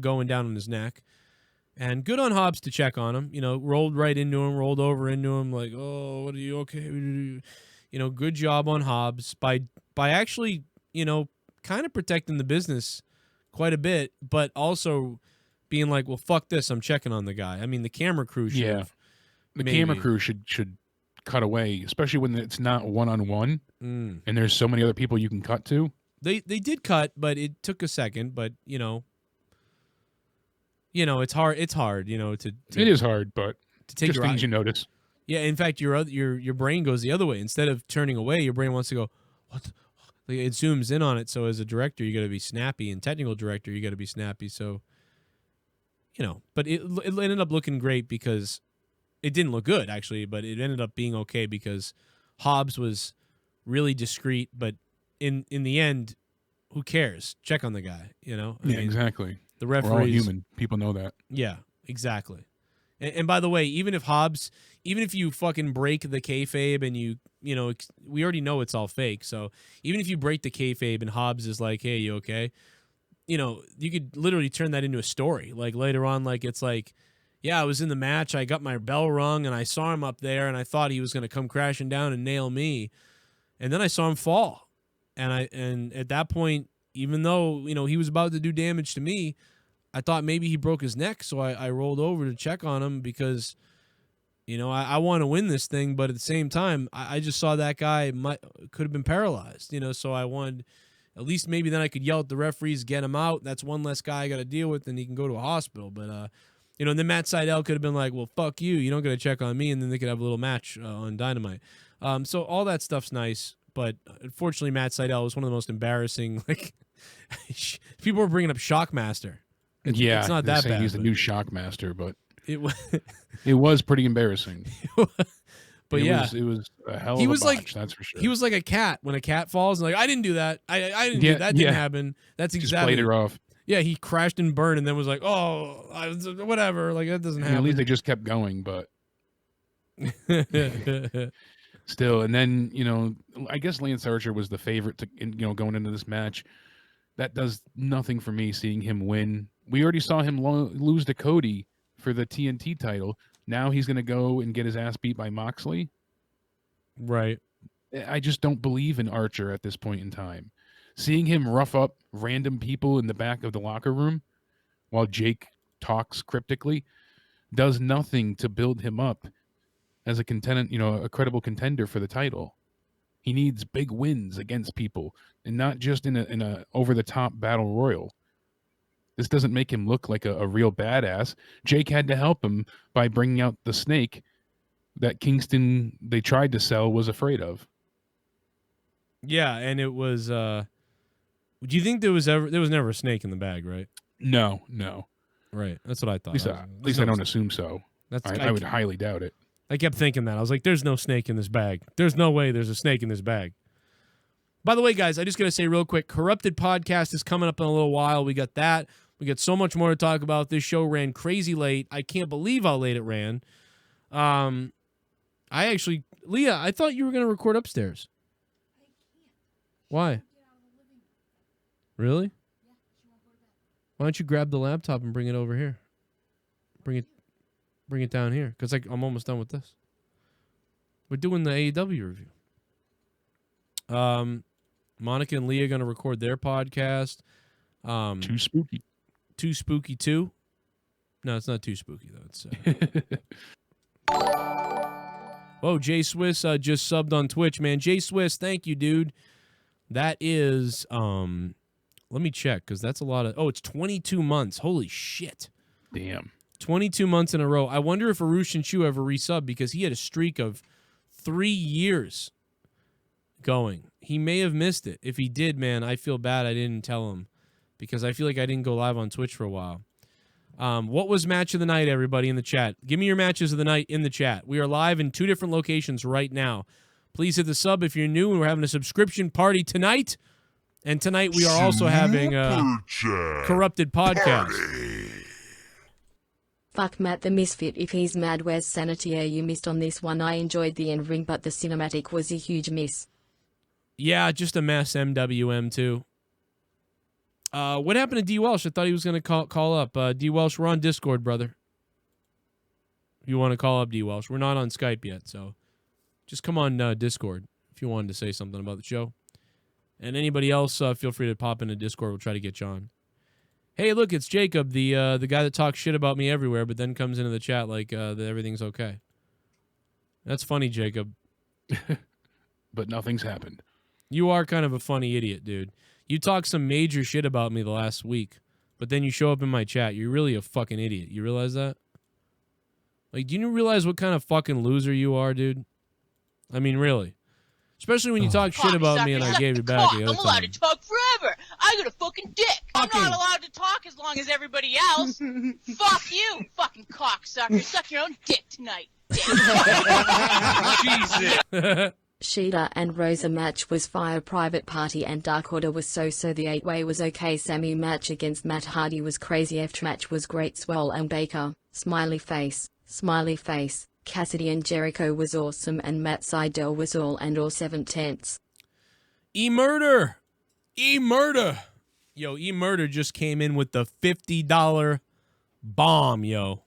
going down on his neck. And good on Hobbs to check on him. Rolled right into him, rolled over into him, like, oh, what are you okay? Good job on Hobbs by actually, kind of protecting the business quite a bit, but also being like, well, fuck this, I'm checking on the guy. I mean, the camera crew should. Yeah, the camera crew should cut away, especially when it's not one-on-one and there's so many other people you can cut to. They did cut, but it took a second. But it's hard. It's hard, to it is hard, but to take just your things you notice. Yeah, in fact, your brain goes the other way. Instead of turning away, your brain wants to go, what? Like, it zooms in on it. So as a director, you got to be snappy, and technical director, you got to be snappy. So, but it ended up looking great because it didn't look good actually, but it ended up being okay because Hobbs was really discreet. But in the end, who cares? Check on the guy. I mean, exactly. The referees, we're all human. People know that. Yeah, exactly. And by the way, even if you fucking break the kayfabe and we already know it's all fake. So even if you break the kayfabe and Hobbs is like, hey, you okay? You could literally turn that into a story. Like later on, like it's like, yeah, I was in the match. I got my bell rung and I saw him up there and I thought he was going to come crashing down and nail me. And then I saw him fall. And at that point, even though, he was about to do damage to me, I thought maybe he broke his neck, so I rolled over to check on him because, I want to win this thing, but at the same time, I just saw that guy could have been paralyzed, so I wanted, at least maybe then I could yell at the referees, get him out. That's one less guy I got to deal with, and he can go to a hospital. But, and then Matt Sydal could have been like, well, fuck you. You don't got to check on me, and then they could have a little match on Dynamite. So all that stuff's nice, but unfortunately, Matt Sydal was one of the most embarrassing, like, people were bringing up Shockmaster. It's not that bad. He's the new Shockmaster, but it was it was pretty embarrassing. But it was a hell of a botch, that's for sure. He was like a cat when a cat falls, and like, I didn't do that. I didn't do that. That didn't happen. That's exactly. Just played it off. Yeah, he crashed and burned, and then was like, oh, whatever. Like that doesn't happen. At least they just kept going, but still. And then I guess Lance Archer was the favorite to going into this match. That does nothing for me seeing him win. We already saw him lose to Cody for the TNT title. Now he's going to go and get his ass beat by Moxley. Right. I just don't believe in Archer at this point in time. Seeing him rough up random people in the back of the locker room while Jake talks cryptically does nothing to build him up as a a credible contender for the title. He needs big wins against people, and not just in a over-the-top battle royal. This doesn't make him look like a real badass. Jake had to help him by bringing out the snake that Kingston, they tried to sell, was afraid of. Yeah, and it was... do you think there was never a snake in the bag, right? No. Right, that's what I thought. At least I don't assume so. I would highly doubt it. I kept thinking that. I was like, there's no snake in this bag. There's no way there's a snake in this bag. By the way, guys, I just got to say real quick, Corrupted Podcast is coming up in a little while. We got that. We got so much more to talk about. This show ran crazy late. I can't believe how late it ran. Leah, I thought you were going to record upstairs. Why? Really? Why don't you grab the laptop and bring it over here? Bring it down here, because I'm almost done with this. We're doing the AEW review. Monica and Leah are going to record their podcast. Too spooky. Too spooky too? No, it's not too spooky though. It's. Whoa, Jay Swiss just subbed on Twitch, man. Jay Swiss, thank you, dude. That is let me check, because that's a lot of... Oh, it's 22 months. Holy shit. Damn. 22 months in a row. I wonder if Arush and Chu ever resubbed, because he had a streak of 3 years going. He may have missed it. If he did, man, I feel bad I didn't tell him, because I feel like I didn't go live on Twitch for a while. What was match of the night, everybody in the chat? Give me your matches of the night in the chat. We are live in 2 different locations right now. Please hit the sub if you're new, and we're having a subscription party tonight. And tonight we are also having a Corrupted Podcast. Fuck Matt the Misfit if he's mad. Where's Sanity? You missed on this one. I enjoyed the end ring, but the cinematic was a huge miss. Yeah, just a mess. MWM too. What happened to D. Welsh? I thought he was going to call up. D. Welsh, we're on Discord, brother. If you want to call up D. Welsh. We're not on Skype yet, so just come on Discord if you wanted to say something about the show. And anybody else, feel free to pop into Discord. We'll try to get you on. Hey, look, it's Jacob, the guy that talks shit about me everywhere, but then comes into the chat like that everything's okay. That's funny, Jacob. But nothing's happened. You are kind of a funny idiot, dude. You talk some major shit about me the last week, but then you show up in my chat. You're really a fucking idiot. You realize that? Like, do you realize what kind of fucking loser you are, dude? I mean, really. Especially when you talk shit about me and I gave you back the other I'm allowed time. to talk forever. I got a fucking dick. I'm not allowed to talk as long as everybody else. Fuck you, fucking cocksucker. Suck your own dick tonight. Jesus. Sheeta and Rosa match was fire. Private Party and Dark Order was so-so. The 8-way was okay. Sammy match against Matt Hardy was crazy. Adtr match was great. Swell and Baker. Smiley face. Smiley face. Cassidy and Jericho was awesome, and Matt Sydal was all 7/10. E-Murder! E-Murder! Yo, E-Murder just came in with the $50 bomb, yo.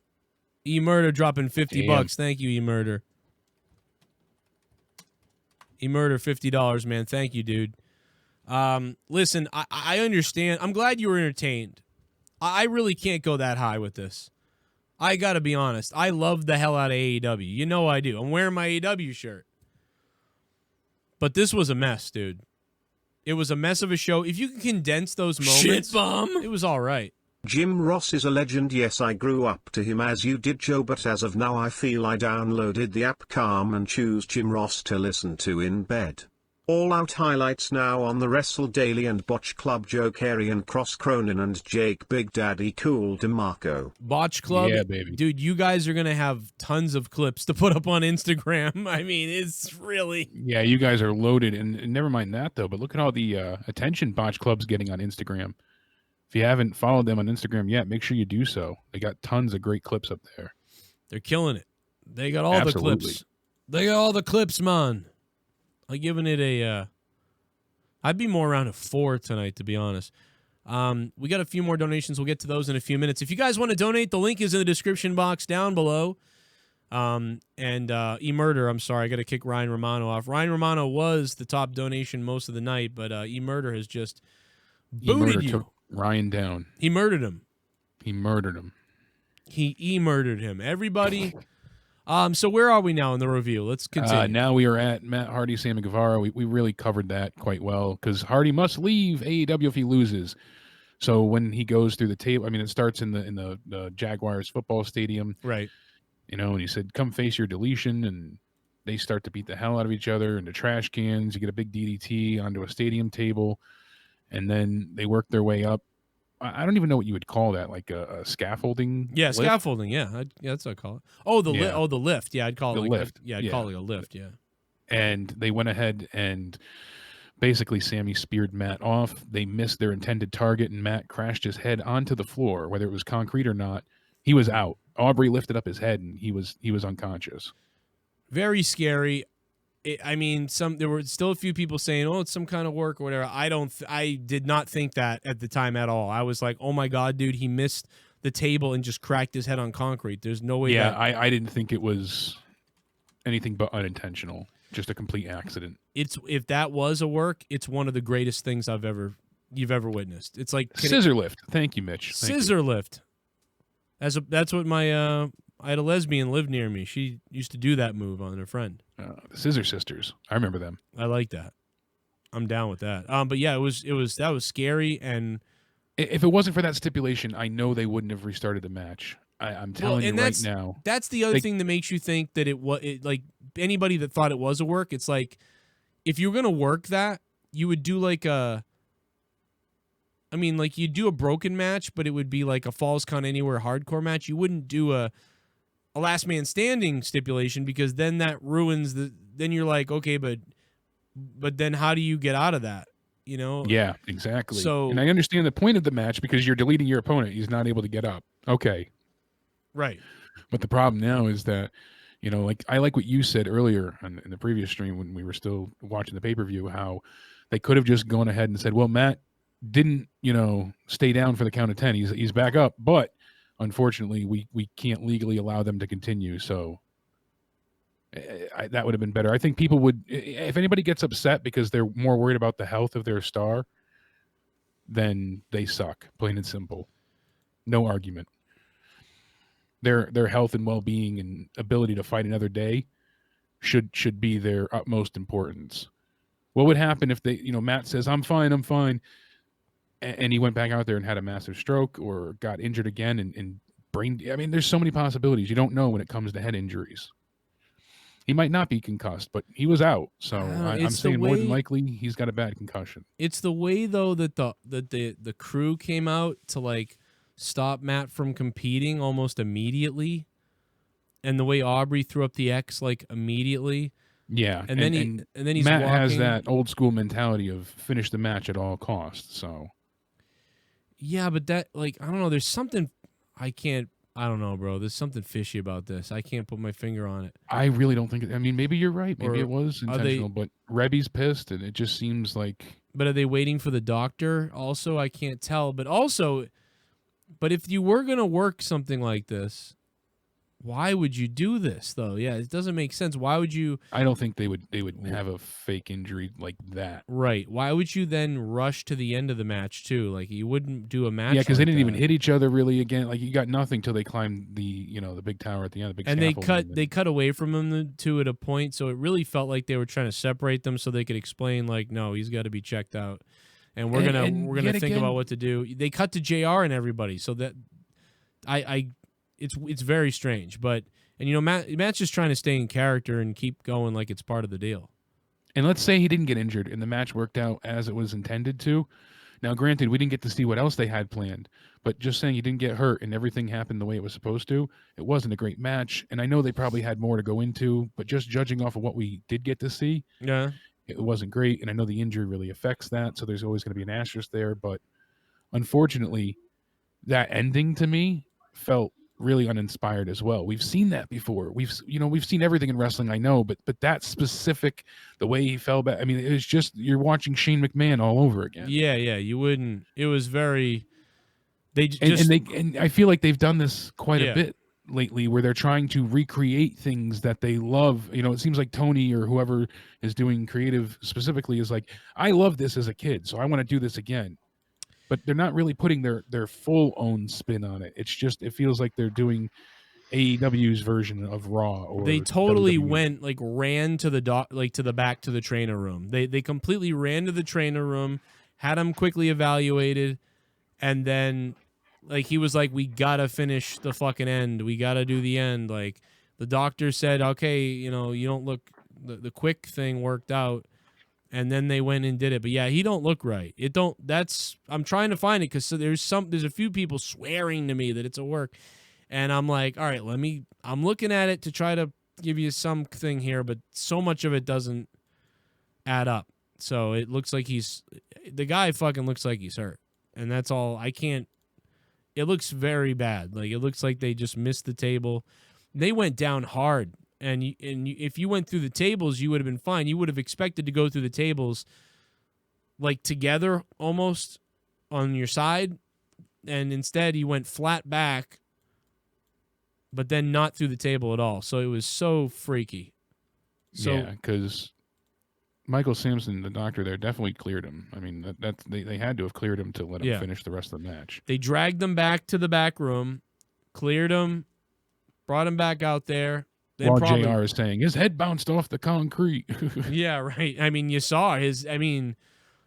E-Murder dropping $50. Thank you, E-Murder. E-Murder, $50, man. Thank you, dude. Listen, I understand. I'm glad you were entertained. I really can't go that high with this. I got to be honest. I love the hell out of AEW. You know I do. I'm wearing my AEW shirt. But this was a mess, dude. It was a mess of a show. If you can condense those moments, Shit bomb. It was all right. Jim Ross is a legend. Yes, I grew up to him as you did, Joe, but as of now I feel I downloaded the app Calm and choose Jim Ross to listen to in bed. All Out highlights now on the Wrestle Daily and Botch Club. Joe Carey and Cross Cronin and Jake Big Daddy Cool DeMarco. Botch Club, Yeah, baby. dude, you guys are going to have tons of clips to put up on Instagram. I mean, it's really... Yeah, you guys are loaded. And never mind that, though, but look at all the attention Botch Club's getting on Instagram. If you haven't followed them on Instagram yet, make sure you do so. They got tons of great clips up there. They're killing it. They got all the clips. They got all the clips, man. I'm giving it a... I'd be more around a 4 tonight, to be honest. We got a few more donations. We'll get to those in a few minutes. If you guys want to donate, the link is in the description box down below. E-Murder, I'm sorry, I got to kick Ryan Romano off. Ryan Romano was the top donation most of the night, but E-Murder has just booted you. Took Ryan down. He murdered him. He murdered him. He E-murdered him. Everybody... So where are we now in the review? Let's continue. Now we are at Matt Hardy, Sammy Guevara. We really covered that quite well because Hardy must leave AEW if he loses. So when he goes through the table, I mean, it starts in the Jaguars football stadium, right? You know, and he said, "Come face your deletion," and they start to beat the hell out of each other into trash cans. You get a big DDT onto a stadium table, and then they work their way up. I don't even know what you would call that, like a scaffolding. Yeah, lift? scaffolding. Yeah, that's what I call it. Oh, the lift. Yeah, I'd call it the lift. I'd call it a lift. Yeah. And they went ahead and basically Sammy speared Matt off. They missed their intended target, and Matt crashed his head onto the floor, whether it was concrete or not. He was out. Aubrey lifted up his head, and he was unconscious. Very scary. There were still a few people saying, "Oh, it's some kind of work or whatever." I did not think that at the time at all. I was like, "Oh my god, dude, he missed the table and just cracked his head on concrete." There's no way. Yeah, I didn't think it was anything but unintentional, just a complete accident. If that was a work, it's one of the greatest things you've ever witnessed. It's like scissor lift. Thank you, Mitch. Scissor lift. That's what my I had a lesbian live near me. She used to do that move on her friend. The Scissor Sisters. I remember them. I like that. I'm down with that. But yeah, that was scary. And if it wasn't for that stipulation, I know they wouldn't have restarted the match. I'm telling you right now. That's the other thing that makes you think that like anybody that thought it was a work. It's like if you were gonna work that, you would do like you'd do a broken match, but it would be like a Falls Count Anywhere hardcore match. You wouldn't do a last man standing stipulation because then that ruins then you're like, okay, but then how do you get out of that? You know? Yeah, exactly. So, and I understand the point of the match because you're deleting your opponent. He's not able to get up. Okay. Right. But the problem now is that, like I like what you said earlier in the previous stream when we were still watching the pay-per-view, how they could have just gone ahead and said, well, Matt, didn't, stay down for the count of 10. He's back up, but unfortunately, we can't legally allow them to continue. So that would have been better. I think people would, if anybody gets upset because they're more worried about the health of their star, then they suck, plain and simple. No argument. Their health and well-being and ability to fight another day should be their utmost importance. What would happen if they, Matt says, I'm fine, and he went back out there and had a massive stroke or got injured again and brain. I mean, there's so many possibilities. You don't know when it comes to head injuries. He might not be concussed, but he was out. So I'm saying more than likely he's got a bad concussion. It's the way though that the crew came out to like stop Matt from competing almost immediately, and the way Aubrey threw up the X like immediately. Yeah, and then he's Matt walking. has that old school mentality of finish the match at all costs. So yeah, but that like I don't know. There's something I don't know, bro. There's something fishy about this. I can't put my finger on it. I really don't think. I mean, maybe you're right. Maybe it was intentional, but Rebby's pissed, and it just seems like. But are they waiting for the doctor? Also, I can't tell. But if you were gonna work something like this, why would you do this though? Yeah, it doesn't make sense. Why would you? I don't think they would have a fake injury like that. Right. Why would you then rush to the end of the match too? Like you wouldn't do a match. Yeah, because like they didn't even that. hit each other really again. Like you got nothing till they climbed the the big tower at the end, the big and scaffold. they cut away from them too at a point, so it really felt like they were trying to separate them so they could explain like, no, he's got to be checked out, and we're gonna think about what to do. They cut to JR and everybody, so that it's very strange, but. And, Matt's just trying to stay in character and keep going like it's part of the deal. And let's say he didn't get injured and the match worked out as it was intended to. Now, granted, we didn't get to see what else they had planned, but just saying he didn't get hurt and everything happened the way it was supposed to, it wasn't a great match. And I know they probably had more to go into, but just judging off of what we did get to see, it wasn't great. And I know the injury really affects that, so there's always going to be an asterisk there. But unfortunately, that ending to me felt really uninspired as well. We've seen that before. We've seen everything in wrestling, I know, but that specific, the way he fell back, I mean, it was just, you're watching Shane McMahon all over again. Yeah, you wouldn't. It was very. And I feel like they've done this quite a bit lately, where they're trying to recreate things that they love. It seems like Tony or whoever is doing creative specifically is like, I love this as a kid, so I want to do this again. But they're not really putting their full own spin on it. It's just, it feels like they're doing AEW's version of Raw. Or they totally WWE. ran to the back to the trainer room. They completely ran to the trainer room, had him quickly evaluated, and then he was like, we gotta finish the fucking end. We gotta do the end. Like the doctor said, okay, you don't look. The quick thing worked out. And then they went and did it. But yeah, he don't look right. I'm trying to find it because there's a few people swearing to me that it's a work. And I'm like, all right, I'm looking at it to try to give you something here, but so much of it doesn't add up. So it looks like the guy fucking looks like he's hurt. And that's all. It looks very bad. Like it looks like they just missed the table. They went down hard. And if you went through the tables, you would have been fine. You would have expected to go through the tables like together almost on your side. And instead, you went flat back, but then not through the table at all. So it was so freaky. Yeah, because Michael Sampson, the doctor there, definitely cleared him. I mean, they had to have cleared him to let him finish the rest of the match. They dragged him back to the back room, cleared him, brought him back out there. While JR is saying his head bounced off the concrete. Yeah, right. I mean, you saw it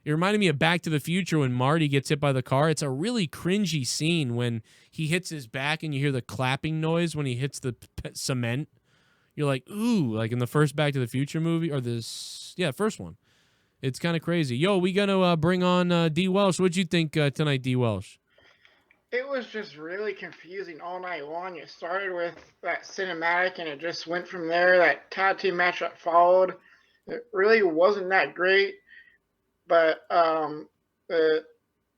reminded me of Back to the Future when Marty gets hit by the car. It's a really cringy scene when he hits his back and you hear the clapping noise when he hits the cement. You're like, ooh, like in the first Back to the Future movie or first one. It's kind of crazy. Yo, we gonna bring on D. Welsh. What'd you think tonight, D. Welsh? It was just really confusing all night long. It started with that cinematic, and it just went from there. That tag team match that followed, it really wasn't that great. But the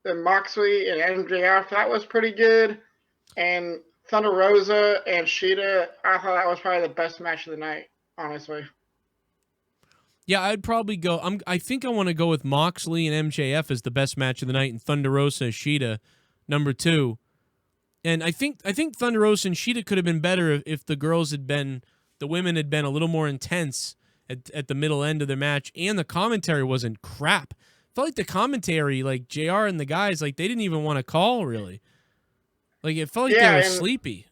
Moxley and MJF, that was pretty good. And Thunder Rosa and Sheeta, I thought that was probably the best match of the night, honestly. Yeah, I'd probably go. I think I want to go with Moxley and MJF as the best match of the night, and Thunder Rosa Shida number 2. And I think Thunder Rosa and Shida could have been better if the women had been a little more intense at the middle end of their match, and the commentary wasn't crap. Felt like the commentary, like JR and the guys, like they didn't even want to call really. Like it felt like they were sleepy.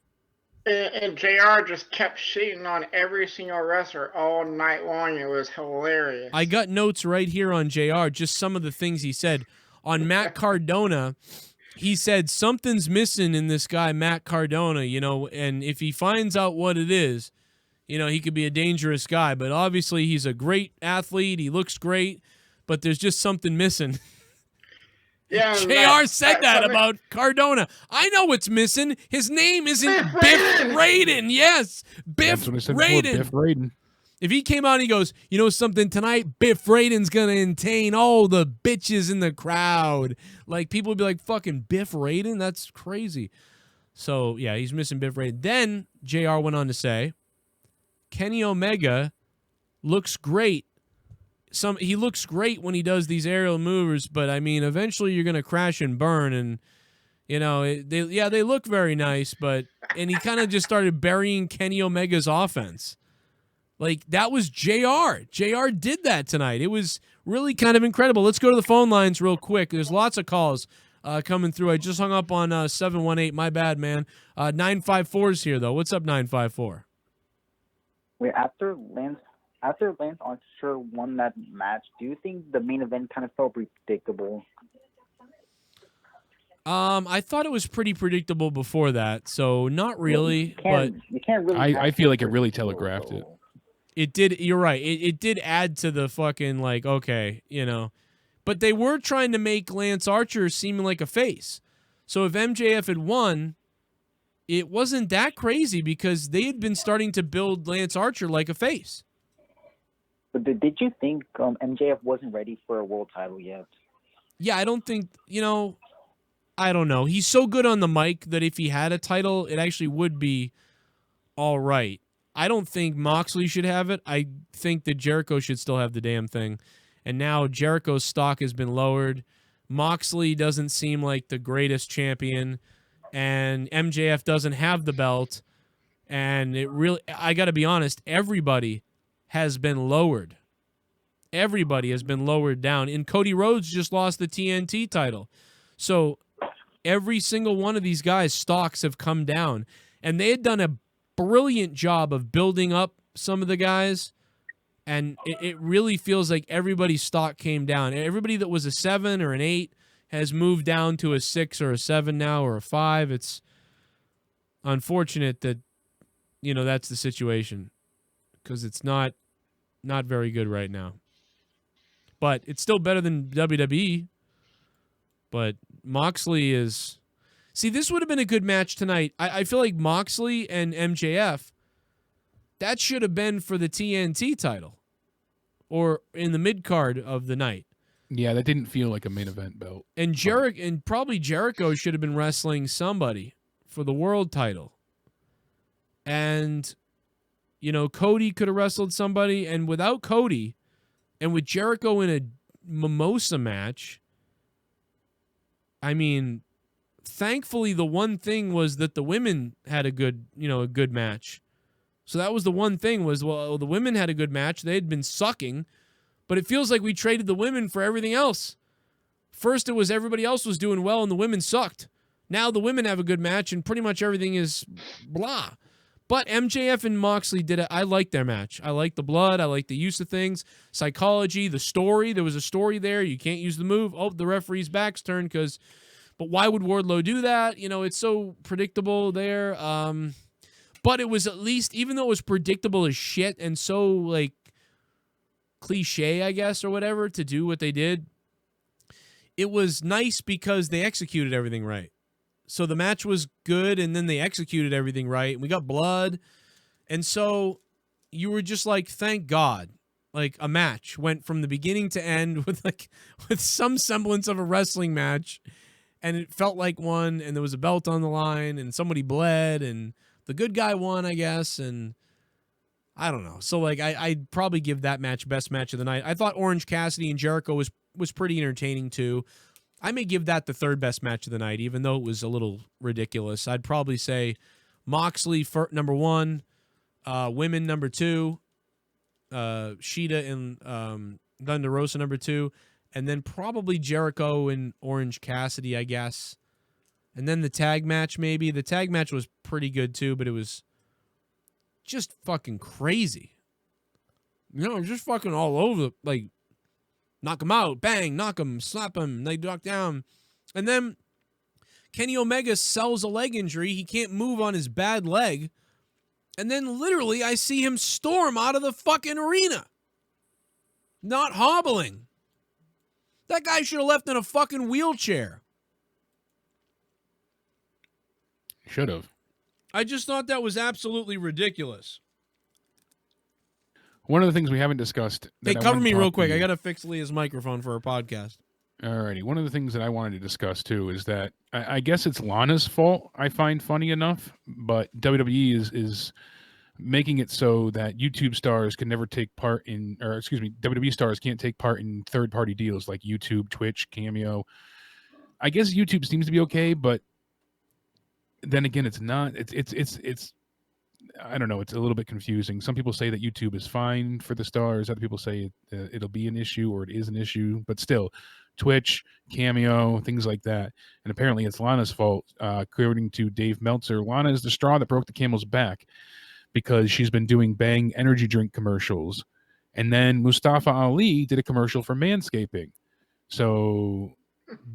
And JR just kept shitting on every single wrestler all night long. It was hilarious. I got notes right here on JR, just some of the things he said. On Matt Cardona, he said, something's missing in this guy, Matt Cardona, and if he finds out what it is, he could be a dangerous guy. But obviously he's a great athlete. He looks great, but there's just something missing. Yeah, JR said that about Cardona. I know what's missing. His name isn't Biff Raiden. Yes, Biff Raiden. Biff Raiden. If he came out and he goes, you know something, tonight Biff Raiden's going to entertain all the bitches in the crowd. Like, people would be like, fucking Biff Raiden? That's crazy. So, yeah, he's missing Biff Raiden. Then JR went on to say, Kenny Omega looks great. He looks great when he does these aerial movers, but I mean, eventually you're gonna crash and burn, and they look very nice, and he kind of just started burying Kenny Omega's offense. Like that was JR. JR did that tonight. It was really kind of incredible. Let's go to the phone lines real quick. There's lots of calls coming through. I just hung up on 718. My bad, man. 954's here though. What's up, 954? Wait, after Lance Archer won that match, do you think the main event kind of felt predictable? I thought it was pretty predictable before that, so not really. You can't really. I feel like it really telegraphed it. It did. You're right. It did add to the fucking okay, But they were trying to make Lance Archer seem like a face. So if MJF had won, it wasn't that crazy because they had been starting to build Lance Archer like a face. But did you think MJF wasn't ready for a world title yet? Yeah, I don't think, I don't know. He's so good on the mic that if he had a title, it actually would be all right. I don't think Moxley should have it. I think that Jericho should still have the damn thing. And now Jericho's stock has been lowered. Moxley doesn't seem like the greatest champion. And MJF doesn't have the belt. And I got to be honest, everybody has been lowered. Everybody has been lowered down. And Cody Rhodes just lost the TNT title. So every single one of these guys' stocks have come down. And they had done a brilliant job of building up some of the guys. And it really feels like everybody's stock came down. Everybody that was a 7 or an 8 has moved down to a 6 or a 7 now or a 5. It's unfortunate that, that's the situation because it's not very good right now. But it's still better than WWE. But Moxley is... See, this would have been a good match tonight. I feel like Moxley and MJF, that should have been for the TNT title or in the mid-card of the night. Yeah, that didn't feel like a main event belt. And probably Jericho should have been wrestling somebody for the world title. And, Cody could have wrestled somebody. And without Cody and with Jericho in a Mimosa match, I mean... Thankfully, the one thing was that the women had a good match. So that was the one thing was, well, the women had a good match. They had been sucking, but it feels like we traded the women for everything else. First, it was everybody else was doing well and the women sucked. Now the women have a good match and pretty much everything is blah. But MJF and Moxley did it. I liked their match. I liked the blood. I liked the use of things. Psychology, the story. There was a story there. You can't use the move. Oh, the referee's back's turned because... But why would Wardlow do that? It's so predictable there. But it was at least, even though it was predictable as shit and so, cliche, I guess, or whatever, to do what they did, it was nice because they executed everything right. So the match was good, and then they executed everything right, and we got blood. And so you were just like, thank God. Like, a match went from the beginning to end with some semblance of a wrestling match. And it felt like one, and there was a belt on the line, and somebody bled, and the good guy won, I guess. And I don't know. So like I'd probably give that match best match of the night. I thought Orange Cassidy and Jericho was pretty entertaining too. I may give that the third best match of the night, even though it was a little ridiculous. I'd probably say Moxley for number 1, women number 2, Sheeta and Thunder Rosa number 2, and then probably Jericho and Orange Cassidy, I guess. And then the tag match, maybe. The tag match was pretty good too, but it was just fucking crazy. You know, just fucking all over, like, knock him out, bang, knock him, slap him, they duck down. And then Kenny Omega sells a leg injury. He can't move on his bad leg. And then literally I see him storm out of the fucking arena. Not hobbling. That guy should have left in a fucking wheelchair. Should have. I just thought that was absolutely ridiculous. One of the things we haven't discussed. Hey, cover me real quick. I got to fix Leah's microphone for our podcast. Alrighty. One of the things that I wanted to discuss too is that I guess it's Lana's fault. I find funny enough, but WWE is making it so that YouTube stars can never take part in, or excuse me, WWE stars can't take part in third-party deals like YouTube, Twitch, Cameo. I guess YouTube seems to be okay, but then again, it's not. It's. I don't know. It's a little bit confusing. Some people say that YouTube is fine for the stars. Other people say it'll be an issue or it is an issue. But still, Twitch, Cameo, things like that. And apparently it's Lana's fault. According to Dave Meltzer, Lana is the straw that broke the camel's back because she's been doing Bang energy drink commercials. And then Mustafa Ali did a commercial for Manscaping. So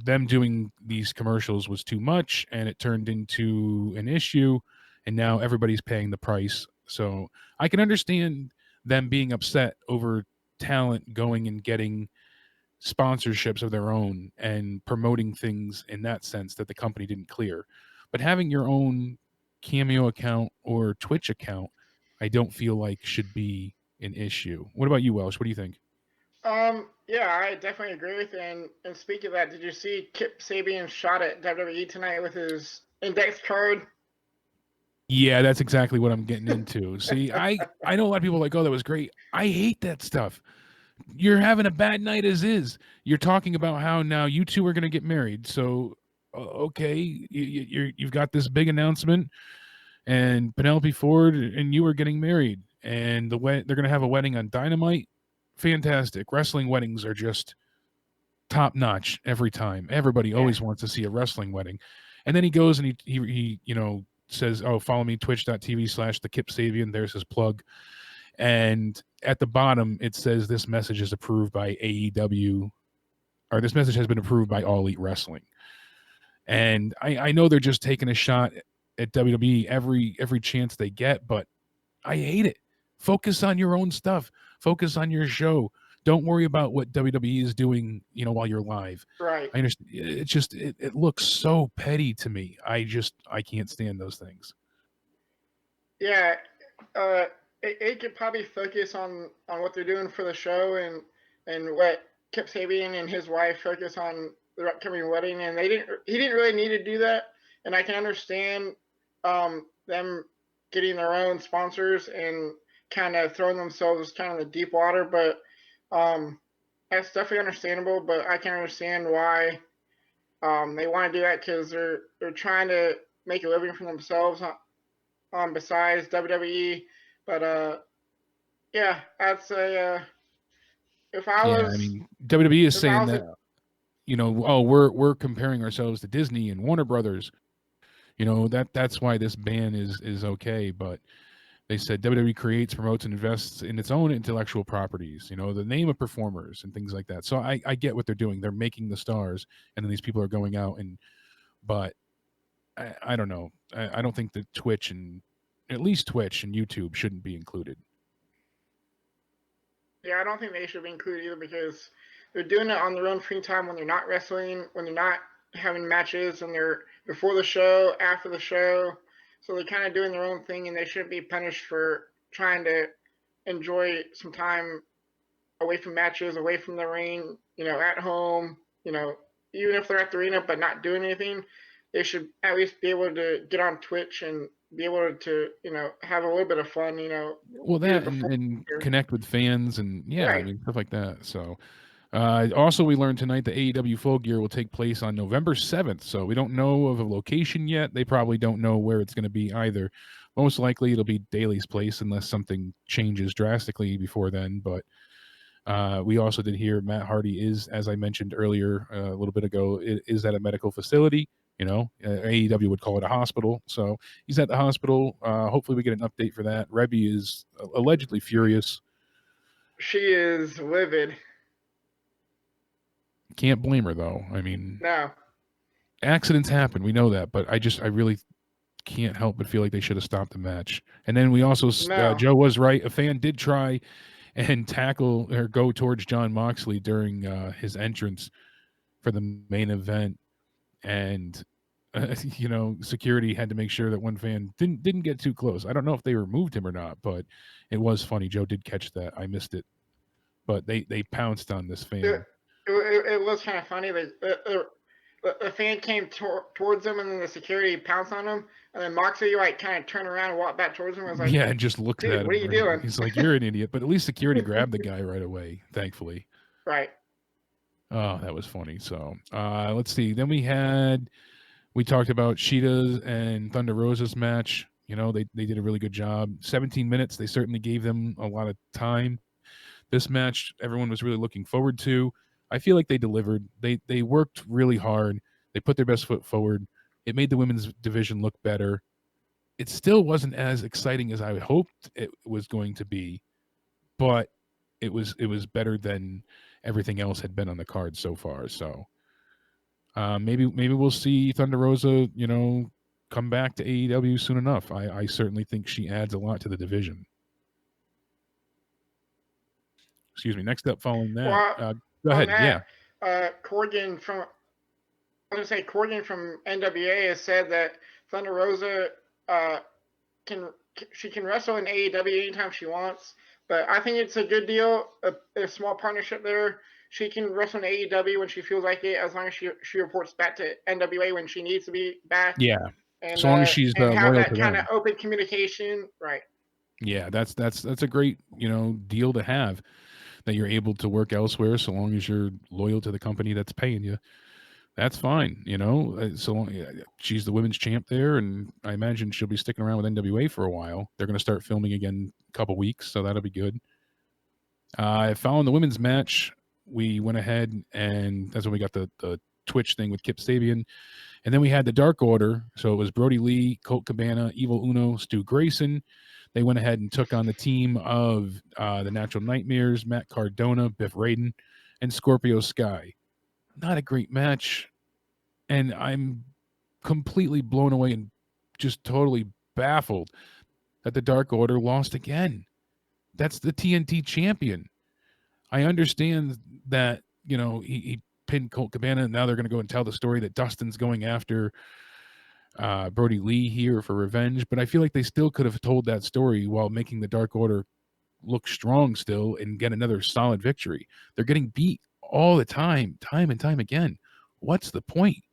them doing these commercials was too much, and it turned into an issue. And now everybody's paying the price. So I can understand them being upset over talent going and getting sponsorships of their own and promoting things in that sense that the company didn't clear. But having your own Cameo account or Twitch account, I don't feel like should be an issue. What about you, Welsh? What do you think? Yeah, I definitely agree with you. And speaking of that, did you see Kip Sabian's shot at WWE tonight with his index card? Yeah, that's exactly what I'm getting into. See, I know a lot of people are like, oh, that was great. I hate that stuff. You're having a bad night as is. You're talking about how now you two are going to get married. So, okay, you've got this big announcement, and Penelope Ford and you are getting married, and they're going to have a wedding on Dynamite. Fantastic. Wrestling weddings are just top notch every time. Everybody always wants to see a wrestling wedding. And then he goes and he says, oh, follow me, twitch.tv/thekipsabian. There's his plug. And at the bottom, it says this message is approved by AEW, or this message has been approved by All Elite Wrestling. And I know they're just taking a shot at WWE every chance they get, but I hate it. Focus on your own stuff. Focus on your show. Don't worry about what WWE is doing, while you're live. Right. I understand. It's just it looks so petty to me. I can't stand those things. Yeah, it could probably focus on what they're doing for the show and what Kip Sabian and his wife focus on their upcoming wedding, and he didn't really need to do that. And I can understand them getting their own sponsors and kind of throwing themselves kind of in the deep water, but that's definitely understandable. But I can understand why they want to do that, because they're trying to make a living for themselves besides WWE. But yeah, that's a if I was. I mean, WWE is saying that we're comparing ourselves to Disney and Warner Brothers. That's why this ban is okay, but they said WWE creates, promotes, and invests in its own intellectual properties, the name of performers and things like that. So I get what they're doing. They're making the stars, and then these people are going out but I don't know. I don't think that at least Twitch and YouTube shouldn't be included. Yeah, I don't think they should be included either, because they're doing it on their own free time when they're not wrestling, when they're not having matches, and they're before the show, after the show. So they're kind of doing their own thing, and they shouldn't be punished for trying to enjoy some time away from matches, away from the ring, at home, even if they're at the arena but not doing anything. They should at least be able to get on Twitch and be able to, have a little bit of fun, Well, that and connect with fans and I Right. mean stuff like that. So, also we learned tonight the AEW Full Gear will take place on November 7th. So we don't know of a location yet. They probably don't know where it's going to be either. Most likely it'll be Daly's place unless something changes drastically before then. But we also did hear Matt Hardy is, as I mentioned earlier a little bit ago, is at a medical facility. AEW would call it a hospital. So he's at the hospital. Hopefully we get an update for that. Rebby is allegedly furious. She is livid. Can't blame her, though. I mean, No. accidents happen. We know that. But I really can't help but feel like they should have stopped the match. And then we also, No. Joe was right. A fan did try and tackle or go towards Jon Moxley during his entrance for the main event. And security had to make sure that one fan didn't get too close. I don't know if they removed him or not, but it was funny. Joe did catch that. I missed it, but they pounced on this fan. It was kind of funny. The fan came towards him, and then the security pounced on him, and then Moxley kind of turned around and walked back towards him. I was like, and just looked at him. What are you doing? He's like, "You're an idiot," but at least security grabbed the guy right away. Thankfully. Right. Oh, that was funny. So let's see. Then we talked about Sheeta's and Thunder Rosa's match. They did a really good job. 17 minutes. They certainly gave them a lot of time. This match, everyone was really looking forward to. I feel like they delivered. They worked really hard. They put their best foot forward. It made the women's division look better. It still wasn't as exciting as I hoped it was going to be, but it was better than everything else had been on the card so far. So maybe we'll see Thunder Rosa, come back to AEW soon enough. I certainly think she adds a lot to the division. Excuse me. Next up, following that, go ahead. Corgan from NWA has said that Thunder Rosa can wrestle in AEW anytime she wants. But I think it's a good deal, a small partnership there. She can wrestle in AEW when she feels like it, as long as she reports back to NWA when she needs to be back. Yeah, and, as long as she's and have loyal that to kind them. of open communication, right? Yeah, that's a great deal to have, that you're able to work elsewhere so long as you're loyal to the company that's paying you. That's fine, so long, she's the women's champ there, and I imagine she'll be sticking around with NWA for a while. They're going to start filming again in a couple weeks, so that'll be good. Following the women's match, we went ahead, and that's when we got the Twitch thing with Kip Sabian. And then we had the Dark Order. So it was Brody Lee, Colt Cabana, Evil Uno, Stu Grayson. They went ahead and took on the team of the Natural Nightmares, Matt Cardona, Biff Raiden, and Scorpio Sky. Not a great match. And I'm completely blown away and just totally baffled that the Dark Order lost again. That's the TNT champion. I understand that, he pinned Colt Cabana, and now they're going to go and tell the story that Dustin's going after Brody Lee here for revenge. But I feel like they still could have told that story while making the Dark Order look strong still and get another solid victory. They're getting beat all the time and time again. What's the point?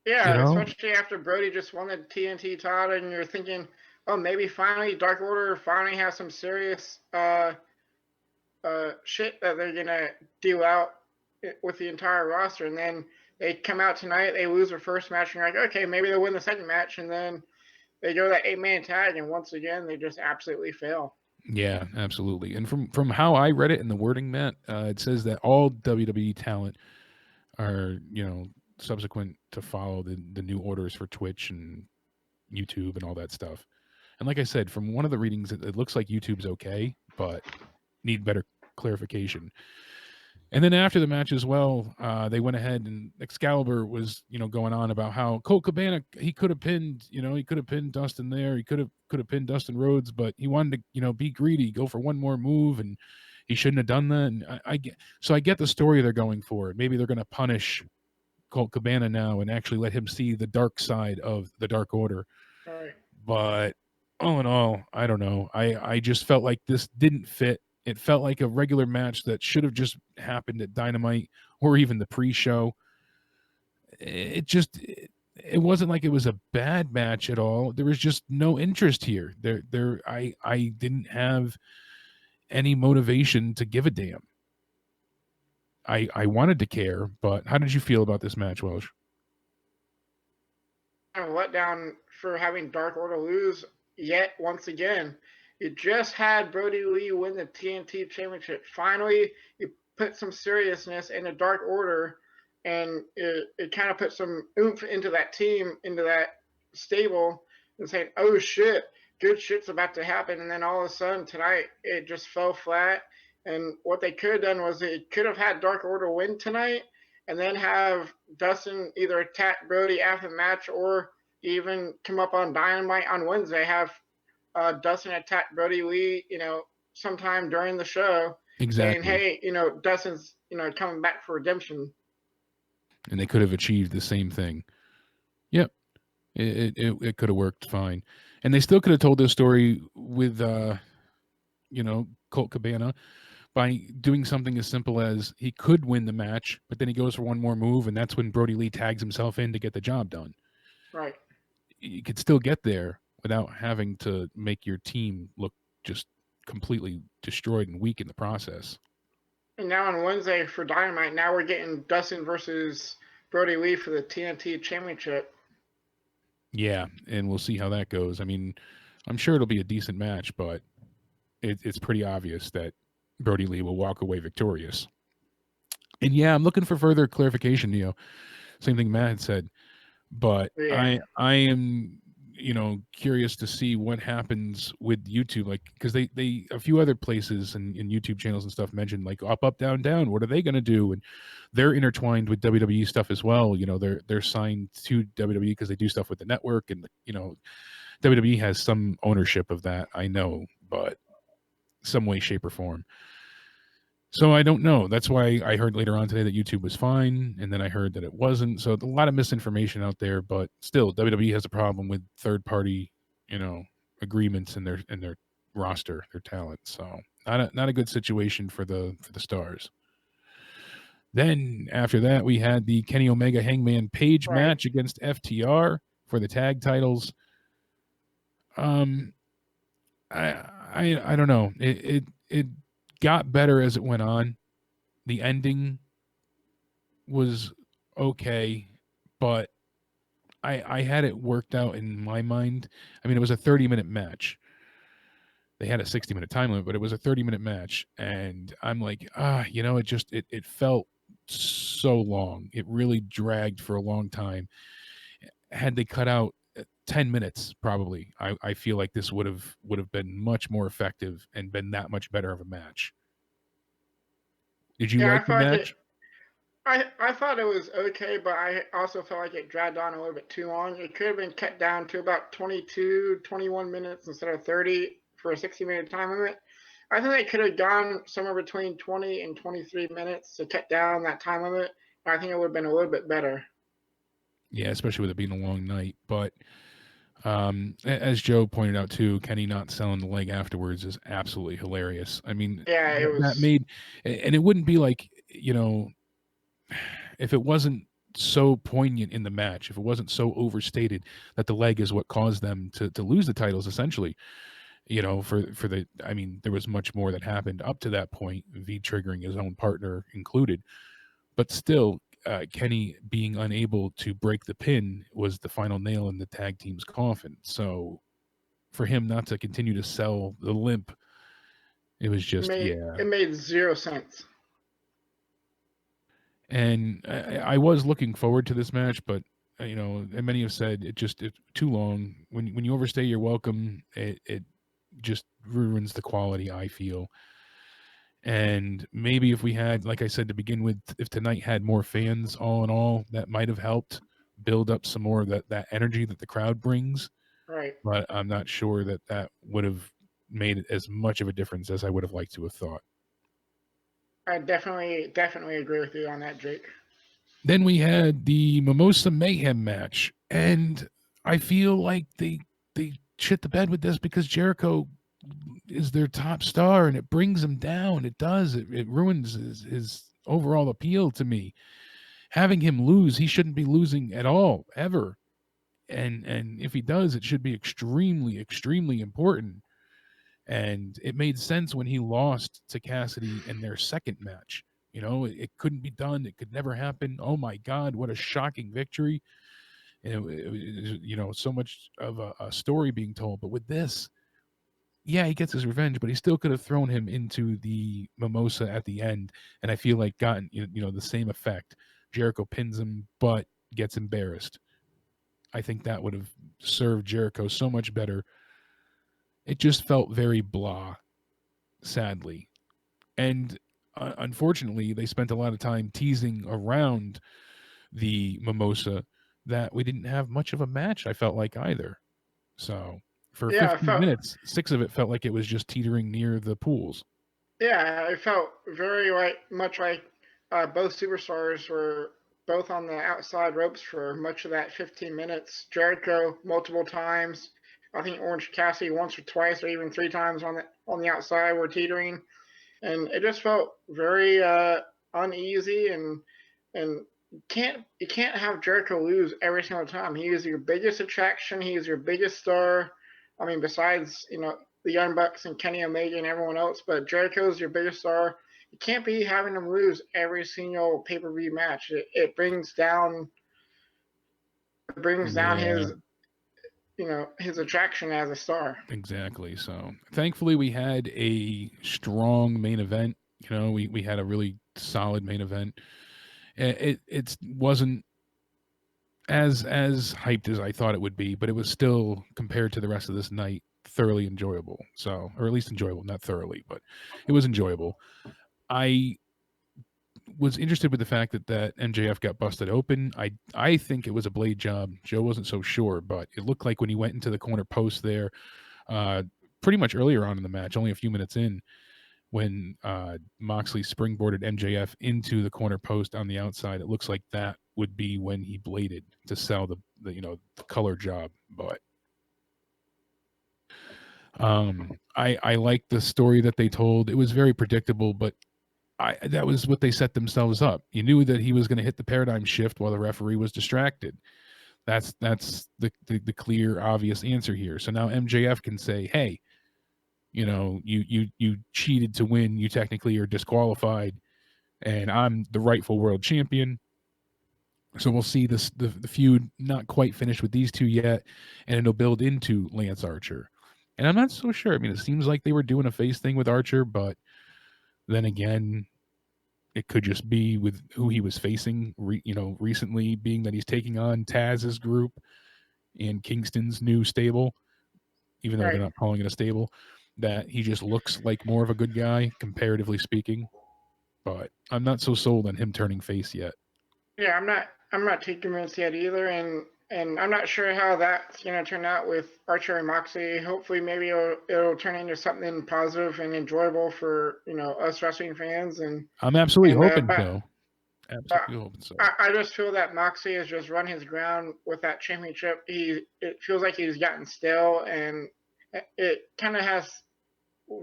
Yeah, especially after Brody just won the TNT title, and you're thinking, oh, maybe finally Dark Order finally has some serious shit that they're gonna deal out with the entire roster, and then they come out tonight, they lose their first match, and you're like, okay, maybe they'll win the second match, and then they go that 8-man tag, and once again they just absolutely fail. Yeah, absolutely. And from how I read it in the wording, Matt, it says that all WWE talent are subsequent to follow the new orders for Twitch and YouTube and all that stuff. And like I said, from one of the readings, it looks like YouTube's okay, but need better clarification. And then after the match as well, they went ahead, and Excalibur was, going on about how Colt Cabana, he could have pinned Dustin there. He could have pinned Dustin Rhodes, but he wanted to, be greedy, go for one more move, and he shouldn't have done that. And I get the story they're going for. Maybe they're going to punish Colt Cabana now and actually let him see the dark side of the Dark Order. All right. But all in all, I don't know. I just felt like this didn't fit. It felt like a regular match that should have just happened at Dynamite or even the pre-show. It just it wasn't like it was a bad match at all. There was just no interest here. I didn't have any motivation to give a damn. I wanted to care, but how did you feel about this match, Welsh? Kind of let down for having Dark Order lose yet once again. You just had Brody Lee win the TNT Championship. Finally, you put some seriousness in the Dark Order, and it kind of put some oomph into that team, into that stable, and saying, oh shit, good shit's about to happen. And then all of a sudden tonight, it just fell flat. And what they could have done was they could have had Dark Order win tonight, and then have Dustin either attack Brody after the match, or even come up on Dynamite on Wednesday, have Dustin attack Brody Lee, sometime during the show. Exactly. Saying, hey, Dustin's, coming back for redemption. And they could have achieved the same thing. Yep. It could have worked fine. And they still could have told this story with, Colt Cabana by doing something as simple as he could win the match, but then he goes for one more move, and that's when Brody Lee tags himself in to get the job done. Right. You could still get there without having to make your team look just completely destroyed and weak in the process. And now on Wednesday for Dynamite, now we're getting Dustin versus Brody Lee for the TNT Championship. Yeah, and we'll see how that goes. I mean, I'm sure it'll be a decent match, but it's pretty obvious that Brody Lee will walk away victorious. And yeah, I'm looking for further clarification, Neo. Same thing Matt had said. But yeah. I am, curious to see what happens with YouTube, like, because they a few other places and YouTube channels and stuff mentioned like up, down, down. What are they going to do? And they're intertwined with WWE stuff as well. They're signed to WWE because they do stuff with the network, and WWE has some ownership of that, I know, but some way, shape, or form. So I don't know. That's why I heard later on today that YouTube was fine, and then I heard that it wasn't. So a lot of misinformation out there, but still, WWE has a problem with third-party, agreements in their roster, their talent. So not a good situation for the Stars. Then after that, we had the Kenny Omega Hangman Page match against FTR for the tag titles. I don't know. It got better as it went on. The ending was okay, but I had it worked out in my mind. I mean, it was a 30-minute match. They had a 60-minute time limit, but it was a 30-minute match, and I'm like, it felt so long. It really dragged for a long time. Had they cut out 10 minutes, probably, I feel like this would have been much more effective and been that much better of a match. Did you like the match? I thought it was okay, but I also felt like it dragged on a little bit too long. It could have been cut down to about 22, 21 minutes instead of 30 for a 60-minute time limit. I think they could have gone somewhere between 20 and 23 minutes to cut down that time limit. I think it would have been a little bit better. Yeah, especially with it being a long night. But as Joe pointed out too, Kenny not selling the leg afterwards is absolutely hilarious. I mean, yeah, it was that made, and it wouldn't be like, if it wasn't so poignant in the match, if it wasn't so overstated that the leg is what caused them to lose the titles, essentially, there was much more that happened up to that point, V triggering his own partner included, but still, Kenny being unable to break the pin was the final nail in the tag team's coffin. So for him not to continue to sell the limp, it was just, it made zero sense. And I was looking forward to this match, but and many have said it's too long. When you overstay your welcome, it just ruins the quality, I feel. And maybe if we had, like I said to begin with, if tonight had more fans, all in all, that might have helped build up some more of that energy that the crowd brings. Right. But I'm not sure that would have made as much of a difference as I would have liked to have thought. I definitely agree with you on that, Jake. Then we had the Mimosa Mayhem match, and I feel like they shit the bed with this because Jericho is their top star, and it brings him down. It does. It ruins his overall appeal to me. Having him lose, he shouldn't be losing at all, ever. And if he does, it should be extremely, extremely important. And it made sense when he lost to Cassidy in their second match. It couldn't be done. It could never happen. Oh my God, what a shocking victory. And it was, so much of a story being told. But with this, yeah, he gets his revenge, but he still could have thrown him into the Mimosa at the end. And I feel like gotten, the same effect. Jericho pins him, but gets embarrassed. I think that would have served Jericho so much better. It just felt very blah, sadly. And unfortunately, they spent a lot of time teasing around the Mimosa that we didn't have much of a match, I felt like, either. So for 15 minutes, 6 of it felt like it was just teetering near the pools. Yeah, it felt very much like both superstars were both on the outside ropes for much of that 15 minutes. Jericho multiple times. I think Orange Cassidy once or twice or even 3 times on the outside were teetering. And it just felt very uneasy, and you can't have Jericho lose every single time. He is your biggest attraction. He is your biggest star. I mean, besides the Young Bucks and Kenny Omega and everyone else, but Jericho's your biggest star. You can't be having him lose every single pay-per-view match. It brings down his his attraction as a star. Exactly. So thankfully we had a strong main event. We had a really solid main event. It wasn't as hyped as I thought it would be, but it was still, compared to the rest of this night, thoroughly enjoyable. So, or at least enjoyable, not thoroughly, but it was enjoyable. I was interested with the fact that MJF got busted open. I think it was a blade job. Joe wasn't so sure, but it looked like when he went into the corner post there, pretty much earlier on in the match, only a few minutes in, when Moxley springboarded MJF into the corner post on the outside, it looks like that would be when he bladed to sell the color job. But I like the story that they told. It was very predictable, but that was what they set themselves up. You knew that he was going to hit the paradigm shift while the referee was distracted. That's the clear, obvious answer here. So now MJF can say, hey, you cheated to win. You technically are disqualified, and I'm the rightful world champion. So we'll see the feud not quite finished with these two yet, and it'll build into Lance Archer. And I'm not so sure. I mean, it seems like they were doing a face thing with Archer, but then again, it could just be with who he was facing, recently, being that he's taking on Taz's group and Kingston's new stable, even though they're not calling it a stable, that he just looks like more of a good guy, comparatively speaking. But I'm not so sold on him turning face yet. Yeah, I'm not too convinced yet either, and I'm not sure how that's going to turn out with Archer and Moxley. Hopefully, maybe it'll turn into something positive and enjoyable for us wrestling fans. And I'm absolutely hoping so. Absolutely hoping so. I just feel that Moxley has just run his ground with that championship. It feels like he's gotten stale, and it kind of has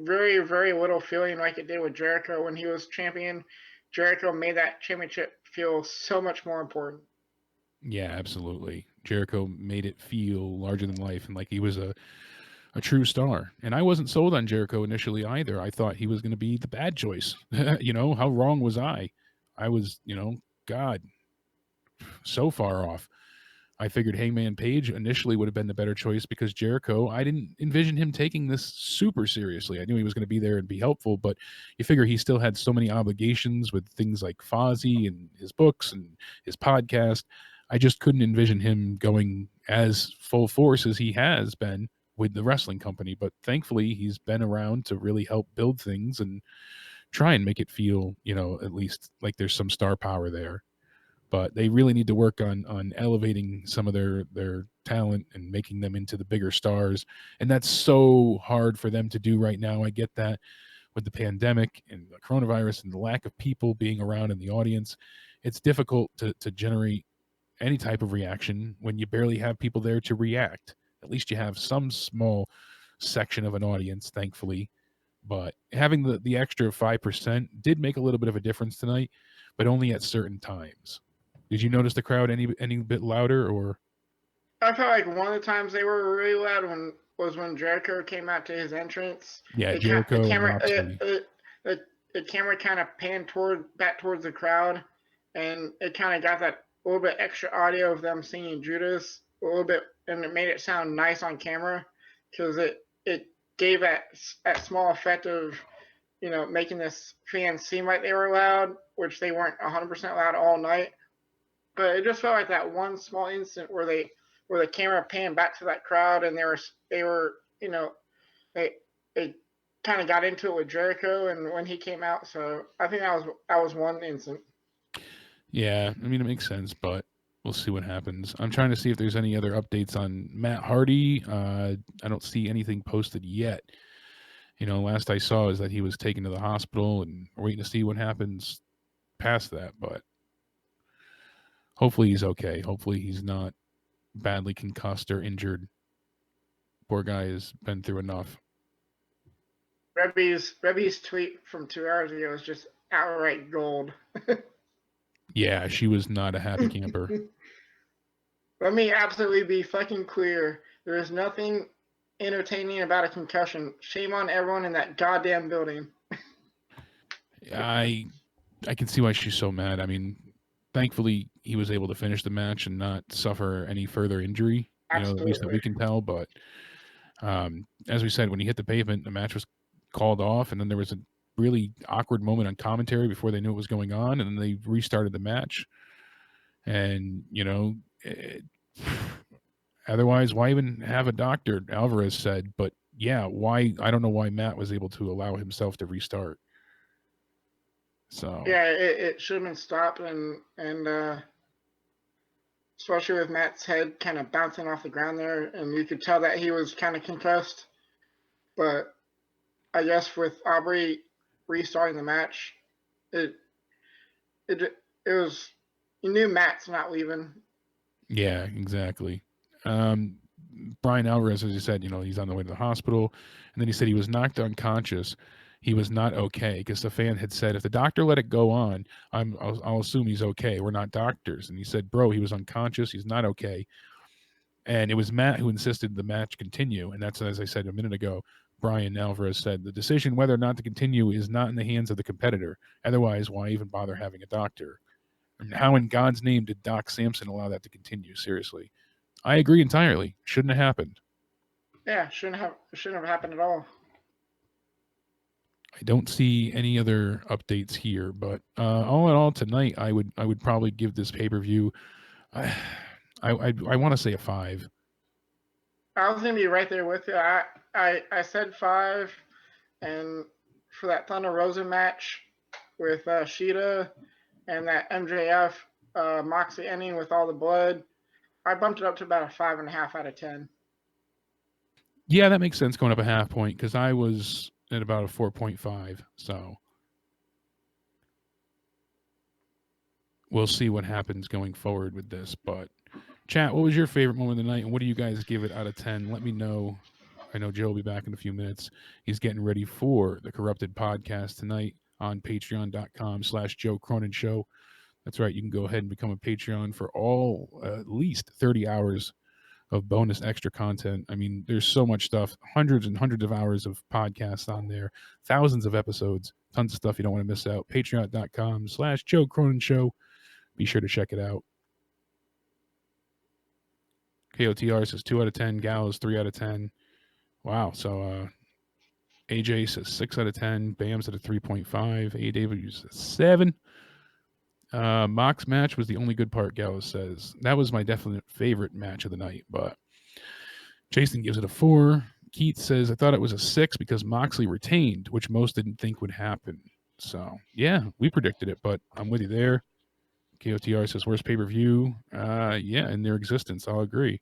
very, very little feeling like it did with Jericho when he was champion. Jericho made that championship feel so much more important. Yeah, absolutely. Jericho made it feel larger than life and like he was a true star. And I wasn't sold on Jericho initially either. I thought he was going to be the bad choice. How wrong was I? I was, God, so far off. I figured Hangman Page initially would have been the better choice because Jericho, I didn't envision him taking this super seriously. I knew he was going to be there and be helpful, but you figure he still had so many obligations with things like Fozzy and his books and his podcast. I just couldn't envision him going as full force as he has been with the wrestling company. But thankfully, he's been around to really help build things and try and make it feel, at least like there's some star power there. But they really need to work on elevating some of their talent and making them into the bigger stars. And that's so hard for them to do right now. I get that with the pandemic and the coronavirus and the lack of people being around in the audience. It's difficult to generate any type of reaction when you barely have people there to react. At least you have some small section of an audience, thankfully. But having the extra 5% did make a little bit of a difference tonight, but only at certain times. Did you notice the crowd any bit louder or? I felt like one of the times they were really loud was when Jericho came out to his entrance. Yeah, The Jericho and camera, Roxy. the camera kind of panned back towards the crowd, and it kind of got that little bit extra audio of them singing Judas a little bit, and it made it sound nice on camera because it gave that small effect of, you know, making this fans seem like they were loud, which they weren't 100% loud all night. But it just felt like that one small instant where the camera panned back to that crowd, and they were you know, they kind of got into it with Jericho and when he came out. So I think that was one instant. Yeah, I mean, it makes sense, but we'll see what happens. I'm trying to see if there's any other updates on Matt Hardy. I don't see anything posted yet. You know, last I saw is that he was taken to the hospital, and we're waiting to see what happens past that. But hopefully he's okay. Hopefully he's not badly concussed or injured. Poor guy has been through enough. Rebby's tweet from 2 hours ago was just outright gold. Yeah, she was not a happy camper. Let me absolutely be fucking clear. There is nothing entertaining about a concussion. Shame on everyone in that goddamn building. I can see why she's so mad. I mean, thankfully he was able to finish the match and not suffer any further injury. You know, at least that we can tell. But as we said, when he hit the pavement, the match was called off, and then there was a really awkward moment on commentary before they knew what was going on, and then they restarted the match. And you know, otherwise, why even have a doctor? Alvarez said, but yeah, why? I don't know why Matt was able to allow himself to restart. So yeah, it should have been stopped, and especially with Matt's head kind of bouncing off the ground there, and you could tell that he was kind of concussed. But I guess with Aubrey restarting the match, it was, you knew Matt's not leaving. Yeah, exactly. Brian Alvarez, as you said, you know, he's on the way to the hospital, and then he said he was knocked unconscious. He was not okay because the fan had said, if the doctor let it go on, I'll assume he's okay. We're not doctors. And he said, bro, he was unconscious. He's not okay. And it was Matt who insisted the match continue. And that's, as I said a minute ago, Brian Alvarez said, the decision whether or not to continue is not in the hands of the competitor. Otherwise, why even bother having a doctor? And how in God's name did Doc Sampson allow that to continue? Seriously. I agree entirely. Shouldn't have happened. Yeah, shouldn't have happened at all. I don't see any other updates here, but all in all, tonight I would probably give this pay-per-view. I want to say a 5. I was gonna be right there with you. I said 5, and for that Thunder Rosa match with Shida and that MJF Moxley ending with all the blood, I bumped it up to about a 5.5 out of 10. Yeah, that makes sense going up a half point because I was at about a 4.5. So we'll see what happens going forward with this. But chat, what was your favorite moment of the night, and what do you guys give it out of 10? Let me know. I know Joe will be back in a few minutes. He's getting ready for the Corrupted podcast tonight on patreon.com/Joe Cronin Show. That's right. You can go ahead and become a Patreon for all at least 30 hours of bonus extra content. I mean, there's so much stuff, hundreds and hundreds of hours of podcasts on there, thousands of episodes, tons of stuff you don't want to miss out. Patreon.com/Joe Cronin Show. Be sure to check it out. KOTR says 2 out of 10. Gallows 3 out of 10. Wow. So AJ says 6 out of 10. Bam's at a 3.5. AEW says 7. Mox match was the only good part, Gallows says. That was my definite favorite match of the night, but Jason gives it a 4. Keith says, I thought it was a 6 because Moxley retained, which most didn't think would happen. So, yeah, we predicted it, but I'm with you there. KOTR says, worst pay-per-view? Yeah, in their existence, I'll agree.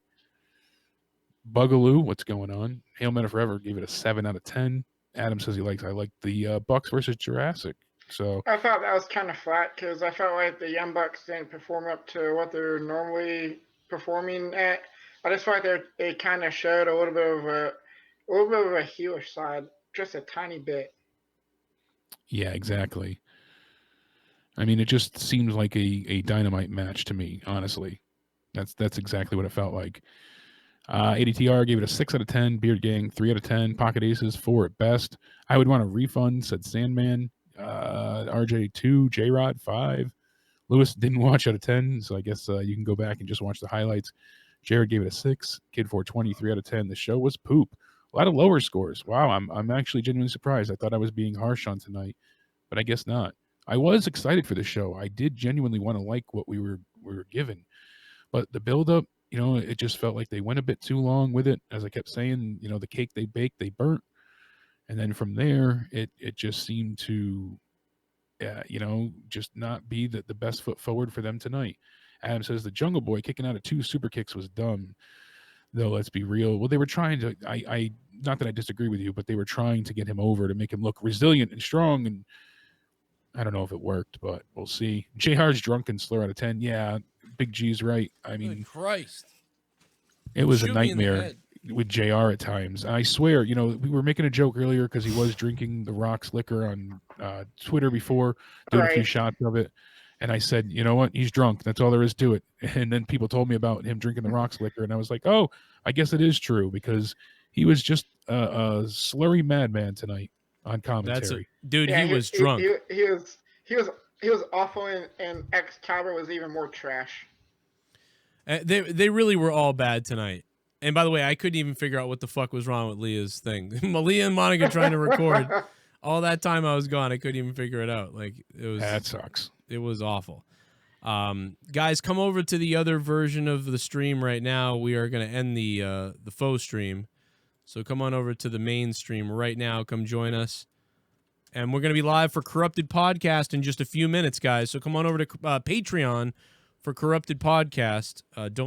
Bugaloo, what's going on? Hail Meta Forever gave it a 7 out of 10. Adam says I like the Bucks versus Jurassic. So I thought that was kind of flat because I felt like the Young Bucks didn't perform up to what they're normally performing at. I just felt like they kind of showed a little bit of a heelish side, just a tiny bit. Yeah, exactly. I mean, it just seems like a Dynamite match to me, honestly. That's exactly what it felt like. ADTR gave it a 6 out of 10. Beard Gang 3 out of 10. Pocket Aces 4 at best. I would want a refund, said Sandman. RJ 2, J Rod 5. Lewis didn't watch out of 10, so I guess you can go back and just watch the highlights. Jared gave it a 6. Kid 420 3 out of 10. The show was poop. A lot of lower scores. Wow, I'm actually genuinely surprised. I thought I was being harsh on tonight, but I guess not. I was excited for the show. I did genuinely want to like what we were given, but the build-up, you know, it just felt like they went a bit too long with it. As I kept saying, you know, the cake they baked, they burnt, and then from there, it just seemed to, you know, just not be the best foot forward for them tonight. Adam says the Jungle Boy kicking out of 2 super kicks was dumb. Though, let's be real. Well, they were trying to, I not that I disagree with you, but they were trying to get him over to make him look resilient and strong, and I don't know if it worked, but we'll see. JR's drunken slur out of 10. Yeah, Big G's right. I mean, Good Christ. it was a Shoot me in the nightmare head. with JR at times. I swear, you know, we were making a joke earlier because he was drinking the Rock's liquor on Twitter before, doing a few shots of it. And I said, you know what? He's drunk. That's all there is to it. And then people told me about him drinking the Rock's liquor. And I was like, oh, I guess it is true because he was just a slurry madman tonight on commentary. Dude, he was drunk. He was awful, and Excalibur was even more trash. They really were all bad tonight. And by the way, I couldn't even figure out what the fuck was wrong with Leah's thing. Leah and Monica trying to record. All that time I was gone, I couldn't even figure it out. Like it was. That sucks. It was awful. Guys, come over to the other version of the stream right now. We are going to end the faux stream. So come on over to the main stream right now. Come join us. And we're going to be live for Corrupted Podcast in just a few minutes, guys. So come on over to Patreon for Corrupted Podcast. Don't